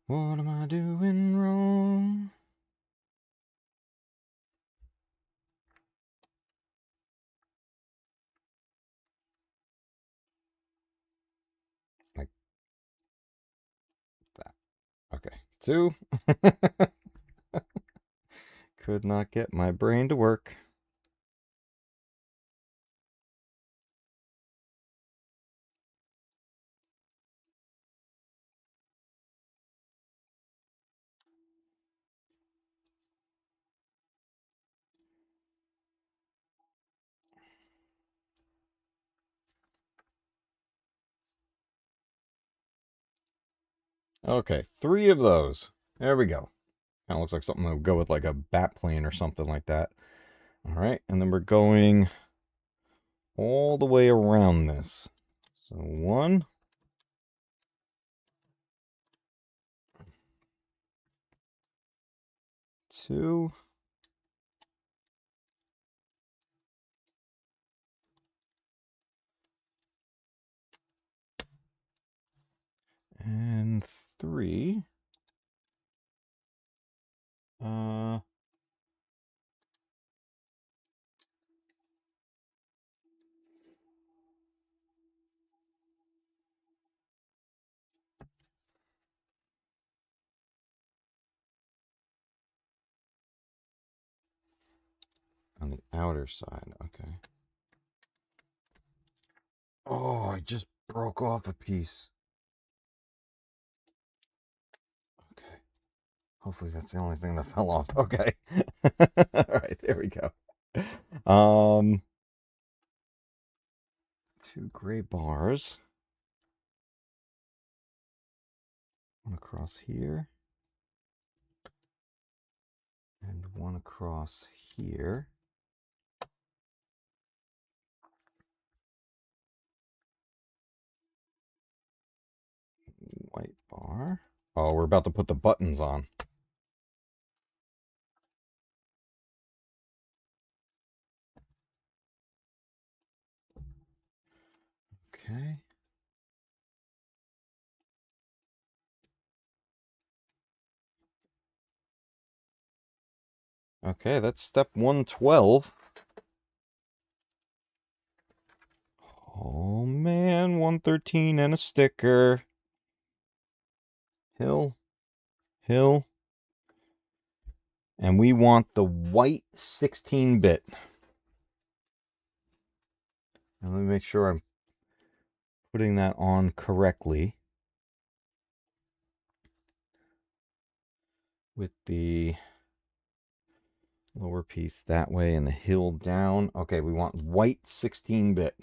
S1: What am I doing wrong? Like that. Okay. 2. Could not get my brain to work. Okay, 3 of those. There we go. Kind of looks like something that would go with like a bat plane or something like that. All right, and then we're going all the way around this. So 1. 2. And 3. On the outer side, okay. Oh, I just broke off a piece. Okay. Hopefully that's the only thing that fell off. Okay. All right, there we go. 2 gray bars. 1 across here. And 1 across here. White bar. Oh, we're about to put the buttons on. Okay. Okay, that's step 112. Oh man, 113 and a sticker. Hill. Hill. And we want the white 16-bit. And let me make sure I'm putting that on correctly. With the Lower piece that way and the hill down. Okay, we want white 16-bit.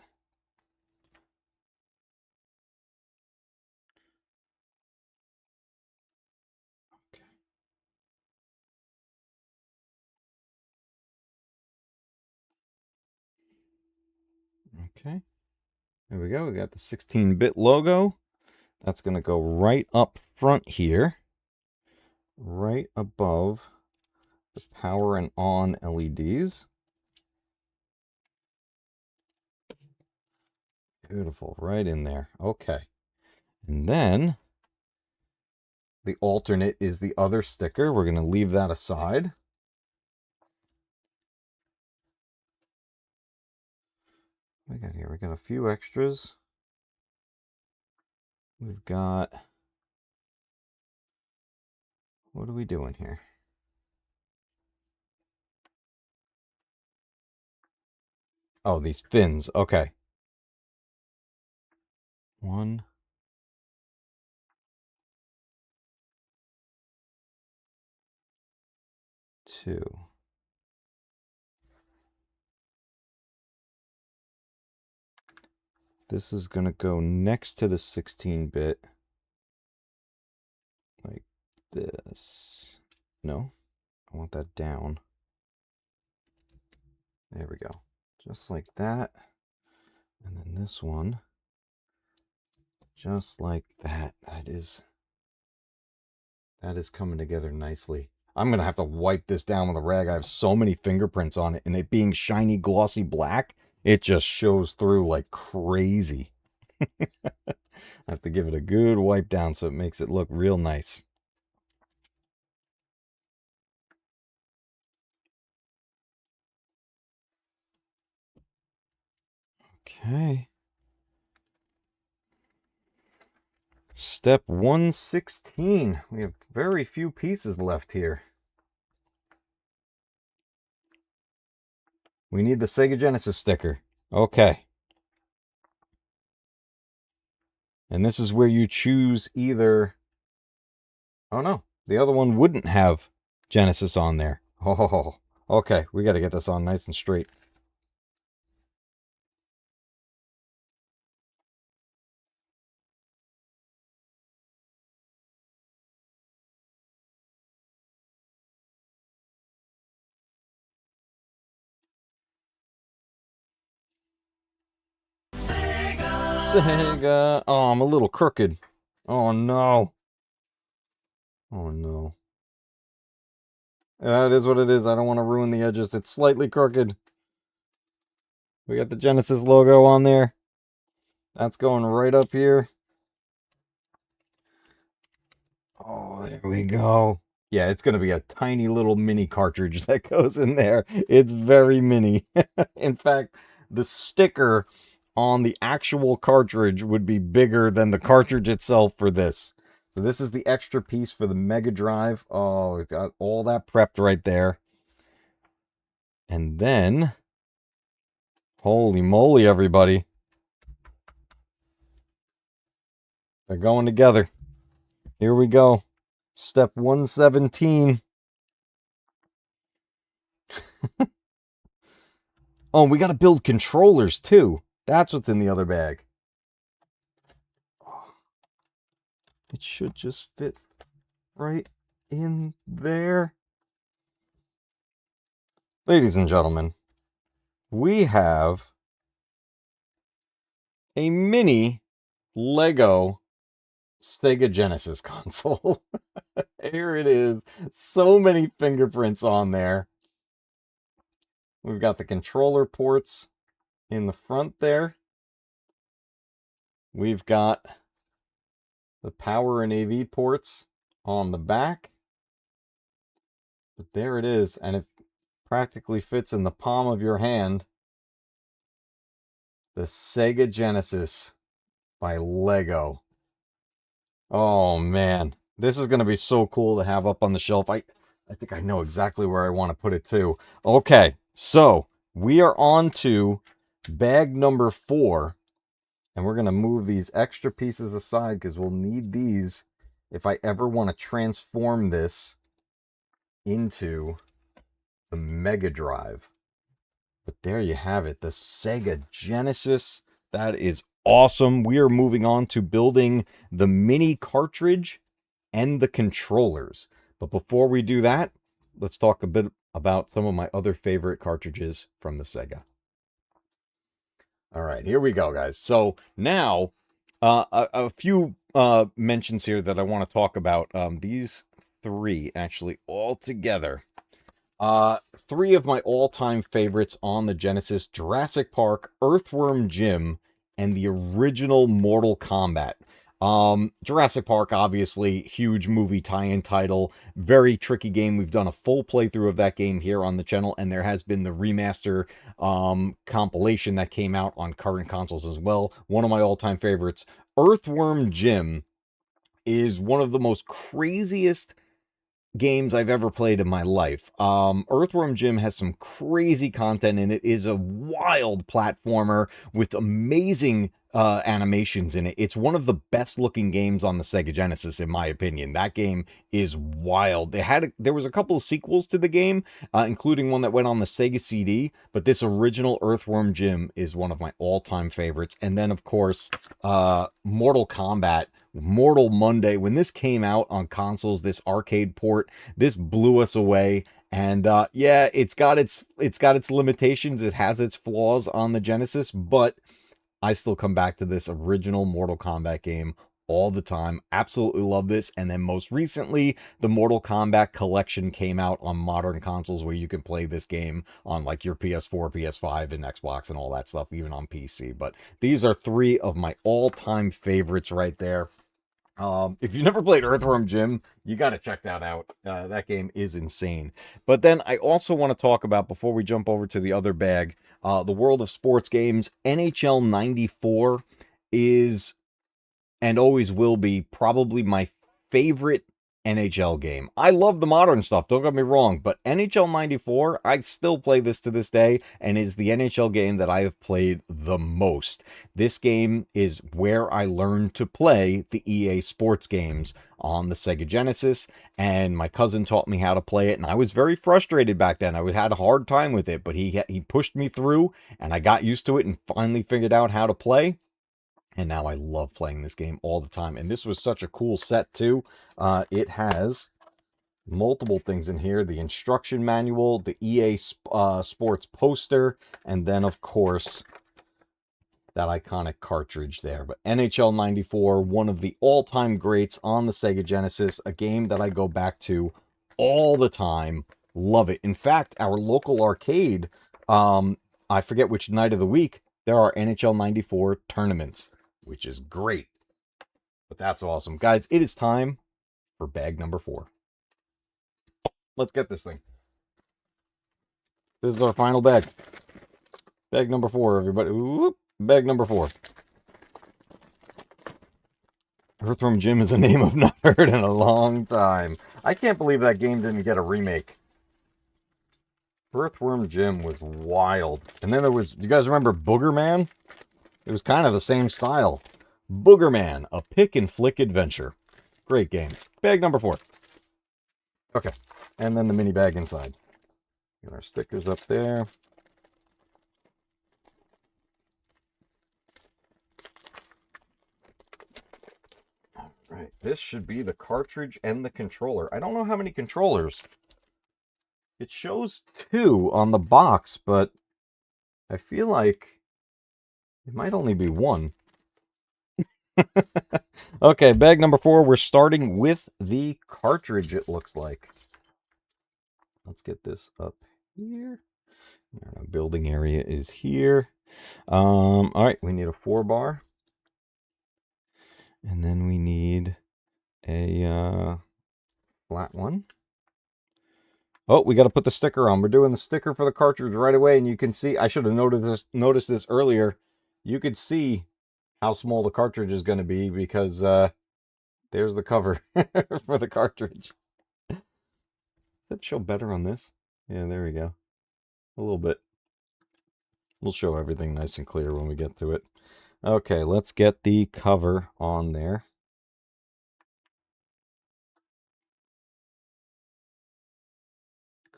S1: Okay, there we go. We got the 16-bit logo. That's going to go right up front here, right above the power and on LEDs. Beautiful, right in there. Okay, and then the alternate is the other sticker. We're going to leave that aside. What we got here? We got a few extras. We've got... What are we doing here? Oh, these fins. Okay. 1, 2. This is going to go next to the 16-bit. Like this. No, I want that down. There we go. Just like that. And then this one. Just like that. That is coming together nicely. I'm going to have to wipe this down with a rag. I have so many fingerprints on it, and it being shiny, glossy black, it just shows through like crazy. I have to give it a good wipe down so it makes it look real nice. Okay. Step 116. We have very few pieces left here. We need the Sega Genesis sticker. Okay. And this is where you choose either... Oh no, the other one wouldn't have Genesis on there. Oh, okay. We got to get this on nice and straight. Sega. Oh, I'm a little crooked. Oh no. Oh no. It is what it is. I don't want to ruin the edges. It's slightly crooked. We got the Genesis logo on there. That's going right up here. Oh, there we go. Yeah, it's going to be a tiny little mini cartridge that goes in there. It's very mini. In fact, the sticker on the actual cartridge would be bigger than the cartridge itself for this. So this is the extra piece for the Mega Drive. Oh, we've got all that prepped right there. And then, holy moly, everybody. They're going together. Here we go. Step 117. Oh, we got to build controllers too. That's what's in the other bag. Oh, it should just fit right in there. Ladies and gentlemen, we have a mini LEGO Sega Genesis console. Here it is. So many fingerprints on there. We've got the controller ports in the front there. We've got the power and AV ports on the back. But there it is, and it practically fits in the palm of your hand. The Sega Genesis by LEGO. Oh man, this is going to be so cool to have up on the shelf. I think I know exactly where I want to put it too. Okay, so we are on to bag number 4. And we're going to move these extra pieces aside because we'll need these if I ever want to transform this into the the Mega Drive. But there you have it, the Sega Genesis. That is awesome. We are moving on to building the mini cartridge and the controllers. But before we do that, let's talk a bit about some of my other favorite cartridges from the Sega. All right, here we go, guys. So now, a few mentions here that I want to talk about. These three, actually, all together. Three of my all-time favorites on the Genesis: Jurassic Park, Earthworm Jim, and the original Mortal Kombat. Jurassic Park, obviously, huge movie tie-in title, very tricky game. We've done a full playthrough of that game here on the channel, and there has been the remaster compilation that came out on current consoles as well. One of my all-time favorites. Earthworm Jim is one of the most craziest games I've ever played in my life. Earthworm Jim has some crazy content in it. It is a wild platformer with amazing animations in it. It's one of the best looking games on the Sega Genesis, in my opinion. That game is wild. There was a couple of sequels to the game, including one that went on the Sega CD, but this original Earthworm Jim is one of my all-time favorites. And then, of course, Mortal Kombat. Mortal Monday, when this came out on consoles, this arcade port, this blew us away. And yeah, it's got its limitations, it has its flaws on the Genesis, but I still come back to this original Mortal Kombat game all the time. Absolutely love this. And then most recently, the Mortal Kombat collection came out on modern consoles where you can play this game on like your PS4, PS5, and Xbox and all that stuff, even on PC. But these are three of my all-time favorites right there. If you've never played Earthworm Jim, you got to check that out. That game is insane. But then I also want to talk about, before we jump over to the other bag, the world of sports games. NHL 94 is, and always will be, probably my favorite NHL game. I love the modern stuff, don't get me wrong, but NHL 94, I still play this to this day, and is the NHL game that I have played the most. This game is where I learned to play the EA sports games on the Sega Genesis, and my cousin taught me how to play it, and I was very frustrated back then. I had a hard time with it, but he pushed me through, and I got used to it and finally figured out how to play. And now I love playing this game all the time. And this was such a cool set, too. It has multiple things in here. The instruction manual, the EA Sports poster, and then, of course, that iconic cartridge there. But NHL 94, one of the all-time greats on the Sega Genesis. A game that I go back to all the time. Love it. In fact, our local arcade, I forget which night of the week, there are NHL 94 tournaments, which is great. But that's awesome. Guys, it is time for bag number 4. Let's get this thing. This is our final bag. Bag number 4, everybody. Whoop. Bag number 4. Earthworm Jim is a name I've not heard in a long time. I can't believe that game didn't get a remake. Earthworm Jim was wild. And then there was, you guys remember Booger Man? It was kind of the same style. Booger Man, a pick and flick adventure. Great game. Bag number 4. Okay. And then the mini bag inside. Get our stickers up there. All right. This should be the cartridge and the controller. I don't know how many controllers. It shows 2 on the box, but I feel like it might only be 1. Okay, bag number 4. We're starting with the cartridge, it looks like. Let's get this up here. Our building area is here. All right, we need a 4-bar. And then we need a flat one. Oh, we got to put the sticker on. We're doing the sticker for the cartridge right away, and you can see, I should have noticed this earlier. You could see how small the cartridge is going to be because there's the cover for the cartridge. Does that show better on this? Yeah, there we go. A little bit. We'll show everything nice and clear when we get to it. Okay, let's get the cover on there.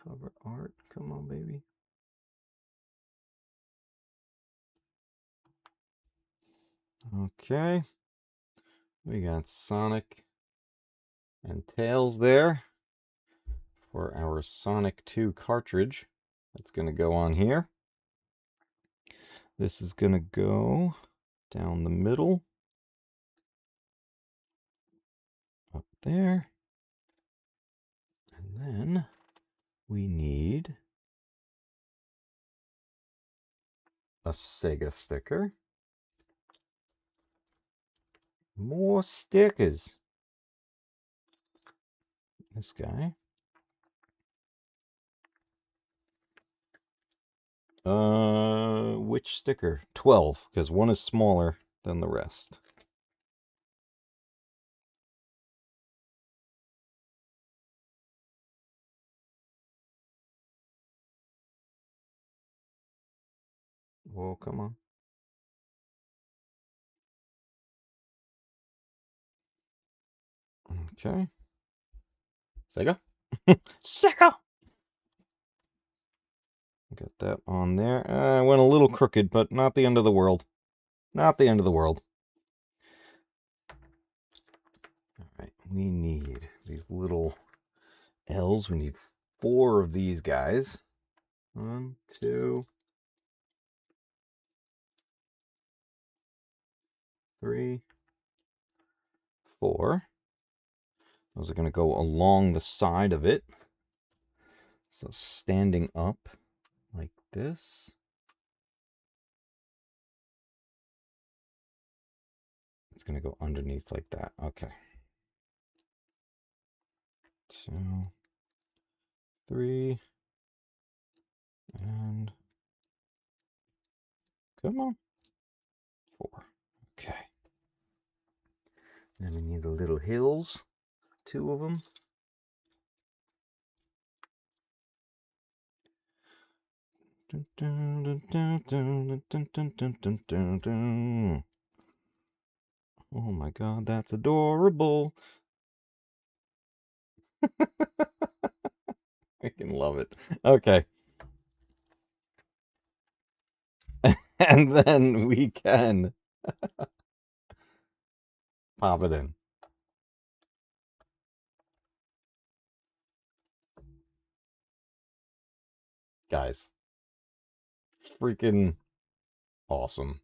S1: Cover art. Come on, baby. Okay. We got Sonic and Tails there for our Sonic 2 cartridge. That's going to go on here. This is going to go down the middle. Up there. And then we need a Sega sticker. More stickers. This guy. Which sticker? 12, because one is smaller than the rest. Whoa, come on. Okay. Sega? Sega! Got that on there. I went a little crooked, but not the end of the world. Not the end of the world. Alright, we need these little L's. We need 4 of these guys. 1, 2, 3, 4. Those are going to go along the side of it. So standing up like this. It's going to go underneath like that. Okay. 2, 3, and come on. 4. Okay. Then we need the little hills. 2 of them. Oh my god, that's adorable. I can love it. Okay. And then we can pop it in. Guys. Freaking awesome.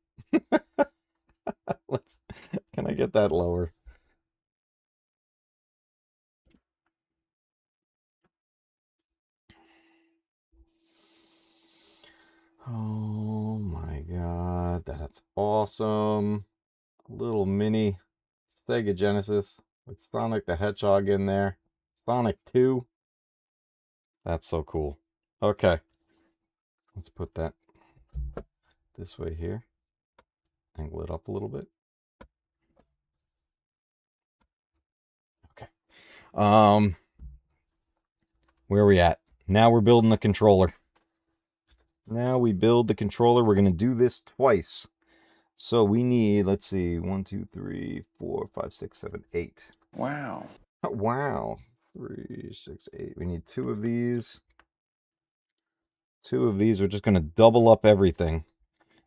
S1: Can I get that lower? Oh my god, that's awesome. A little mini Sega Genesis with Sonic the Hedgehog in there. Sonic 2. That's so cool. Okay. Let's put that this way here. Angle it up a little bit. Okay. Where are we at? Now we're building the controller. Now we build the controller. We're going to do this twice. So we need, let's see, 1, 2, 3, 4, 5, 6, 7, 8.
S5: Wow.
S1: Wow. 3, 6, 8. We need 2 of these. 2 of these. We're just going to double up everything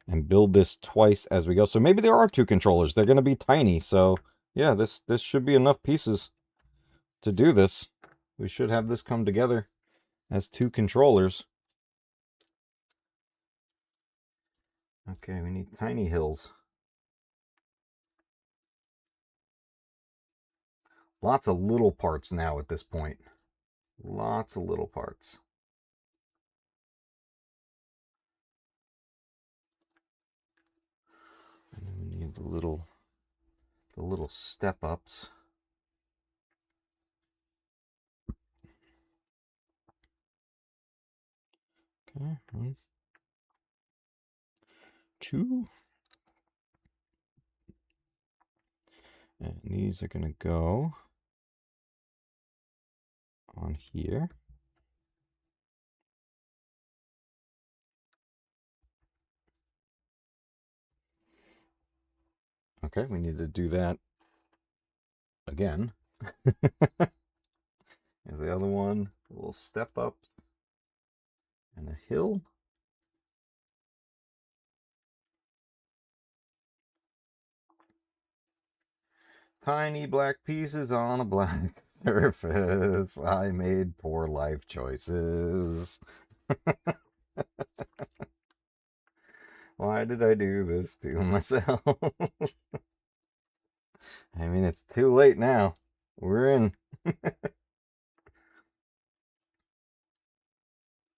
S1: and build this twice as we go. So maybe there are 2 controllers. They're going to be tiny. So yeah, this should be enough pieces to do this. We should have this come together as 2 controllers. Okay, we need tiny hills. Lots of little parts now at this point. Lots of little parts. And then we need the little step ups. Okay, 1, 2. And these are going to go on here. Okay, we need to do that again. There's the other one. A little step up And a hill. Tiny black pieces on a black surface. I made poor life choices. Why did I do this to myself? I mean, it's too late now. We're in.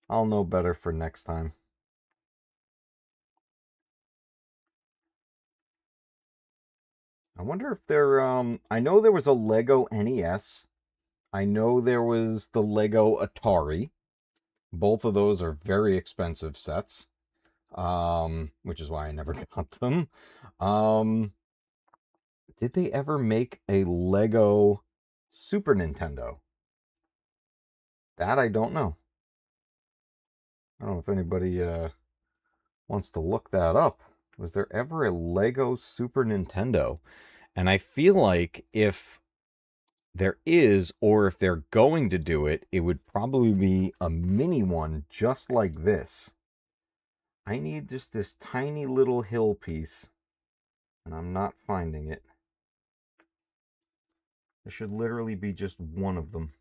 S1: I'll know better for next time. I wonder if there, I know there was a Lego NES. I know there was the Lego Atari. Both of those are very expensive sets, which is why I never got them. Did they ever make a Lego Super Nintendo? That I don't know. I don't know if anybody wants to look that up. Was there ever a Lego Super Nintendo? And I feel like if there is, or if they're going to do it, it would probably be a mini one just like this. I need just this tiny little hill piece, and I'm not finding it. There should literally be just one of them.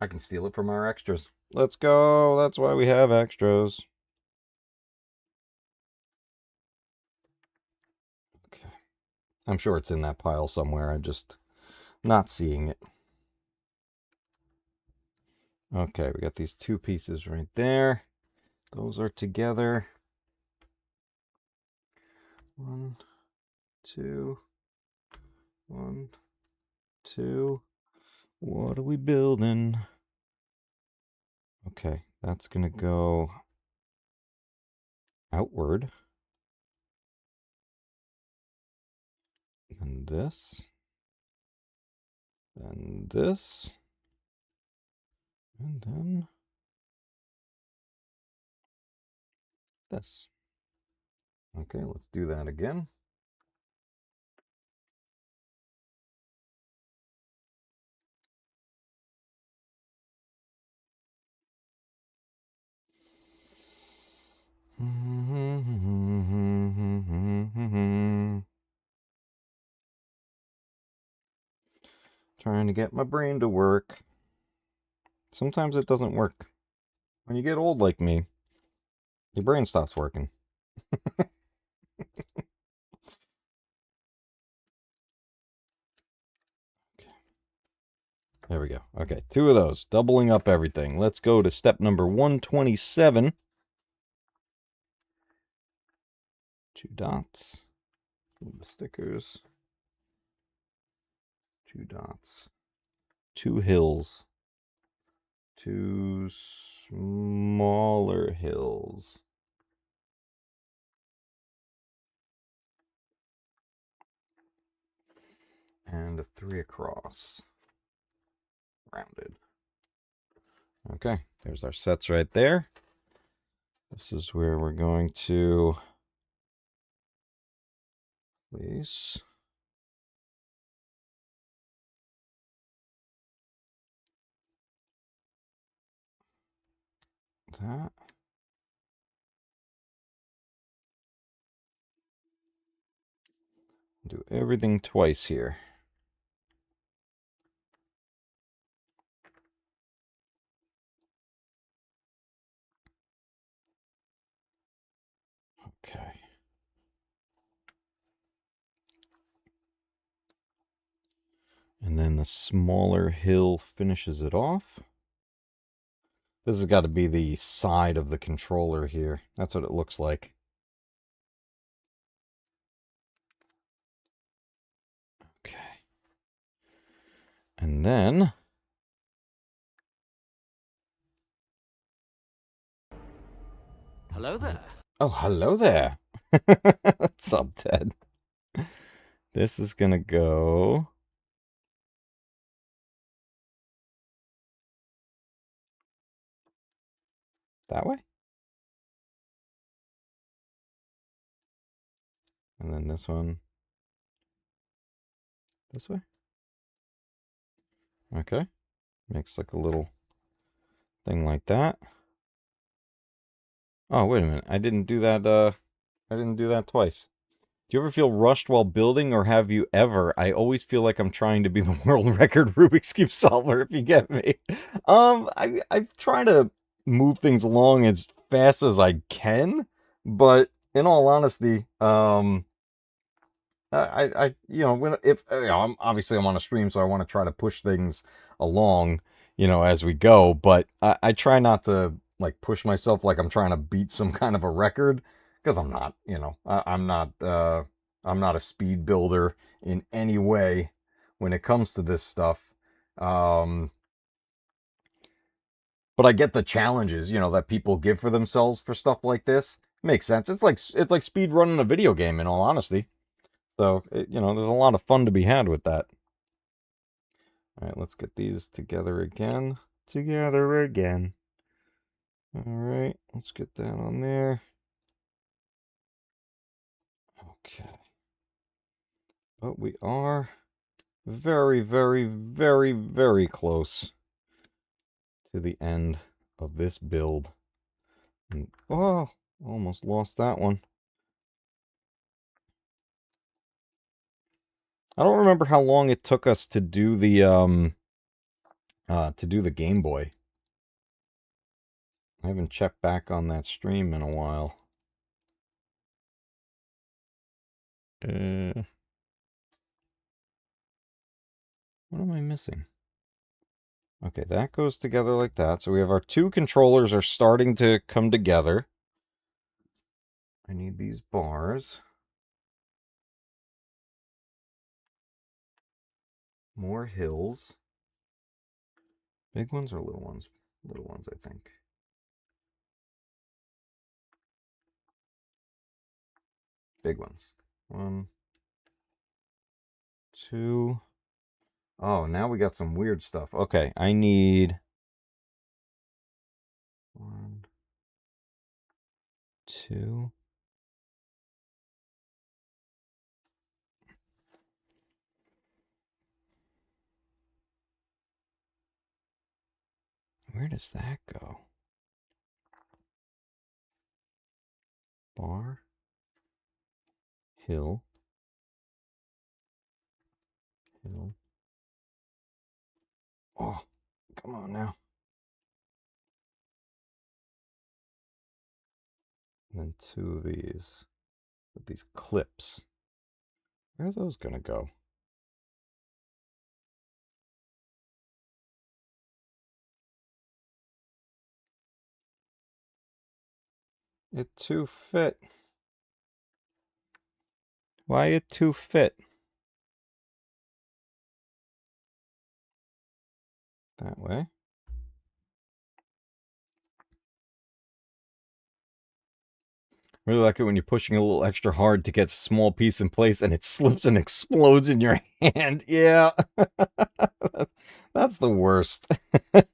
S1: I can steal it from our extras. Let's go. That's why we have extras. Okay. I'm sure it's in that pile somewhere. I'm just not seeing it. Okay, we got these two pieces right there. Those are together. 1, 2, 1, 2. What are we building? Okay, that's gonna go outward. And this. And this. And then this. Okay, let's do that again. Trying to get my brain to work. Sometimes it doesn't work. When you get old like me, your brain stops working. There we go. Okay, 2 of those. Doubling up everything. Let's go to step number 127. 2 dots. Move the stickers. 2 dots. 2 hills. 2 smaller hills. And a 3 across. Rounded. Okay, there's our sets right there. This is where we're going to place that. Do everything twice here. Okay. And then the smaller hill finishes it off. This has got to be the side of the controller here. That's what it looks like. Okay. And then...
S2: Hello there.
S1: Oh, hello there. What's up, Ted? This is going to go... that way? And then this one... this way? Okay. Makes like a little thing like that. Oh, wait a minute. I didn't do that twice. Do you ever feel rushed while building, or have you ever? I always feel like I'm trying to be the world record Rubik's Cube solver, if you get me. I try to move things along as fast as I can, but in all honesty, you know, if you know, I'm on a stream, so I want to try to push things along, you know, as we go. But I try not to like push myself like I'm trying to beat some kind of a record, because I'm not. You know, I'm not a speed builder in any way when it comes to this stuff. But I get the challenges, you know, that people give for themselves for stuff like this. Makes sense. It's like speed running a video game, in all honesty. So, you know, there's a lot of fun to be had with that. All right, let's get these together again. Together again. All right, let's get that on there. Okay. But we are very, very, very, very close to the end of this build. And, oh, almost lost that one. I don't remember how long it took us to do the Game Boy. I haven't checked back on that stream in a while. What am I missing? Okay, that goes together like that. So we have our two controllers are starting to come together. I need these bars. More hills. Big ones or little ones? Little ones, I think. Big ones. 1, 2. Oh, now we got some weird stuff. Okay, I need 1, 2. Where does that go? Bar. Hill. Hill. Oh, come on now. And then 2 of these with these clips. Where are those gonna go? It too fit. Why it too fit? That way. Really like it when you're pushing a little extra hard to get a small piece in place and it slips and explodes in your hand. Yeah. That's the worst. Oh,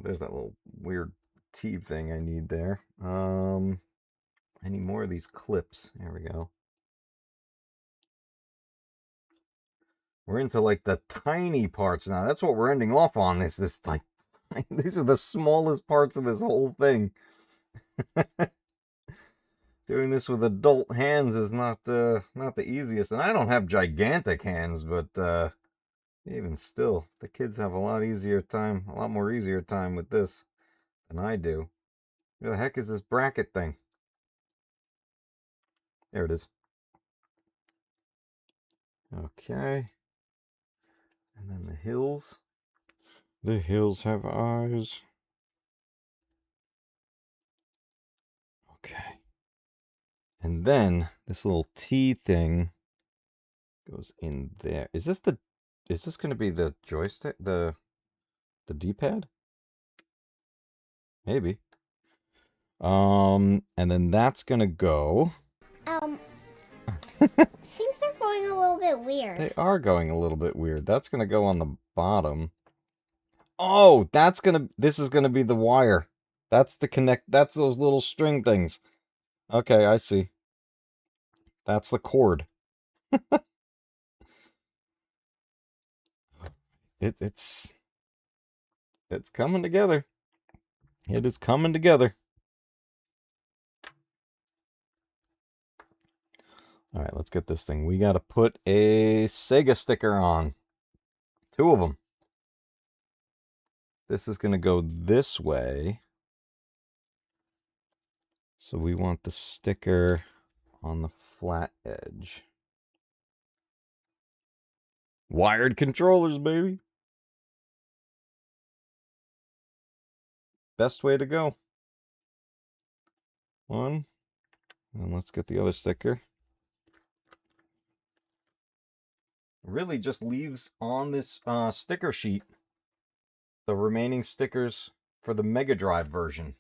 S1: there's that little weird T thing I need there. I need more of these clips. There we go. We're into like the tiny parts now. That's what we're ending off on. Is this like these are the smallest parts of this whole thing. Doing this with adult hands is not the easiest, and I don't have gigantic hands, but even still, the kids have a lot more easier time with this than I do. Where the heck is this bracket thing? There it is. Okay. And then the hills. The hills have eyes. Okay. And then this little T thing goes in there. Is this going to be the joystick, the D-pad? Maybe. And then that's going to go.
S3: Things are going a little bit weird.
S1: They are going a little bit weird. That's going to go on the bottom. Oh, this is going to be the wire. That's the connect. That's those little string things. Okay, I see. That's the cord. it's coming together. It is coming together. All right, let's get this thing. We got to put a Sega sticker on. 2 of them. This is going to go this way. So we want the sticker on the flat edge. Wired controllers, baby. Best way to go. 1. And let's get the other sticker. Really just leaves on this sticker sheet the remaining stickers for the Mega Drive version.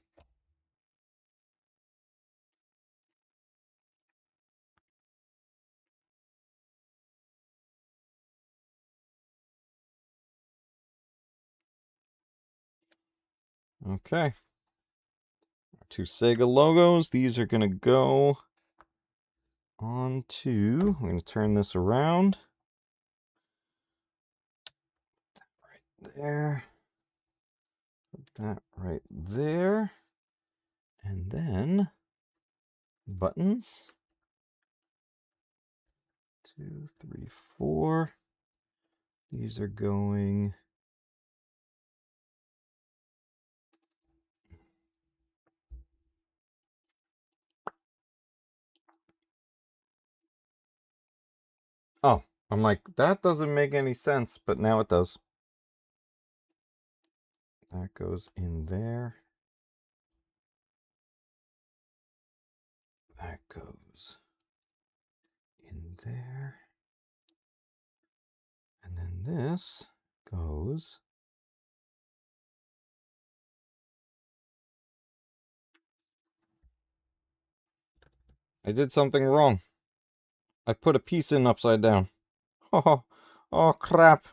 S1: Okay. 2 Sega logos. These are going to go onto... I'm going to turn this around. Right there. Put that right there. And then buttons. 2, 3, 4. These are going... Oh, I'm like, that doesn't make any sense, but now it does. That goes in there. That goes in there. And then this goes... I did something wrong. I put a piece in upside down. Oh, crap.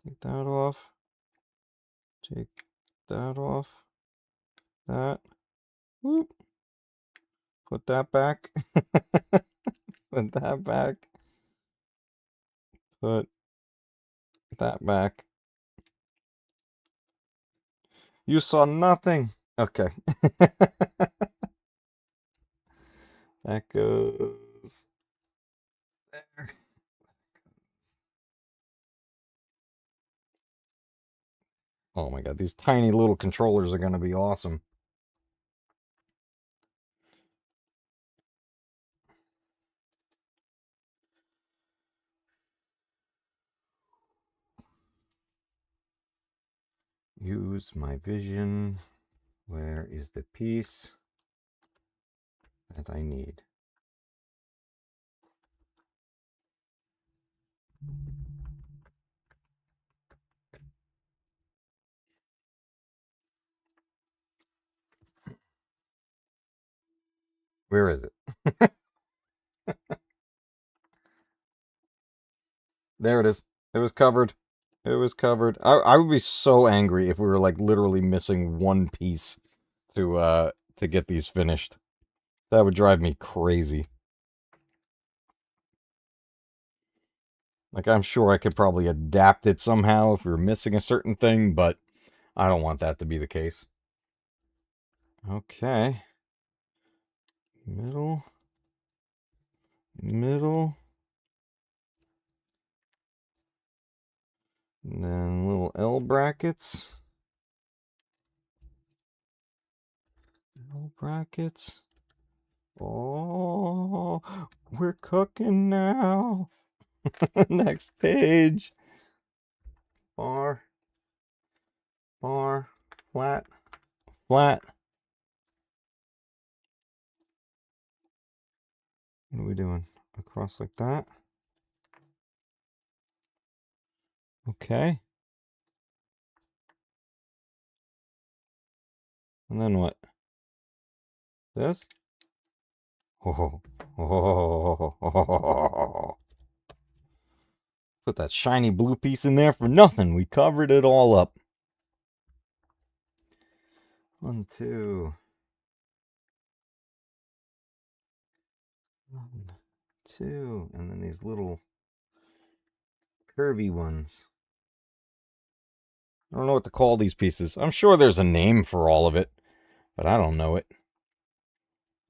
S1: Take that off. Take that off. That. Whoop. Put that back. Put that back. Put that back. You saw nothing. Okay. That goes there. Oh my god, these tiny little controllers are going to be awesome. Use my vision. Where is the piece that I need? Where is it? There it is. It was covered. It was covered. I would be so angry if we were like literally missing one piece to get these finished. That would drive me crazy. Like, I'm sure I could probably adapt it somehow if we were missing a certain thing, but I don't want that to be the case. Okay. Middle. Middle. And then little L brackets. L brackets. Oh, we're cooking now. Next page. Bar. Bar. Flat. Flat. What are we doing? Across like that. Okay. And then what? This? Oh, oh. Put that shiny blue piece in there for nothing. We covered it all up. 1, 2. 1, 2. And then these little curvy ones. I don't know what to call these pieces. I'm sure there's a name for all of it, but I don't know it.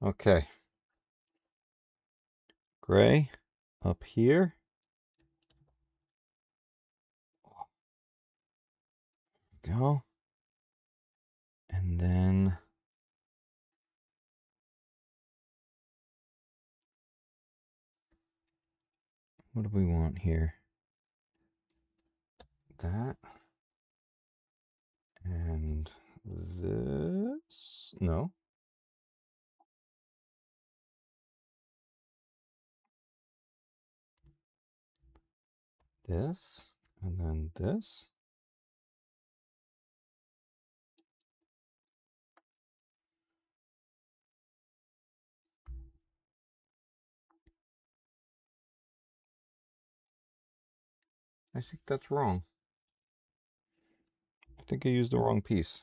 S1: Okay. Gray up here. Go. And then what do we want here? That. And this. No. This. And then this. I think that's wrong. I think I used the wrong piece.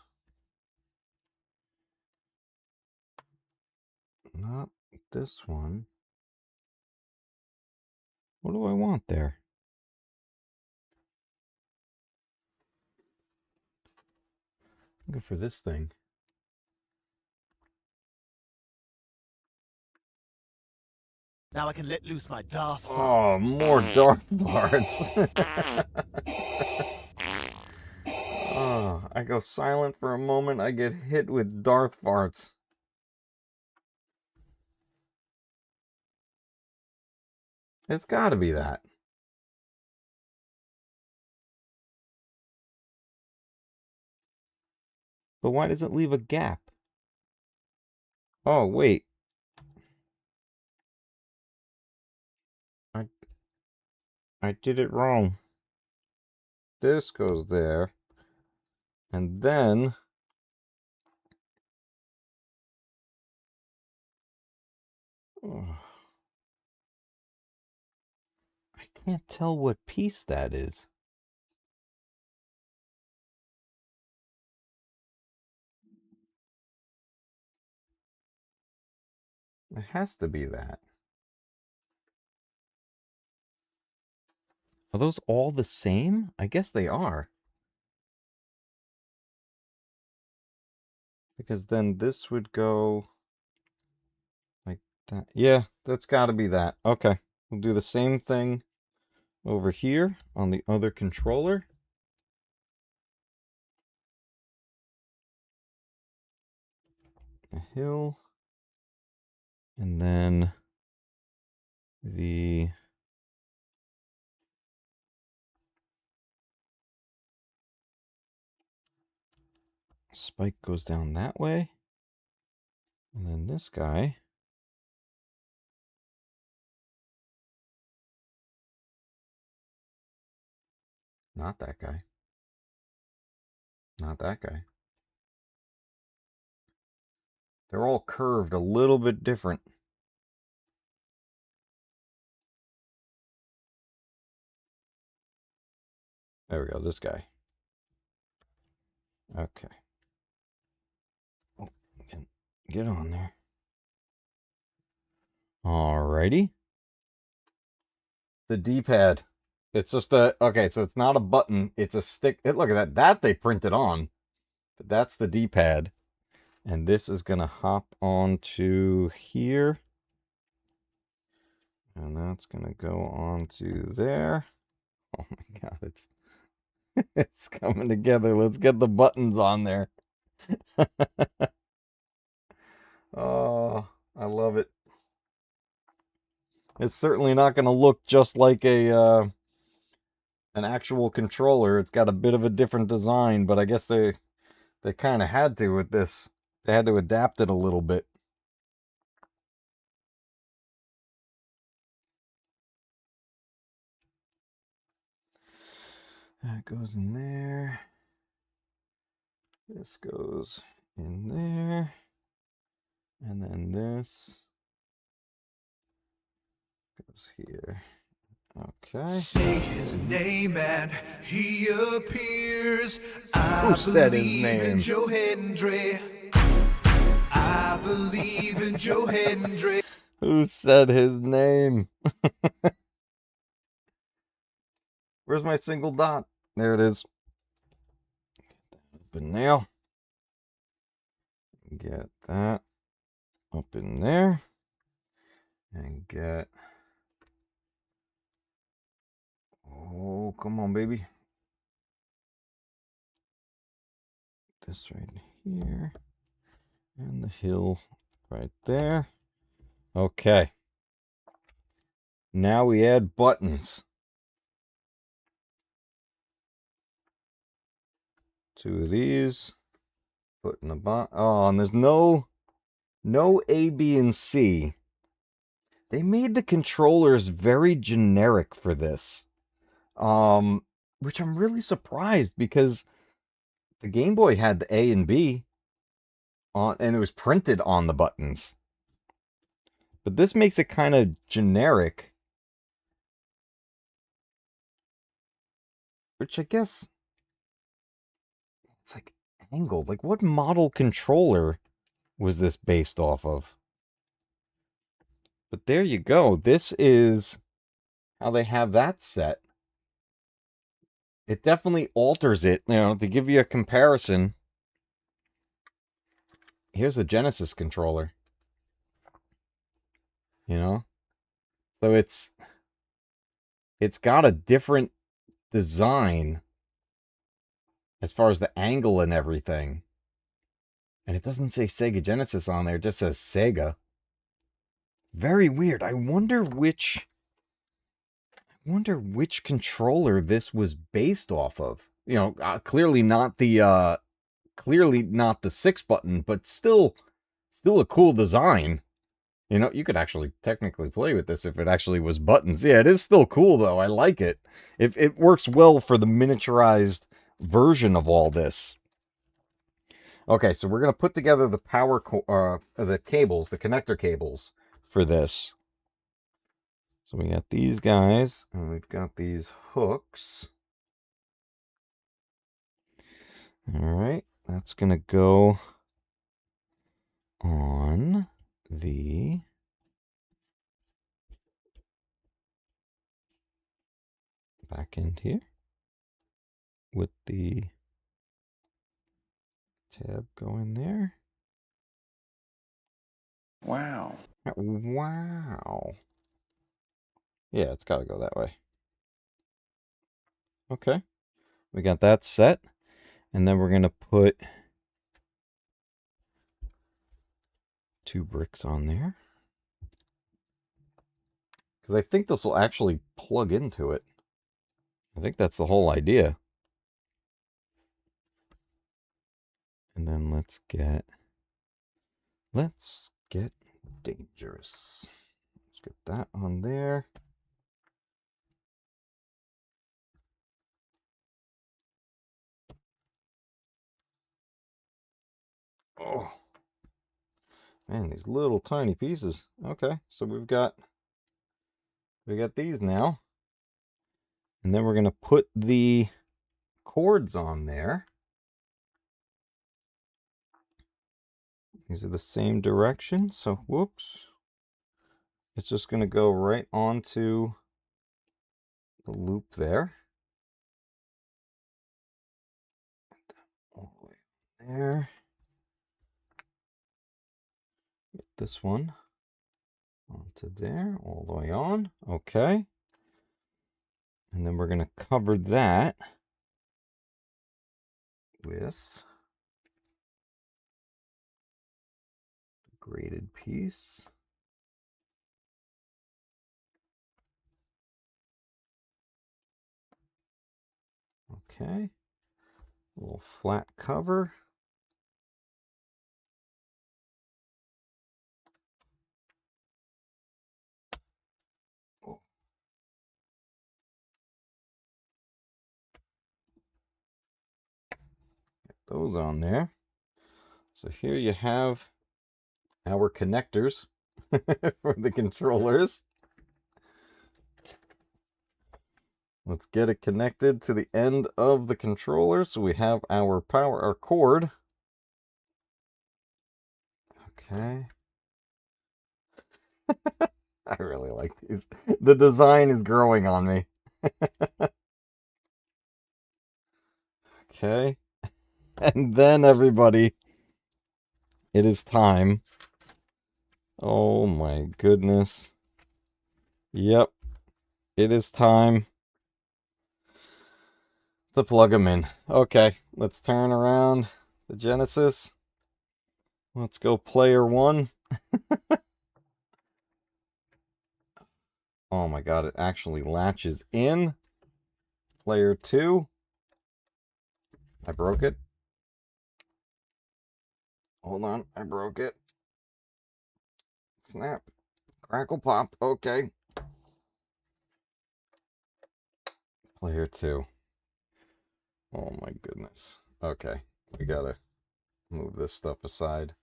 S1: Not this one. What do I want there? Looking for this thing.
S2: Now I can let loose my Darth
S1: Oh, more Darth parts. Oh, I go silent for a moment. I get hit with Darth farts. It's got to be that. But why does it leave a gap? Oh, wait. I did it wrong. This goes there. And then oh, I can't tell what piece that is. It has to be that. Are those all the same? I guess they are. Because then this would go like that. Yeah, that's got to be that. Okay. We'll do the same thing over here on the other controller. A hill. And then the spike goes down that way. And then this guy. Not that guy. Not that guy. They're all curved a little bit different. There we go, this guy. Okay. Oh, get on there. Alrighty. The D-pad. It's just a, okay, so it's not a button, it's a stick. Look at that, that they printed on. But that's the D-pad. And this is gonna hop onto here. And that's gonna go onto there. Oh my god, it's it's coming together. Let's get the buttons on there. Oh, I love it. It's certainly not going to look just like a an actual controller. It's got a bit of a different design, but I guess they kind of had to with this. They had to adapt it a little bit. That goes in there. This goes in there. And then this goes here. Okay.
S2: Say his name and he appears.
S1: Who said his name?
S2: Joe Hendry. I believe in Joe Hendry.
S1: Who said his name? Where's my single dot? There it is. open now. Get that up in there. And get... Oh, come on, baby. This right here. And the hill right there. Okay. Now we add buttons. 2 of these. Put in the bottom. Oh, and there's no A, B, and C. They made the controllers very generic for this. Which I'm really surprised because the Game Boy had the A and B on, and it was printed on the buttons. But this makes it kind of generic. Which I guess it's like angled. Like, what model controller was this based off of? But there you go. This is how they have that set. It definitely alters it, you know, to give you a comparison. Here's a Genesis controller. You know? So it's got a different design as far as the angle and everything. And it doesn't say Sega Genesis on there, it just says Sega. Very weird. I wonder which controller this was based off of. You know, clearly not the 6 button, but still a cool design. You know, you could actually technically play with this if it actually was buttons. Yeah, it is still cool though. I like it. It works well for the miniaturized version of all this. Okay, so we're going to put together the the cables, the connector cables for this. So we got these guys, and we've got these hooks. All right, that's going to go on the back end here with the tab going there.
S5: Wow.
S1: Wow. Yeah, it's got to go that way. Okay. We got that set. And then we're going to put 2 bricks on there. Because I think this will actually plug into it. I think that's the whole idea. And then let's get dangerous. Let's get that on there. Oh, man, these little tiny pieces. Okay, so we got these now. And then we're going to put the cords on there. These are the same direction, so whoops. It's just going to go right onto the loop there. All the way there. Get this one onto there, all the way on. Okay. And then we're going to cover that with the graded piece. Okay. A little flat cover. Those on there. So here you have our connectors for the controllers. Let's get it connected to the end of the controller so we have our cord. Okay. I really like these. The design is growing on me. Okay. And then, everybody, it is time. Oh my goodness. Yep, it is time to plug them in. Okay, let's turn around the Genesis. Let's go player 1. Oh my god, it actually latches in. Player 2. I broke it. Hold on, I broke it. Snap. Crackle pop. Okay. Player 2. Oh my goodness. Okay, we gotta move this stuff aside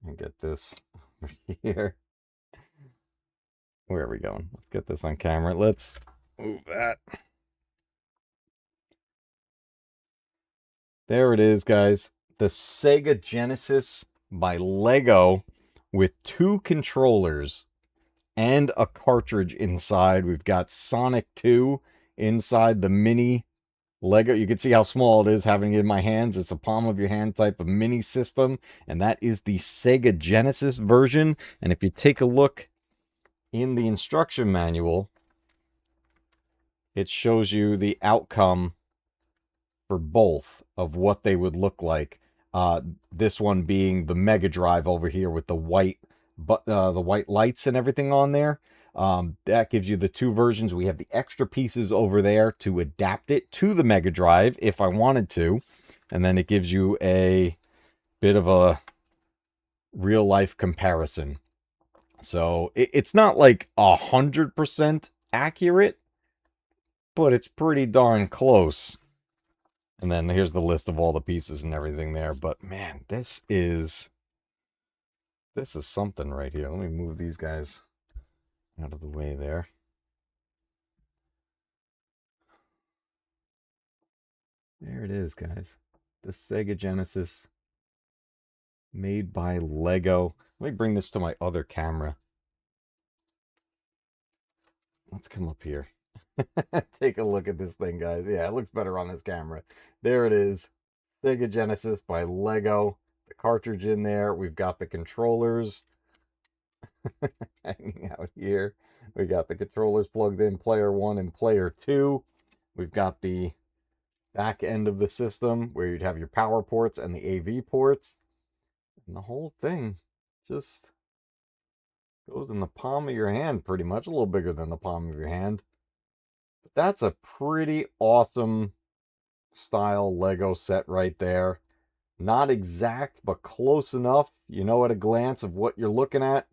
S1: and get this over here. Where are we going? Let's get this on camera. Let's move that. There it is, guys. The Sega Genesis by LEGO with 2 controllers and a cartridge inside. We've got Sonic 2 inside the mini LEGO. You can see how small it is having it in my hands. It's a palm of your hand type of mini system, and that is the Sega Genesis version. And if you take a look in the instruction manual, it shows you the outcome for both of what they would look like. This one being the Mega Drive over here with the white lights and everything on there. That gives you the 2 versions. We have the extra pieces over there to adapt it to the Mega Drive if I wanted to. And then it gives you a bit of a real life comparison. So it's not like 100% accurate, but it's pretty darn close. And then here's the list of all the pieces and everything there. But man, this is something right here. Let me move these guys out of the way there. There it is, guys. The Sega Genesis made by LEGO. Let me bring this to my other camera. Let's come up here. Take a look at this thing, guys. Yeah, it looks better on this camera. There it is. Sega Genesis by LEGO. The cartridge in there. We've got the controllers hanging out here. We got the controllers plugged in, player 1 and player 2. We've got the back end of the system where you'd have your power ports and the AV ports. And the whole thing just goes in the palm of your hand pretty much. A little bigger than the palm of your hand. But that's a pretty awesome style Lego set right there. Not exact, but close enough. You know at a glance of what you're looking at.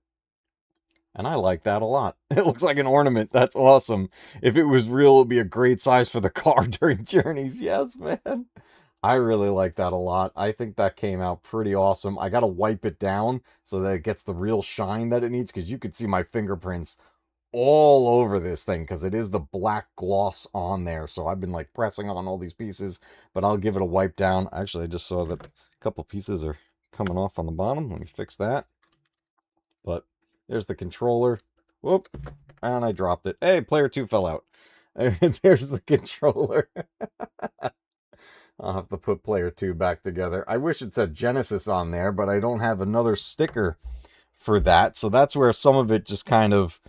S1: And I like that a lot. It looks like an ornament. That's awesome. If it was real, it would be a great size for the car during journeys. Yes, man. I really like that a lot. I think that came out pretty awesome. I got to wipe it down so that it gets the real shine that it needs, because you could see my fingerprints all over this thing because it is the black gloss on there. So I've been like pressing on all these pieces, but I'll give it a wipe down. Actually, I just saw that a couple pieces are coming off on the bottom. Let me fix that. But there's the controller. Whoop. And I dropped it. Hey, player 2 fell out. There's the controller. I'll have to put player 2 back together. I wish it said Genesis on there, but I don't have another sticker for that. So that's where some of it just kind of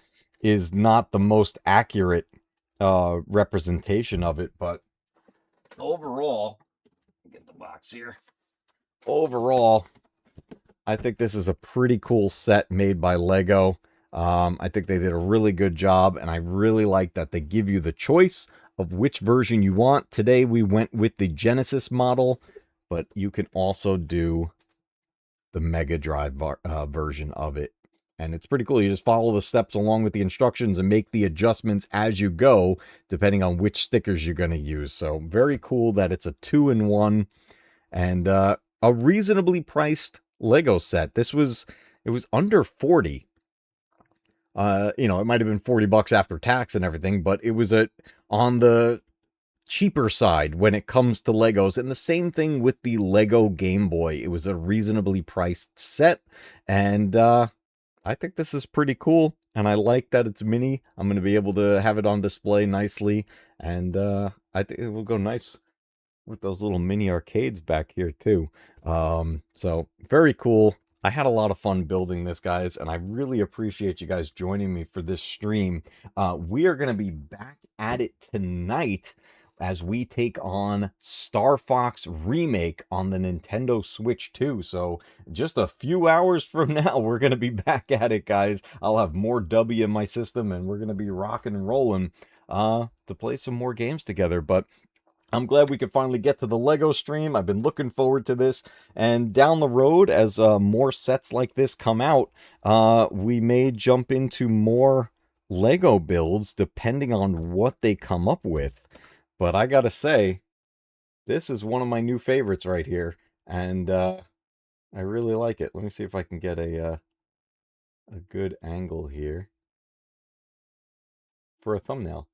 S1: is not the most accurate representation of it. But overall, get the box here. Overall, I think this is a pretty cool set made by LEGO. I think they did a really good job, and I really like that they give you the choice of which version you want. Today we went with the Genesis model, but you can also do the Mega Drive version of it. And it's pretty cool. You just follow the steps along with the instructions and make the adjustments as you go, depending on which stickers you're going to use. So very cool that it's a 2-in-1 and a reasonably priced Lego set. It was under 40. You know, it might have been $40 after tax and everything, but it was on the cheaper side when it comes to Legos. And the same thing with the Lego Game Boy. It was a reasonably priced set, and I think this is pretty cool, and I like that it's mini. I'm going to be able to have it on display nicely, and I think it will go nice with those little mini arcades back here too. So very cool. I had a lot of fun building this, guys, and I really appreciate you guys joining me for this stream. We are going to be back at it tonight as we take on Star Fox Remake on the Nintendo Switch 2. So just a few hours from now, we're going to be back at it, guys. I'll have more W in my system, and we're going to be rocking and rolling to play some more games together. But I'm glad we could finally get to the LEGO stream. I've been looking forward to this. And down the road, as more sets like this come out, we may jump into more LEGO builds depending on what they come up with. But I gotta say, this is one of my new favorites right here. And I really like it. Let me see if I can get a good angle here for a thumbnail.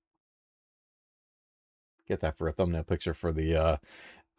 S1: Get that for a thumbnail picture for the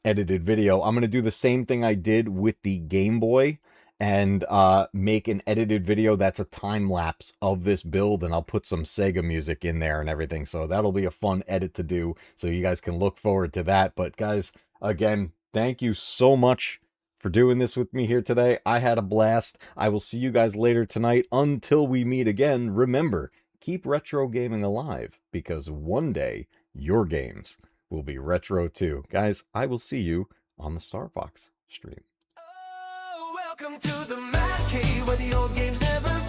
S1: edited video. I'm going to do the same thing I did with the Game Boy and make an edited video that's a time lapse of this build, and I'll put some Sega music in there and everything. So that'll be a fun edit to do, so you guys can look forward to that. But guys, again, thank you so much for doing this with me here today. I had a blast. I will see you guys later tonight. Until we meet again, remember, keep retro gaming alive, because one day your games will be retro too. Guys, I will see you on the Star Fox stream.
S2: Oh, welcome to the Matcave, where the old games never